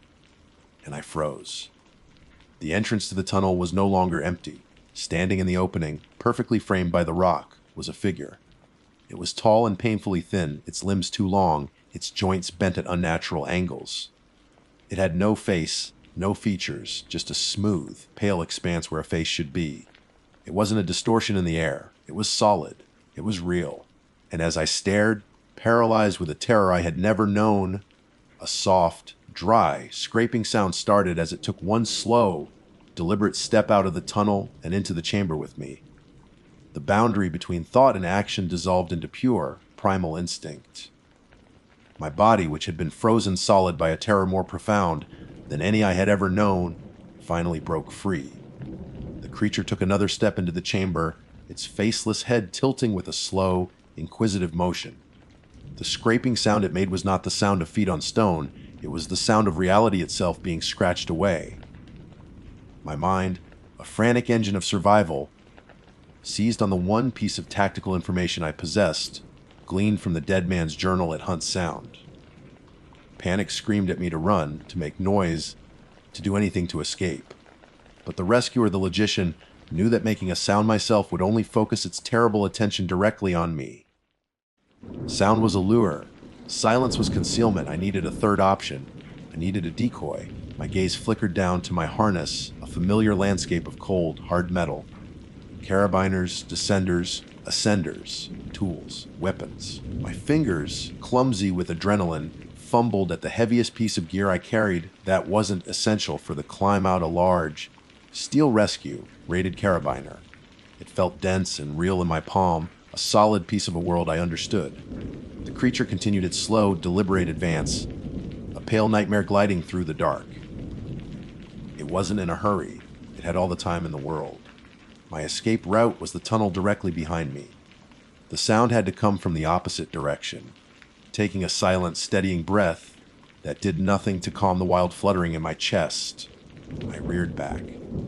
A: and I froze. The entrance to the tunnel was no longer empty. Standing in the opening, perfectly framed by the rock, was a figure. It was tall and painfully thin, its limbs too long, its joints bent at unnatural angles. It had no face, no features, just a smooth, pale expanse where a face should be. It wasn't a distortion in the air. It was solid. It was real. And as I stared, paralyzed with a terror I had never known, a soft, dry, scraping sound started as it took one slow, deliberate step out of the tunnel and into the chamber with me. The boundary between thought and action dissolved into pure, primal instinct. My body, which had been frozen solid by a terror more profound than any I had ever known, finally broke free. The creature took another step into the chamber, its faceless head tilting with a slow, inquisitive motion. The scraping sound it made was not the sound of feet on stone, it was the sound of reality itself being scratched away. My mind, a frantic engine of survival, seized on the one piece of tactical information I possessed, gleaned from the dead man's journal at Hunt's Sound. Panic screamed at me to run, to make noise, to do anything to escape. But the rescuer, the logician, knew that making a sound myself would only focus its terrible attention directly on me. Sound was a lure. Silence was concealment. I needed a third option. I needed a decoy. My gaze flickered down to my harness, a familiar landscape of cold, hard metal. Carabiners, descenders, ascenders, tools, weapons. My fingers, clumsy with adrenaline, fumbled at the heaviest piece of gear I carried that wasn't essential for the climb out a large, steel rescue, rated carabiner. It felt dense and real in my palm, a solid piece of a world I understood. The creature continued its slow, deliberate advance, a pale nightmare gliding through the dark. It wasn't in a hurry. It had all the time in the world. My escape route was the tunnel directly behind me. The sound had to come from the opposite direction, taking a silent, steadying breath that did nothing to calm the wild fluttering in my chest. I reared back.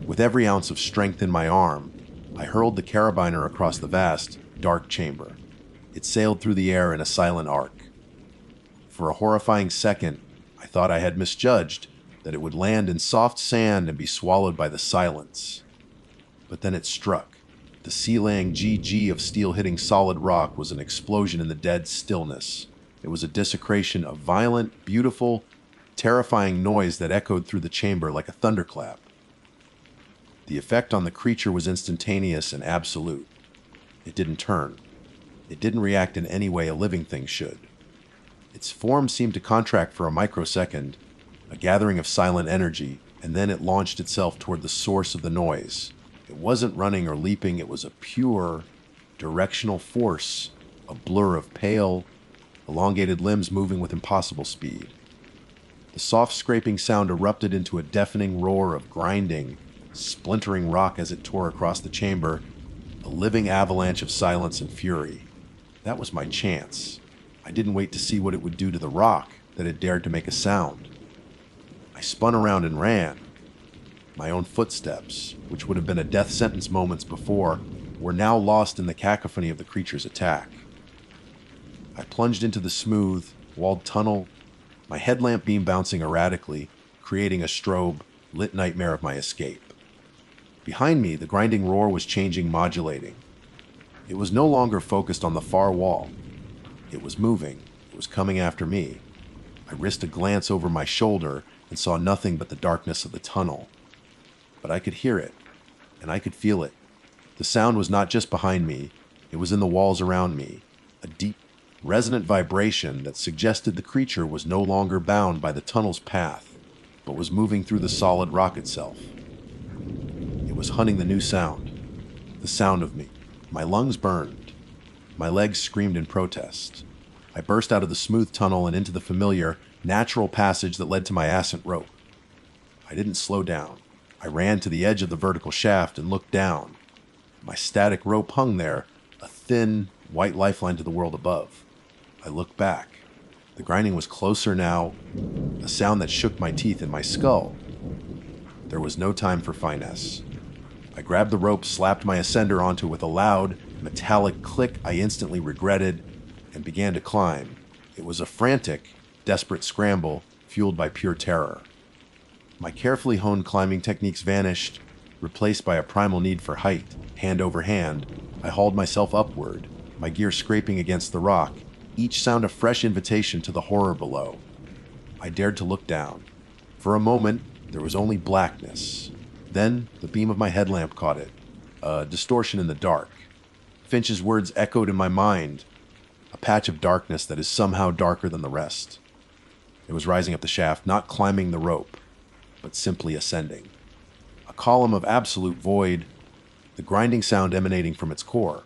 A: With every ounce of strength in my arm, I hurled the carabiner across the vast, dark chamber. It sailed through the air in a silent arc. For a horrifying second, I thought I had misjudged, that it would land in soft sand and be swallowed by the silence. But then it struck. The Sealang GG of steel hitting solid rock was an explosion in the dead stillness. It was a desecration of violent, beautiful, terrifying noise that echoed through the chamber like a thunderclap. The effect on the creature was instantaneous and absolute. It didn't turn. It didn't react in any way a living thing should. Its form seemed to contract for a microsecond, a gathering of silent energy, and then it launched itself toward the source of the noise. It wasn't running or leaping, it was a pure, directional force, a blur of pale, elongated limbs moving with impossible speed. The soft scraping sound erupted into a deafening roar of grinding, splintering rock as it tore across the chamber, a living avalanche of silence and fury. That was my chance. I didn't wait to see what it would do to the rock that had dared to make a sound. I spun around and ran. My own footsteps, which would have been a death sentence moments before, were now lost in the cacophony of the creature's attack. I plunged into the smooth, walled tunnel, my headlamp beam bouncing erratically, creating a strobe, lit nightmare of my escape. Behind me, the grinding roar was changing, modulating. It was no longer focused on the far wall. It was moving. It was coming after me. I risked a glance over my shoulder and saw nothing but the darkness of the tunnel. But I could hear it, and I could feel it. The sound was not just behind me, it was in the walls around me, a deep, resonant vibration that suggested the creature was no longer bound by the tunnel's path, but was moving through the solid rock itself. It was hunting the new sound, the sound of me. My lungs burned. My legs screamed in protest. I burst out of the smooth tunnel and into the familiar, natural passage that led to my ascent rope. I didn't slow down. I ran to the edge of the vertical shaft and looked down. My static rope hung there, a thin, white lifeline to the world above. I looked back. The grinding was closer now, a sound that shook my teeth in my skull. There was no time for finesse. I grabbed the rope, slapped my ascender onto it with a loud, metallic click I instantly regretted, and began to climb. It was a frantic, desperate scramble, fueled by pure terror. My carefully honed climbing techniques vanished, replaced by a primal need for height. Hand over hand, I hauled myself upward, my gear scraping against the rock, each sound a fresh invitation to the horror below. I dared to look down. For a moment, there was only blackness. Then, the beam of my headlamp caught it, a distortion in the dark. Finch's words echoed in my mind, a patch of darkness that is somehow darker than the rest. It was rising up the shaft, not climbing the rope, but simply ascending. A column of absolute void. The the grinding sound emanating from its core.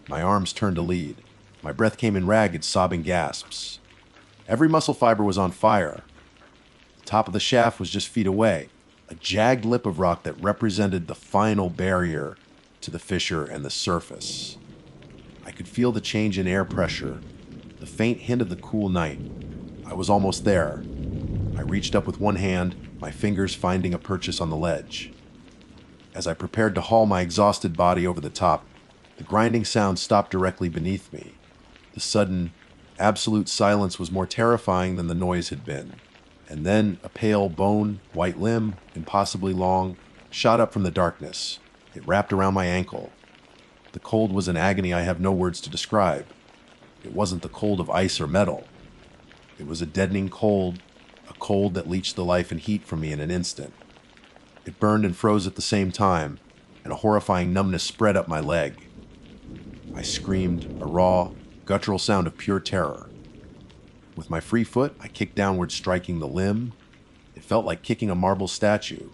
A: My arms turned to lead. My breath came in ragged, sobbing gasps. Every muscle fiber was on fire. The top of the shaft was just feet away, a jagged lip of rock that represented the final barrier to the fissure and the surface. I could feel the change in air pressure, the faint hint of the cool night. I was almost there. I reached up with one hand, my fingers finding a purchase on the ledge. As I prepared to haul my exhausted body over the top, the grinding sound stopped directly beneath me. The sudden, absolute silence was more terrifying than the noise had been. And then a pale bone, white limb, impossibly long, shot up from the darkness. It wrapped around my ankle. The cold was an agony I have no words to describe. It wasn't the cold of ice or metal. It was a deadening cold, a cold that leached the life and heat from me in an instant. It burned and froze at the same time, and a horrifying numbness spread up my leg. I screamed, a raw, guttural sound of pure terror. With my free foot, I kicked downward, striking the limb. It felt like kicking a marble statue.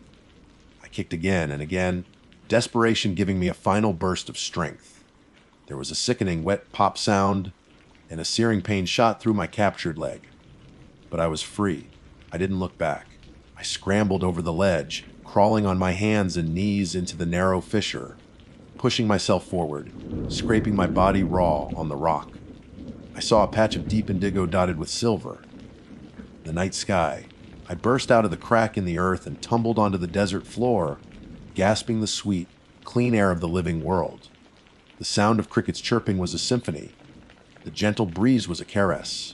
A: I kicked again and again, desperation giving me a final burst of strength. There was a sickening wet pop sound, and a searing pain shot through my captured leg. But I was free. I didn't look back. I scrambled over the ledge, crawling on my hands and knees into the narrow fissure, pushing myself forward, scraping my body raw on the rock. I saw a patch of deep indigo dotted with silver. The night sky. I burst out of the crack in the earth and tumbled onto the desert floor, gasping the sweet, clean air of the living world. The sound of crickets chirping was a symphony. The gentle breeze was a caress.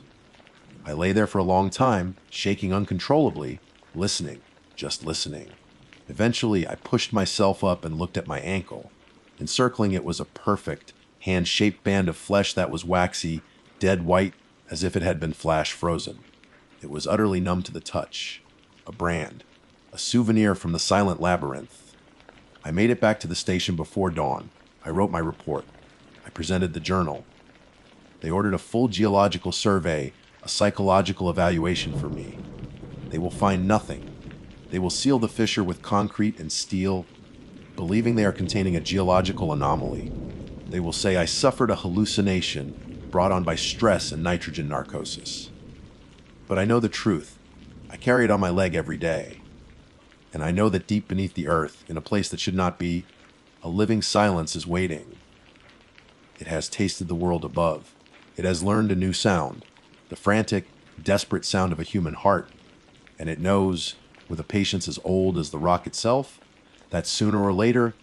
A: I lay there for a long time, shaking uncontrollably, listening, just listening. Eventually, I pushed myself up and looked at my ankle. Encircling it was a perfect, hand-shaped band of flesh that was waxy, dead white, as if it had been flash frozen. It was utterly numb to the touch. A brand. A souvenir from the silent labyrinth. I made it back to the station before dawn. I wrote my report. I presented the journal. They ordered a full geological survey, a psychological evaluation for me. They will find nothing. They will seal the fissure with concrete and steel, believing they are containing a geological anomaly. They will say I suffered a hallucination brought on by stress and nitrogen narcosis. But I know the truth. I carry it on my leg every day. And I know that deep beneath the earth, in a place that should not be, a living silence is waiting. It has tasted the world above. It has learned a new sound, the frantic, desperate sound of a human heart. And it knows, with a patience as old as the rock itself, that sooner or later,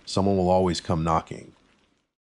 A: someone will always come knocking.